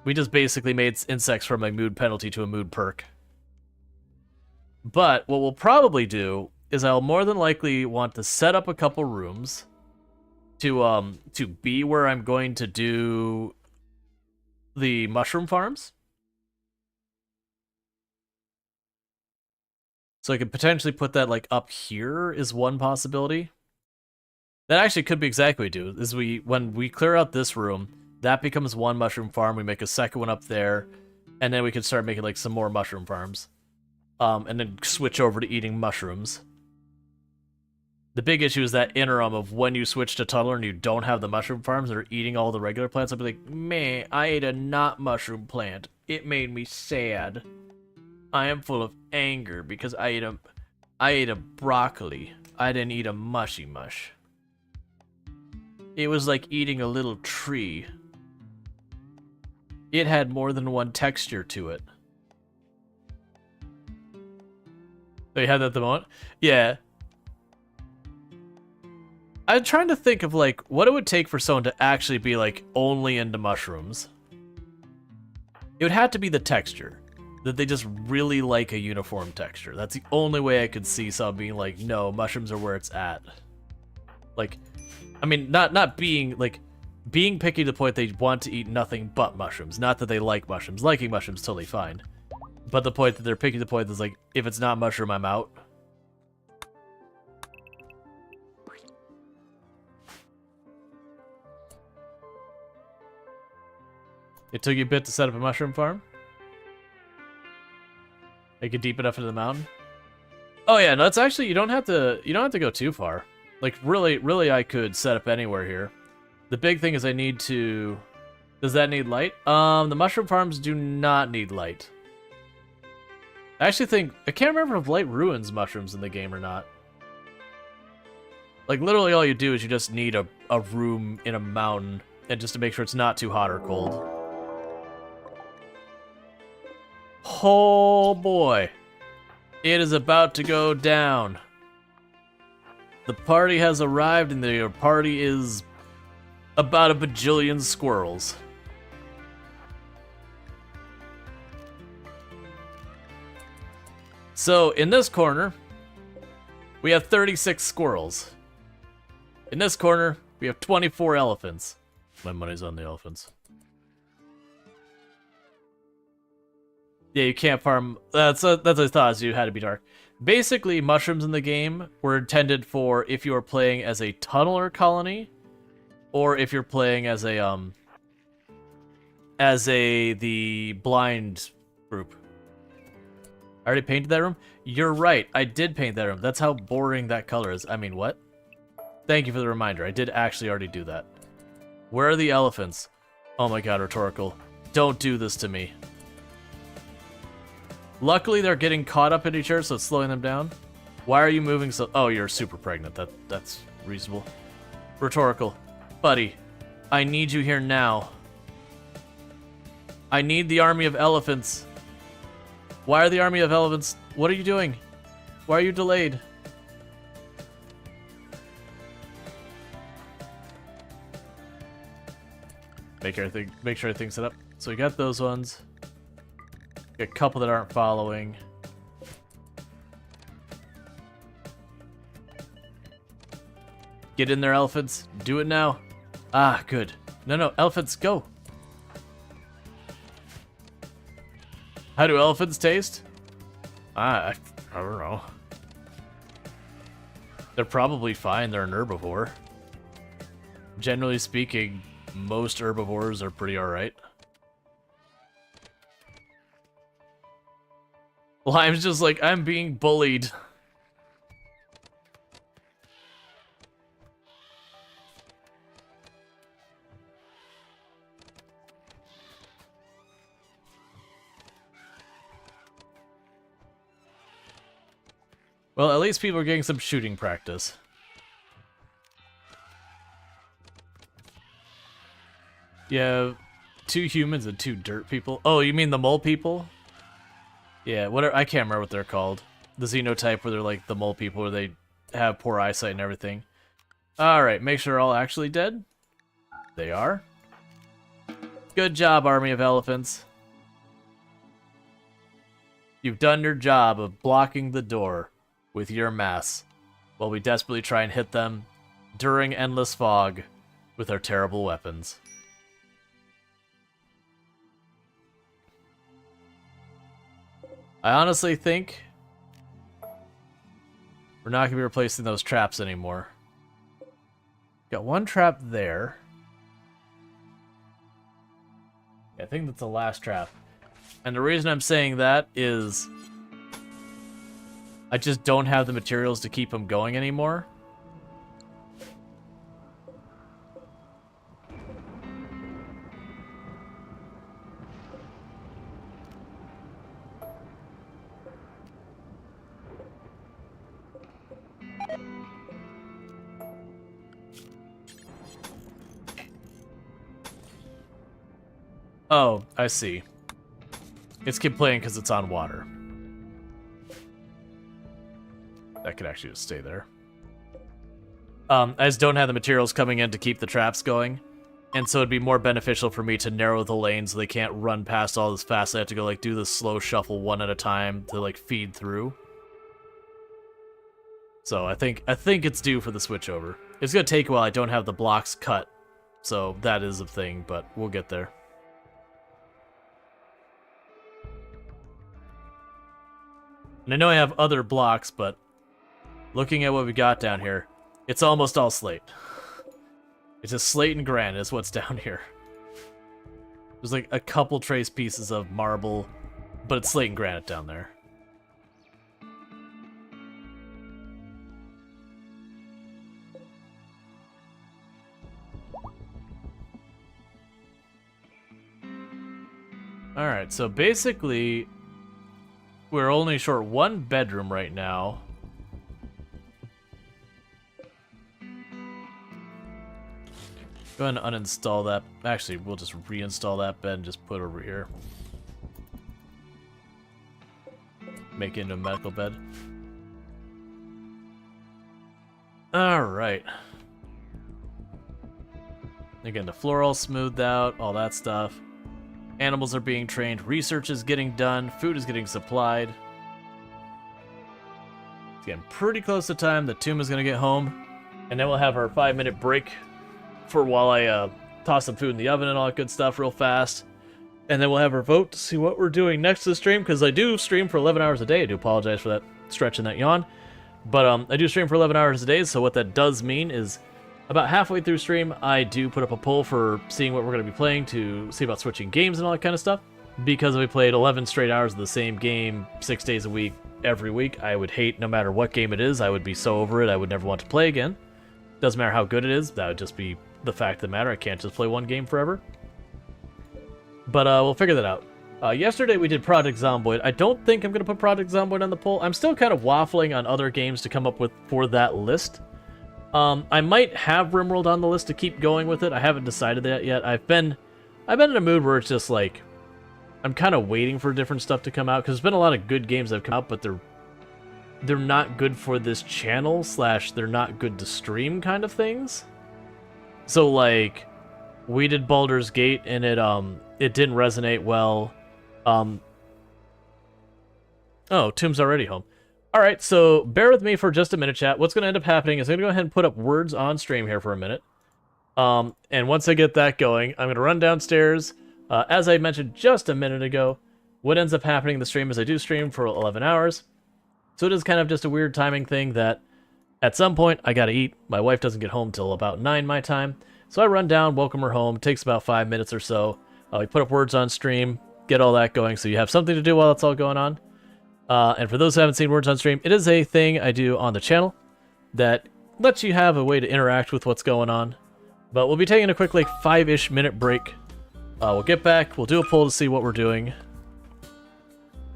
we just basically made insects from a mood penalty to a mood perk. But what we'll probably do is I'll more than likely want to set up a couple rooms to be where I'm going to do the mushroom farms. So I could potentially put that like up here is one possibility. That actually could be exactly what we do. Is when we clear out this room, that becomes one mushroom farm. We make a second one up there, and then we can start making like some more mushroom farms, and then switch over to eating mushrooms. The big issue is that interim of when you switch to Tunneler and you don't have the mushroom farms that are eating all the regular plants. I'll be like, man, I ate a not mushroom plant. It made me sad. I am full of anger because I ate a broccoli. I didn't eat a mushy mush. It was like eating a little tree. It had more than one texture to it. Oh, you had that at the moment? Yeah. I'm trying to think of like what it would take for someone to actually be like only into mushrooms. It would have to be the texture. That they just really like a uniform texture. That's the only way I could see someone being like, no, mushrooms are where it's at. Like, I mean, not being like being picky to the point they want to eat nothing but mushrooms. Not that they like mushrooms. Liking mushrooms totally fine. But the point that they're picky to the point is like, if it's not mushroom, I'm out. It took you a bit to set up a mushroom farm? Make it deep enough into the mountain? Oh yeah, no, that's actually you don't have to go too far. Like really I could set up anywhere here. The big thing is I need to does that need light? The mushroom farms do not need light. I actually think I can't remember if light ruins mushrooms in the game or not. Like literally all you do is you just need a room in a mountain and just to make sure it's not too hot or cold. Oh boy. It is about to go down. The party has arrived and the party is about a bajillion squirrels. So, in this corner, we have 36 squirrels. In this corner, we have 24 elephants. My money's on the elephants. Yeah, you can't farm. That's what I thought. You had to be dark. Basically, mushrooms in the game were intended for if you are playing as a tunneler colony, or if you're playing as a the blind group. I already painted that room. You're right. I did paint that room. That's how boring that color is. I mean, what? Thank you for the reminder. I did actually already do that. Where are the elephants? Oh my god, rhetorical. Don't do this to me. Luckily, they're getting caught up in each other, so it's slowing them down. Why are you moving so... Oh, you're super pregnant. That's reasonable. Rhetorical. Buddy, I need you here now. I need the army of elephants. Why are the army of elephants... What are you doing? Why are you delayed? Make sure everything's set up. So we got those ones. Got a couple that aren't following. Get in there, elephants. Do it now. Ah, good. No, elephants, go. How do elephants taste? I don't know. They're probably fine. They're an herbivore. Generally speaking, most herbivores are pretty alright. Lime's just like, I'm being bullied. Well, at least people are getting some shooting practice. Yeah, 2 humans and 2 dirt people. Oh, you mean the mole people? Yeah, whatever. I can't remember what they're called. The xenotype where they're like the mole people where they have poor eyesight and everything. Alright, make sure they're all actually dead. They are. Good job, army of elephants. You've done your job of blocking the door with your mass while we desperately try and hit them during endless fog with our terrible weapons. I honestly think we're not going to be replacing those traps anymore. Got 1 trap there. I think that's the last trap. And the reason I'm saying that is I just don't have the materials to keep them going anymore. Oh, I see. It's complaining because it's on water. That could actually just stay there. I just don't have the materials coming in to keep the traps going. And so it'd be more beneficial for me to narrow the lane so they can't run past all this fast. I have to go, like, do the slow shuffle one at a time to, like, feed through. So I think it's due for the switchover. It's gonna take a while. I don't have the blocks cut. So that is a thing, but we'll get there. And I know I have other blocks, but looking at what we got down here, it's almost all slate. It's just slate and granite is what's down here. There's like a couple trace pieces of marble, but it's slate and granite down there. Alright, so basically we're only short 1 bedroom right now. Go ahead and uninstall that. Actually, we'll just reinstall that bed and just put it over here. Make it into a medical bed. Alright. Again, the floor all smoothed out, all that stuff. Animals are being trained, research is getting done, food is getting supplied. It's getting pretty close to time that Tomb is going to get home. And then we'll have our 5-minute break for while I toss some food in the oven and all that good stuff real fast. And then we'll have our vote to see what we're doing next to the stream, because I do stream for 11 hours a day. I do apologize for that stretch and that yawn. But I do stream for 11 hours a day, so what that does mean is about halfway through stream, I do put up a poll for seeing what we're going to be playing to see about switching games and all that kind of stuff. Because if we played 11 straight hours of the same game 6 days a week, every week, I would hate no matter what game it is. I would be so over it, I would never want to play again. Doesn't matter how good it is, that would just be the fact of the matter. I can't just play one game forever. But we'll figure that out. Yesterday we did Project Zomboid. I don't think I'm going to put Project Zomboid on the poll. I'm still kind of waffling on other games to come up with for that list. I might have RimWorld on the list to keep going with it. I haven't decided that yet. I've been in a mood where it's just like I'm kind of waiting for different stuff to come out, because there's been a lot of good games that have come out, but they're not good for this channel / they're not good to stream kind of things. So like we did Baldur's Gate and it didn't resonate well. Oh, Tomb's already home. Alright, so bear with me for just a minute, chat. What's going to end up happening is I'm going to go ahead and put up words on stream here for a minute. And once I get that going, I'm going to run downstairs. As I mentioned just a minute ago, what ends up happening in the stream is I do stream for 11 hours. So it is kind of just a weird timing thing that at some point I got to eat. My wife doesn't get home till about 9 my time. So I run down, welcome her home. It takes about 5 minutes or so. We put up words on stream, get all that going so you have something to do while that's all going on. And for those who haven't seen Words on Stream, it is a thing I do on the channel that lets you have a way to interact with what's going on. But we'll be taking a quick, like, 5-ish minute break. We'll get back, we'll do a poll to see what we're doing.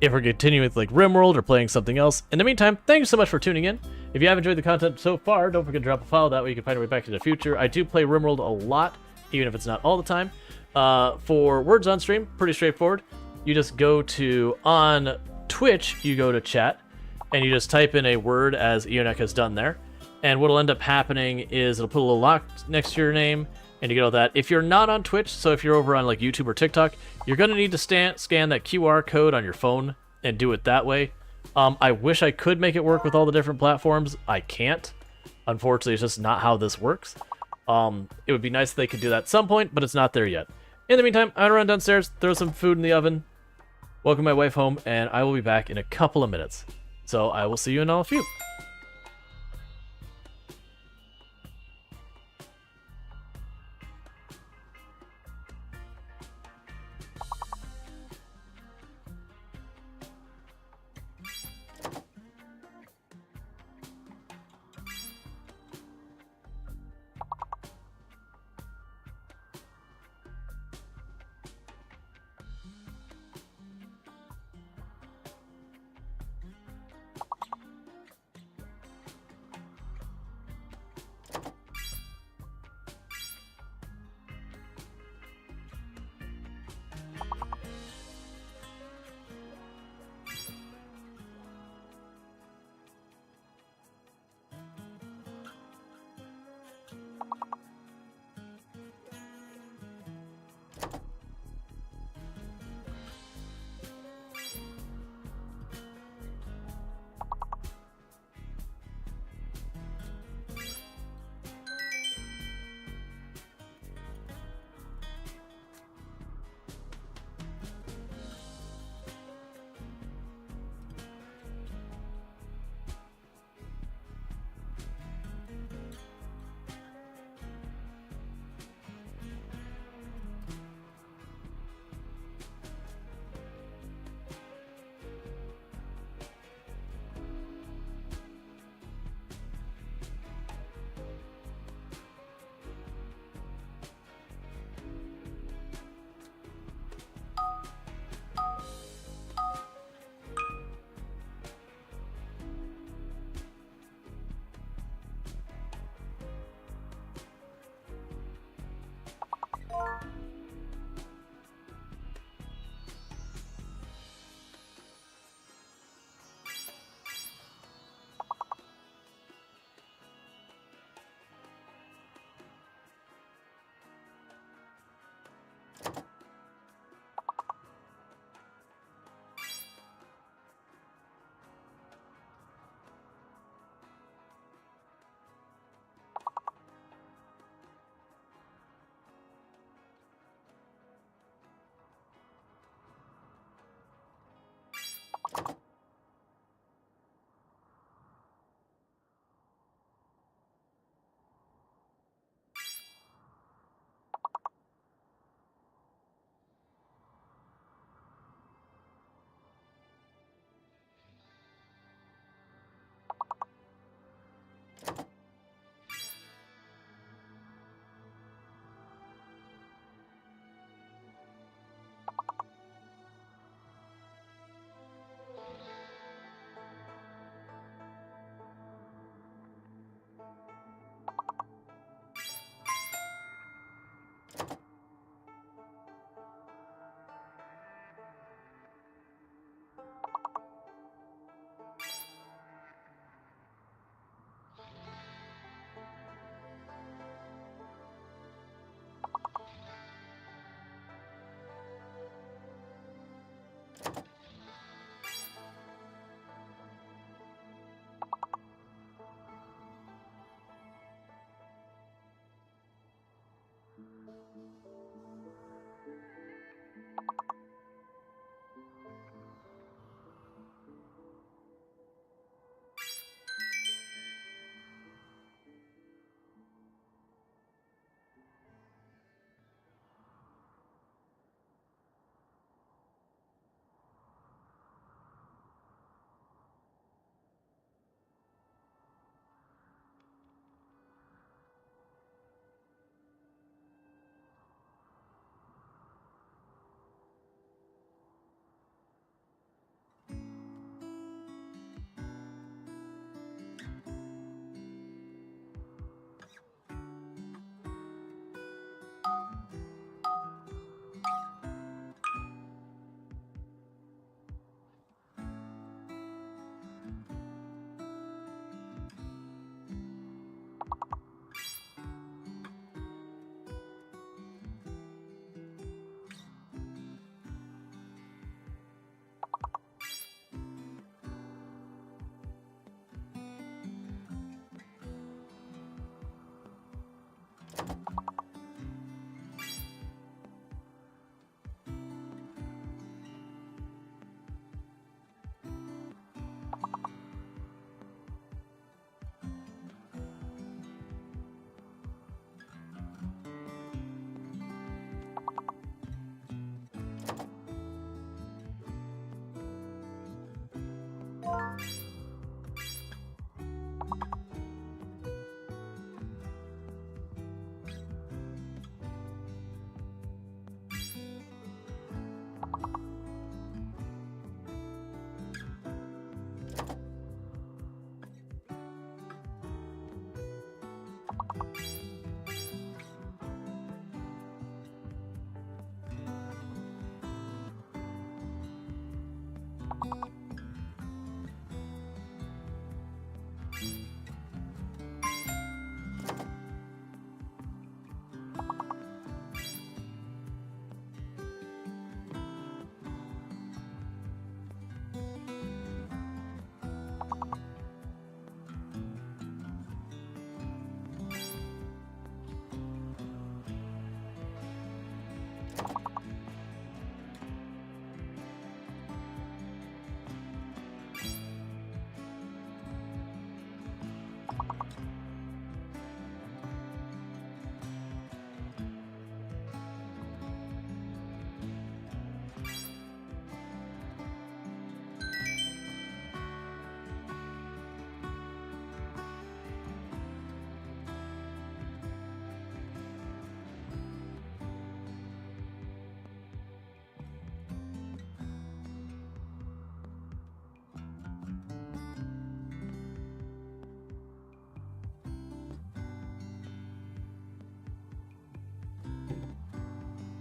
If we're continuing with, like, RimWorld or playing something else. In the meantime, thank you so much for tuning in. If you have enjoyed the content so far, don't forget to drop a follow. That way you can find a way back to the future. I do play RimWorld a lot, even if it's not all the time. For words on stream, pretty straightforward. You just go to, on Twitch, you go to chat, and you just type in a word as Eonek has done there. And what'll end up happening is it'll put a little lock next to your name, and you get all that. If you're not on Twitch, so if you're over on like YouTube or TikTok, you're going to need to scan that QR code on your phone and do it that way. I wish I could make it work with all the different platforms. I can't. Unfortunately, it's just not how this works. It would be nice if they could do that at some point, but it's not there yet. In the meantime, I'm going to run downstairs, throw some food in the oven, welcome my wife home, and I will be back in a couple of minutes. So I will see you in all a few.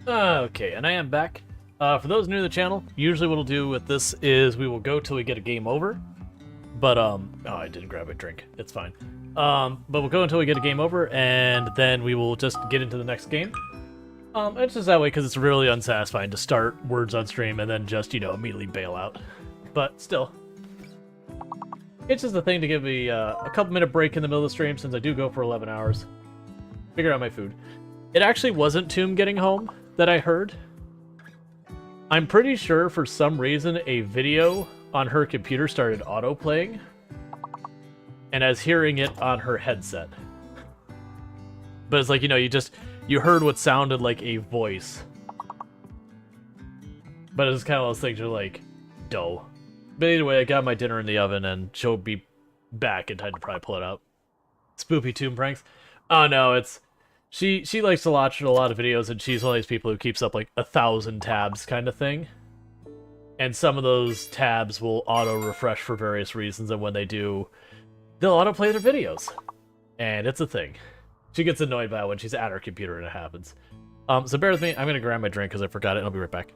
Okay, and I am back. For those new to the channel, usually what we'll do with this is we will go till we get a game over. But, oh, I didn't grab a drink. It's fine. But we'll go until we get a game over, and then we will just get into the next game. It's just that way because it's really unsatisfying to start words on stream and then just, you know, immediately bail out. But still. It's just a thing to give me a couple minute break in the middle of the stream since I do go for 11 hours. Figure out my food. It actually wasn't Tomb getting home that I heard. I'm pretty sure for some reason a video on her computer started auto-playing, and I was hearing it on her headset. But it's like, you know, you heard what sounded like a voice. But it's kind of those things you're like, doh. But anyway, I got my dinner in the oven, and she'll be back in time to probably pull it out. Spoopy Tomb pranks. Oh no, it's... She likes to watch a lot of videos, and she's one of these people who keeps up like 1,000 tabs kind of thing. And some of those tabs will auto-refresh for various reasons, and when they do, they'll auto-play their videos. And it's a thing. She gets annoyed by it when she's at her computer and it happens. So bear with me, I'm gonna grab my drink because I forgot it, and I'll be right back.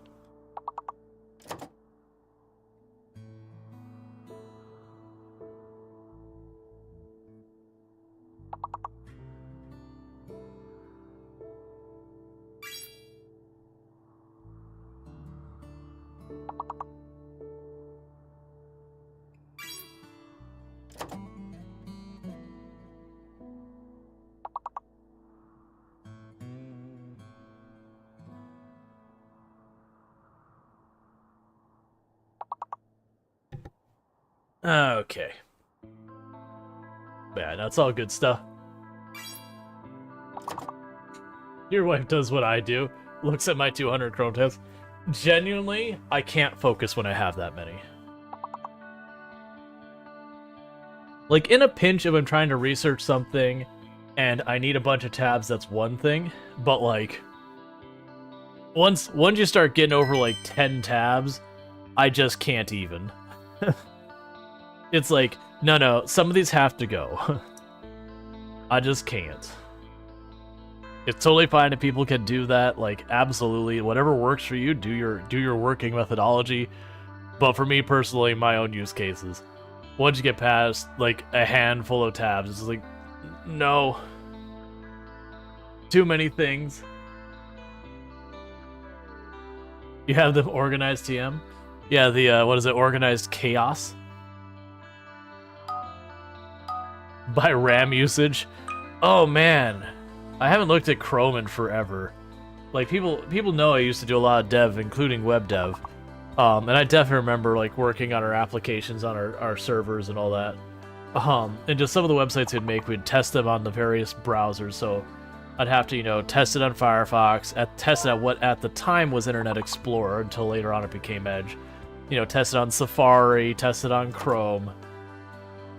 Okay. Yeah, that's all good stuff. Your wife does what I do. Looks at my 200 Chrome tabs. Genuinely, I can't focus when I have that many. Like, in a pinch, if I'm trying to research something and I need a bunch of tabs, that's one thing. But, like, once you start getting over, like, 10 tabs, I just can't even. It's like, no, some of these have to go. I just can't. It's totally fine if people can do that, like, absolutely. Whatever works for you, do your working methodology. But for me personally, my own use cases. Once you get past, like, a handful of tabs, it's like, no. Too many things. You have the organized TM? Yeah, the, what is it, organized chaos? By RAM usage? Oh man, I haven't looked at Chrome in forever. Like, people know I used to do a lot of dev, including web dev. And I definitely remember, like, working on our applications on our servers and all that. And just some of the websites we'd make, we'd test them on the various browsers. So I'd have to, you know, test it on Firefox, test it at what at the time was Internet Explorer until later on it became Edge. You know, test it on Safari, test it on Chrome.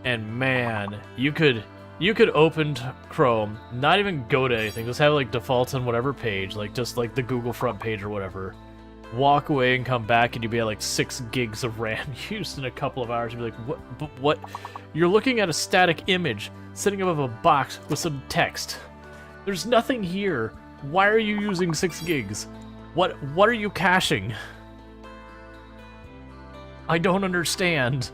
And man, you could open Chrome, not even go to anything, just have it like default on whatever page, like just like the Google front page or whatever. Walk away and come back and you'd be at like 6 gigs of RAM used in a couple of hours. You'd be like, what? You're looking at a static image sitting above a box with some text. There's nothing here. Why are you using 6 gigs? What are you caching? I don't understand.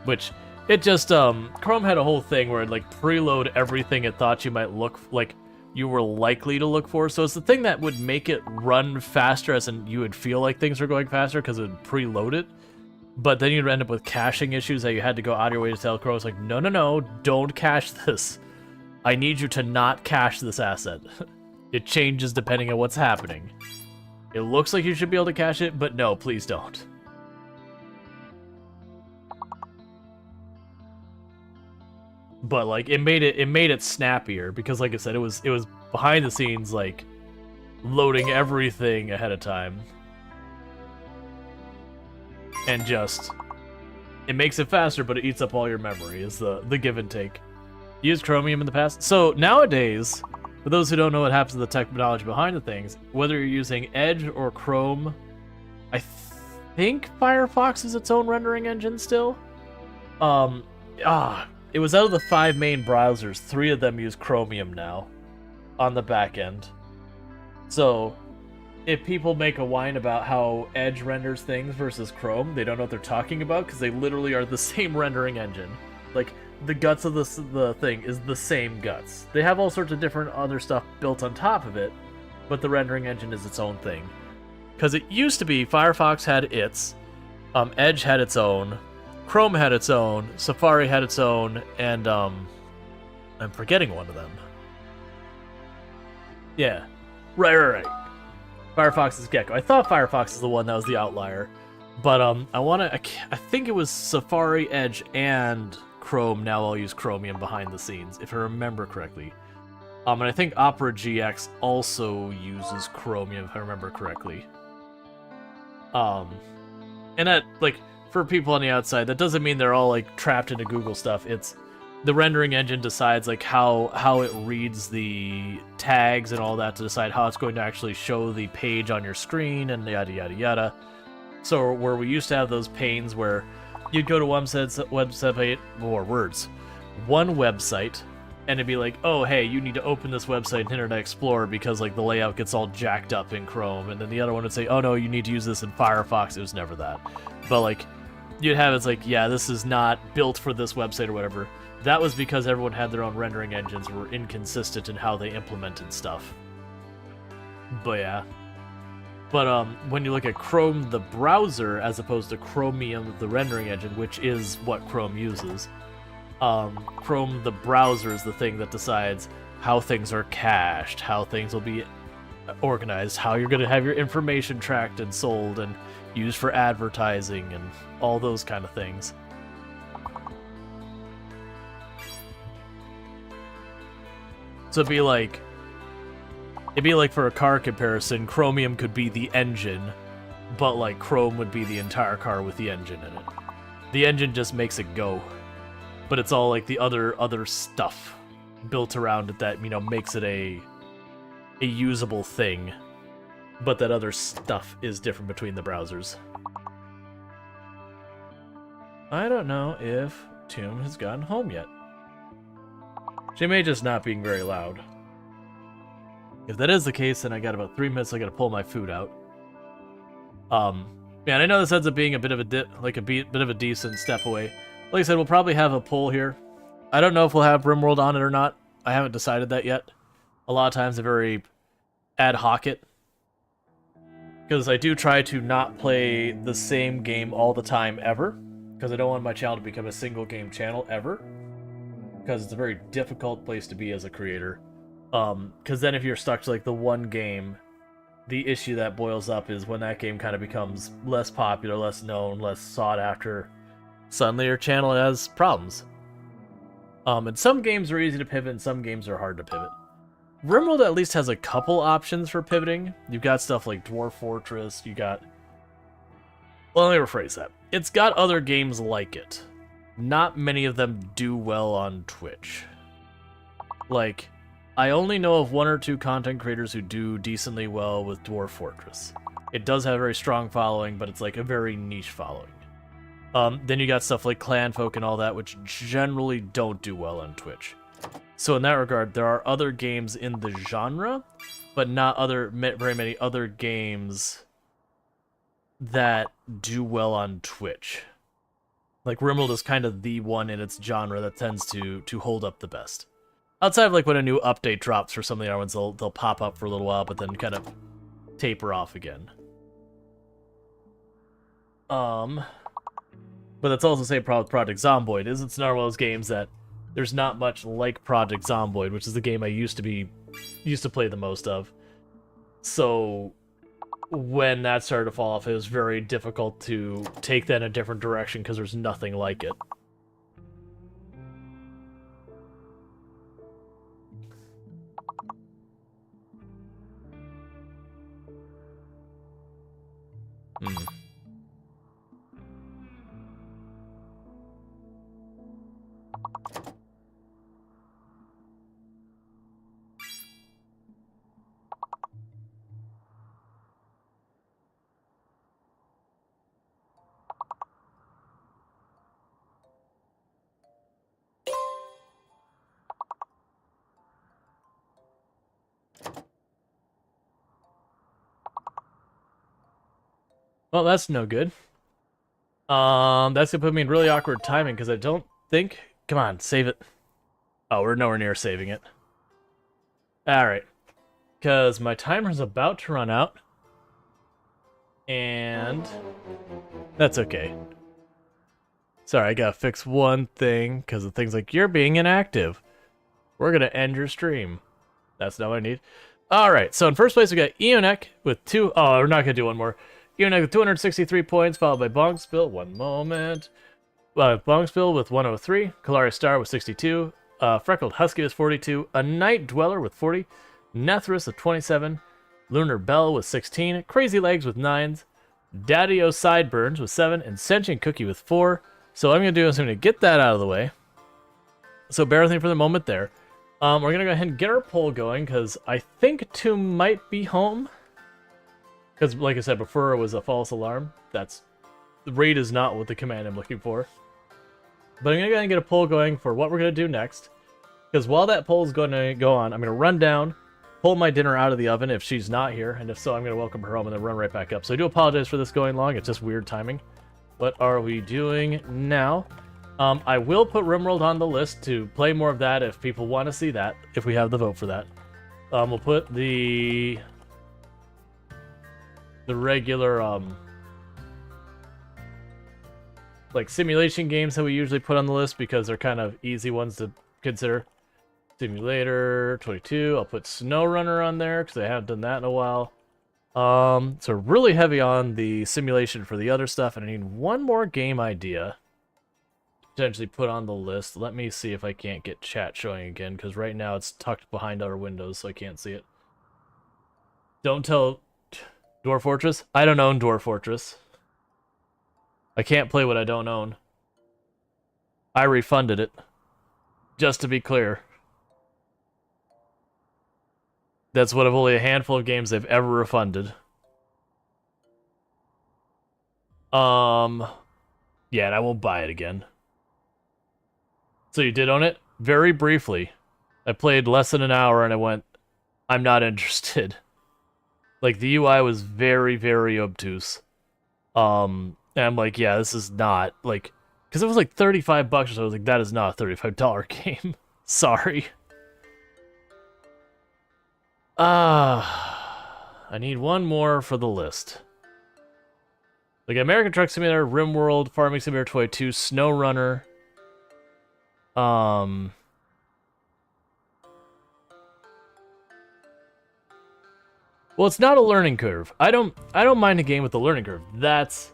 Which, it just, Chrome had a whole thing where it, like, preload everything it thought you might look, like, you were likely to look for. So it's the thing that would make it run faster, as in you would feel like things were going faster because it would preload it. But then you'd end up with caching issues that you had to go out of your way to tell Chrome, it's like, no, don't cache this. I need you to not cache this asset. It changes depending on what's happening. It looks like you should be able to cache it, but no, please don't. But like it made it snappier because, like I said, it was behind the scenes, like loading everything ahead of time, and just it makes it faster, but it eats up all your memory. Is the give and take. Used Chromium in the past, so nowadays, for those who don't know what happens to the technology behind the things, whether you're using Edge or Chrome, I think Firefox is its own rendering engine still. it was out of the 5 main browsers, 3 of them use Chromium now on the back end. So if people make a whine about how Edge renders things versus Chrome, they don't know what they're talking about because they literally are the same rendering engine. Like, the guts of the thing is the same guts. They have all sorts of different other stuff built on top of it, but the rendering engine is its own thing. Because it used to be Firefox had its, Edge had its own, Chrome had its own, Safari had its own, and I'm forgetting one of them. Yeah, right. Firefox is Gecko. I thought Firefox is the one that was the outlier, but I think it was Safari, Edge, and Chrome now all use Chromium behind the scenes, if I remember correctly. And I think Opera GX also uses Chromium, if I remember correctly. And that, like, for people on the outside, that doesn't mean they're all, like, trapped into Google stuff. It's the rendering engine decides, like, how it reads the tags and all that to decide how it's going to actually show the page on your screen and yada yada yada. So where we used to have those panes where you'd go to one website, and it'd be like, oh, hey, you need to open this website in Internet Explorer because, like, the layout gets all jacked up in Chrome. And then the other one would say, oh, no, you need to use this in Firefox. It was never that. But, like, you'd have it's like, yeah, this is not built for this website or whatever. That was because everyone had their own rendering engines, were inconsistent in how they implemented stuff. But, yeah. But when you look at Chrome, the browser, as opposed to Chromium, the rendering engine, which is what Chrome uses, Chrome, the browser, is the thing that decides how things are cached, how things will be organized, how you're going to have your information tracked and sold and used for advertising and all those kind of things. So it'd be like for a car comparison, Chromium could be the engine, but like Chrome would be the entire car with the engine in it. The engine just makes it go, but it's all like the other stuff built around it that, you know, makes it a usable thing. But that other stuff is different between the browsers. I don't know if Tomb has gotten home yet. She may just not being very loud. If that is the case, then I got about 3 minutes. I gotta pull my food out. Man, I know this ends up being a bit of a bit of a decent step away. Like I said, we'll probably have a poll here. I don't know if we'll have RimWorld on it or not. I haven't decided that yet. A lot of times, I very ad hoc it, because I do try to not play the same game all the time ever, because I don't want my channel to become a single game channel ever, because it's a very difficult place to be as a creator. Because then if you're stuck to like the one game, the issue that boils up is when that game kind of becomes less popular, less known, less sought after, suddenly your channel has problems. And some games are easy to pivot and some games are hard to pivot. RimWorld at least has a couple options for pivoting. You've got stuff like Dwarf Fortress, you got... Well, let me rephrase that. It's got other games like it. Not many of them do well on Twitch. Like, I only know of 1 or 2 content creators who do decently well with Dwarf Fortress. It does have a very strong following, but it's like a very niche following. Then you got stuff like Clanfolk and all that, which generally don't do well on Twitch. So in that regard, there are other games in the genre, but not very many other games that do well on Twitch. Like, RimWorld is kind of the one in its genre that tends to hold up the best. Outside of like when a new update drops for some of the other ones, they'll pop up for a little while, but then kind of taper off again. But that's also the same problem with Project Zomboid, is it's another one of those games that there's not much like Project Zomboid, which is the game I used to play the most of. So when that started to fall off, it was very difficult to take that in a different direction because there's nothing like it. Well, that's no good. That's gonna put me in really awkward timing because I don't think. Come on, save it. Oh, we're nowhere near saving it. All right, because my timer's about to run out, and that's okay. Sorry, I gotta fix one thing because of things like you're being inactive. We're gonna end your stream. That's not what I need. All right, so in first place we got Eonek with two. Oh, we're not gonna do one more. Eonek with 263 points, followed by Bongspill. One moment. Bongspill with 103. Kalari Star with 62. Freckled Husky with 42. A Night Dweller with 40. Nethris with 27. Lunar Bell with 16. Crazy Legs with 9. Daddy-O Sideburns with 7. And Sentient Cookie with 4. So what I'm going to do is I'm going to get that out of the way. So bear with me for the moment there. We're going to go ahead and get our poll going, because I think 2 might be home. Because, like I said before, it was a false alarm. The raid is not what the command I'm looking for. But I'm going to go ahead and get a poll going for what we're going to do next. Because while that poll is going to go on, I'm going to run down, pull my dinner out of the oven if she's not here. And if so, I'm going to welcome her home and then run right back up. So I do apologize for this going long. It's just weird timing. What are we doing now? I will put RimWorld on the list to play more of that if people want to see that, if we have the vote for that. We'll put the regular, like, simulation games that we usually put on the list because they're kind of easy ones to consider. Simulator 22, I'll put SnowRunner on there because I haven't done that in a while. So really heavy on the simulation for the other stuff, and I need one more game idea to potentially put on the list. Let me see if I can't get chat showing again, because right now it's tucked behind our windows, so I can't see it. Don't tell Dwarf Fortress? I don't own Dwarf Fortress. I can't play what I don't own. I refunded it. Just to be clear. That's one of only a handful of games they've ever refunded. Yeah, and I won't buy it again. So you did own it? Very briefly. I played less than an hour and I went, I'm not interested. Like, the UI was very, very obtuse. And I'm like, yeah, this is not, like, because it was like 35 bucks or so. I was like, that is not a $35 game. Sorry. I need one more for the list. Like American Truck Simulator, RimWorld, Farming Simulator 22, SnowRunner. Well, it's not a learning curve. I don't mind a game with a learning curve. That's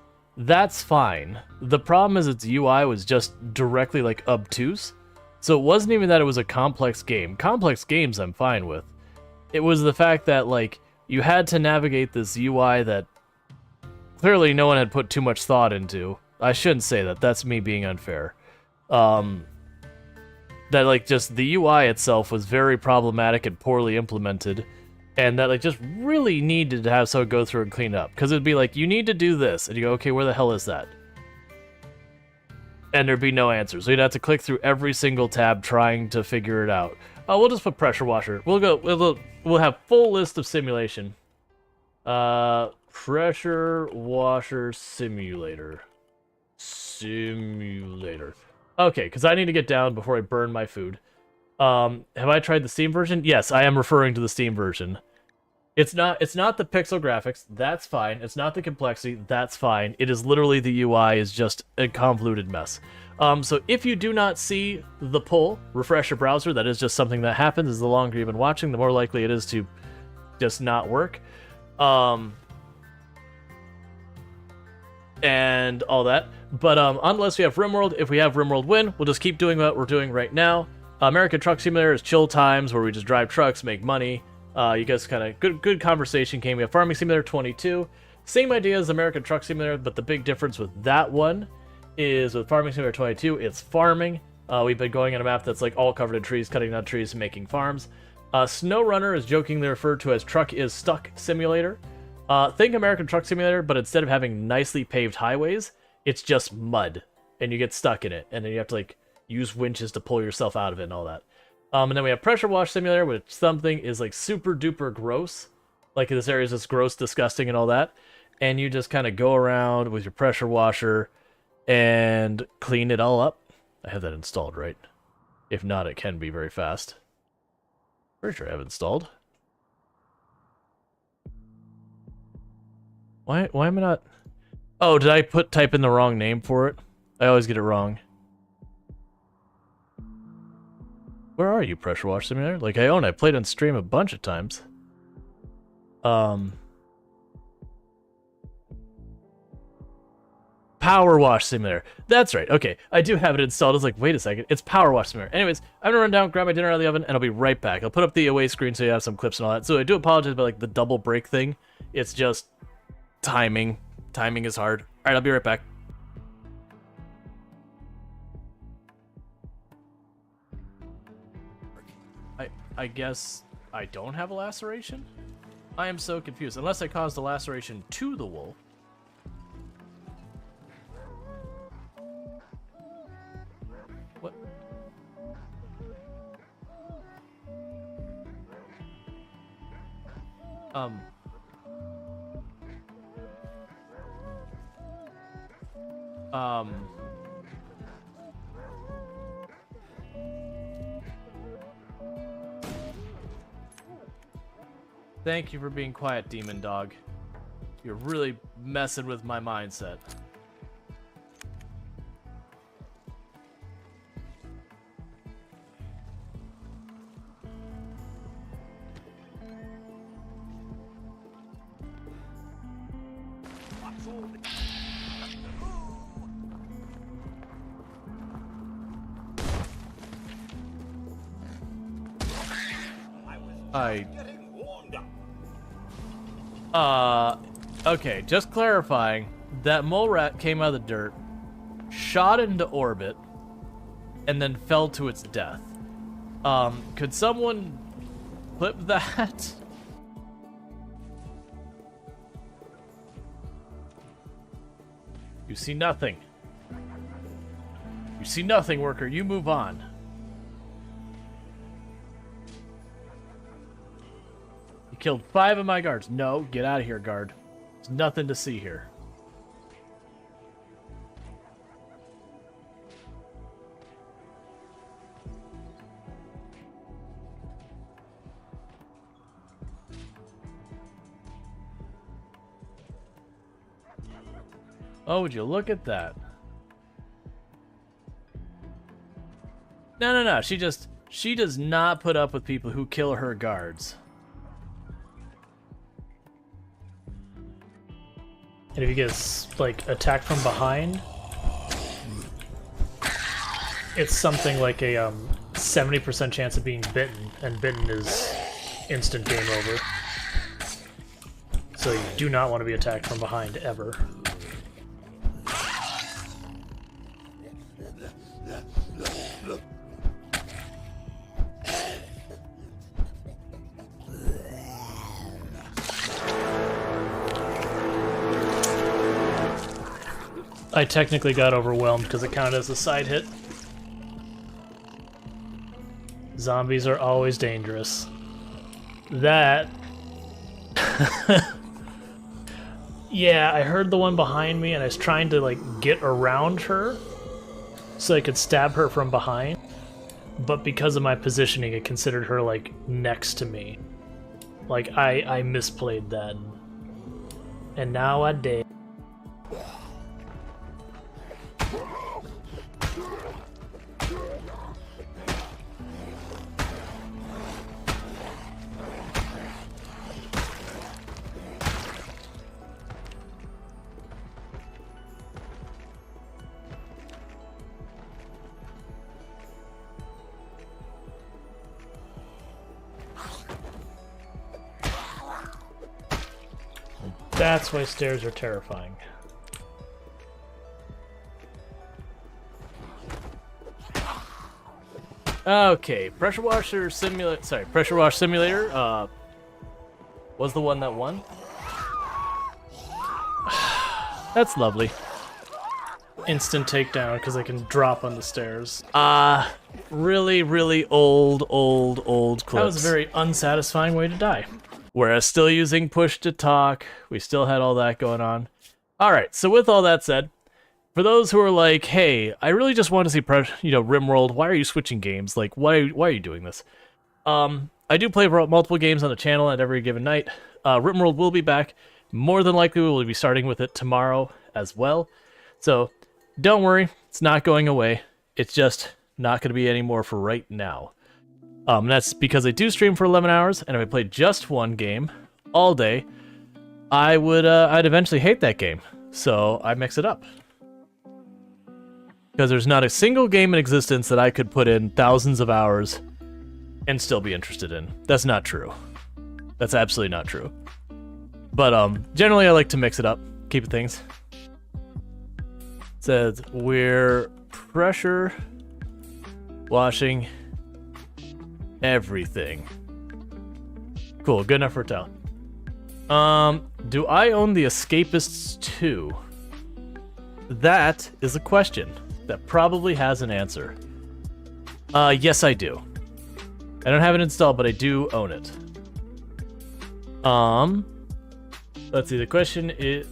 fine. The problem is its UI was just directly like obtuse. So it wasn't even that it was a complex game. Complex games I'm fine with. It was the fact that, like, you had to navigate this UI that clearly no one had put too much thought into. I shouldn't say that. That's me being unfair. That, like, just the UI itself was very problematic and poorly implemented. And that, like, just really needed to have someone go through and clean up. Because it'd be like, you need to do this. And you go, okay, where the hell is that? And there'd be no answers. So you'd have to click through every single tab trying to figure it out. Oh, we'll just put pressure washer. We'll have full list of simulation. Pressure washer simulator. Okay, because I need to get down before I burn my food. Have I tried the Steam version? Yes, I am referring to the Steam version. It's not the pixel graphics. That's fine. It's not the complexity. That's fine. It is literally the UI is just a convoluted mess. So if you do not see the pull, refresh your browser. That is just something that happens. As the longer you've been watching, the more likely it is to just not work. And all that. But unless we have RimWorld, if we have RimWorld win, we'll just keep doing what we're doing right now. American Truck Simulator is chill times where we just drive trucks, make money. You guys kind of good conversation came. We have Farming Simulator 22. Same idea as American Truck Simulator, but the big difference with that one is with Farming Simulator 22, it's farming. We've been going on a map that's like all covered in trees, cutting down trees and making farms. SnowRunner is jokingly referred to as Truck is Stuck Simulator. Think American Truck Simulator, but instead of having nicely paved highways, it's just mud, and you get stuck in it, and then you have to like use winches to pull yourself out of it and all that. And then we have Pressure Wash Simulator, which something is like super duper gross. Like this area is just gross, disgusting, and all that. and you just kind of go around with your pressure washer and clean it all up. I have that installed, right? If not, it can be very fast. Pretty sure I have it installed. Why am I not... Oh, did I type in the wrong name for it? I always get it wrong. Where are you, Pressure Wash Simulator? Like, I played on stream a bunch of times. Power Wash Simulator. That's right. Okay, I do have it installed. I was like, wait a second. It's Power Wash Simulator. Anyways, I'm gonna run down, grab my dinner out of the oven, and I'll be right back. I'll put up the away screen so you have some clips and all that. So I do apologize about like the double break thing. It's just timing. Timing is hard. All right, I'll be right back. I guess I don't have a laceration? I am so confused. Unless I caused a laceration to the wool. What? Thank you for being quiet, Demon Dog. You're really messing with my mindset. Okay, just clarifying, that mole rat came out of the dirt, shot into orbit, and then fell to its death. Could someone clip that? You see nothing. You see nothing, worker. You move on. You killed 5 of my guards. No, get out of here, guard. There's nothing to see here. Oh, would you look at that? No. She does not put up with people who kill her guards. And if he gets, like, attacked from behind, it's something like a 70% chance of being bitten, and bitten is instant game over. So you do not want to be attacked from behind, ever. I technically got overwhelmed because it counted as a side hit. Zombies are always dangerous. That... Yeah, I heard the one behind me and I was trying to, like, get around her so I could stab her from behind. But because of my positioning, it considered her, like, next to me. Like, I misplayed that. And now I did. That's why stairs are terrifying. Okay, Pressure Wash Simulator, was the one that won. That's lovely. Instant takedown because I can drop on the stairs. Really old clips. That was a very unsatisfying way to die. Whereas still using push to talk, we still had all that going on. All right, so with all that said, for those who are like, hey, I really just want to see, RimWorld, why are you switching games? Like, why are you doing this? I do play multiple games on the channel at every given night. RimWorld will be back. More than likely, we will be starting with it tomorrow as well. So, don't worry, it's not going away. It's just not going to be any more for right now. That's because I do stream for 11 hours, and if I played just one game all day, I'd eventually hate that game. So I mix it up. Because there's not a single game in existence that I could put in thousands of hours and still be interested in. That's not true. That's absolutely not true. But generally I like to mix it up, keep things. It says we're pressure washing everything. Cool, good enough for a towel. Do I own The Escapists 2? That is a question that probably has an answer. Yes, I do. I don't have it installed, but I do own it. Let's see, the question is...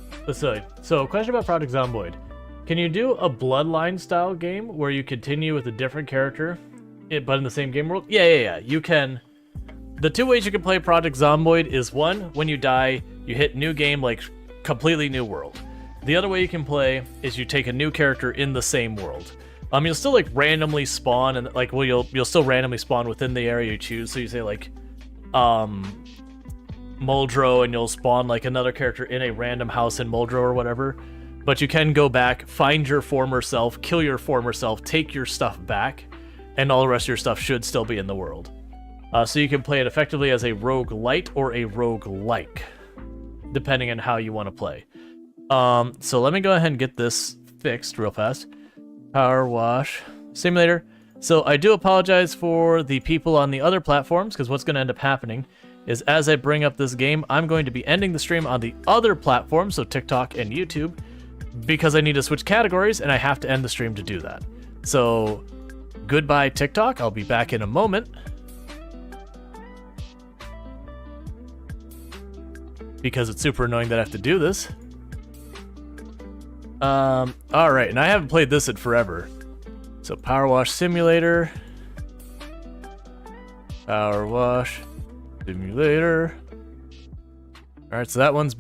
So, question about Project Zomboid. Can you do a Bloodline-style game where you continue with a different character, but in the same game world? Yeah, you can. The two ways you can play Project Zomboid is one, when you die, you hit new game, like completely new world. The other way you can play is you take a new character in the same world. You'll still like randomly spawn and like, well, you'll still randomly spawn within the area you choose. So you say like, Muldrow, and you'll spawn like another character in a random house in Muldrow or whatever. But you can go back, find your former self, kill your former self, take your stuff back, and all the rest of your stuff should still be in the world. So you can play it effectively as a roguelite or a roguelike, depending on how you want to play. So let me go ahead and get this fixed real fast. Power Wash Simulator. So I do apologize for the people on the other platforms, because what's going to end up happening is as I bring up this game, I'm going to be ending the stream on the other platforms, so TikTok and YouTube, because I need to switch categories, and I have to end the stream to do that. So, goodbye TikTok, I'll be back in a moment. Because it's super annoying that I have to do this. Alright, and I haven't played this in forever. So, Power Wash Simulator. Power Wash Simulator. Alright, so that one's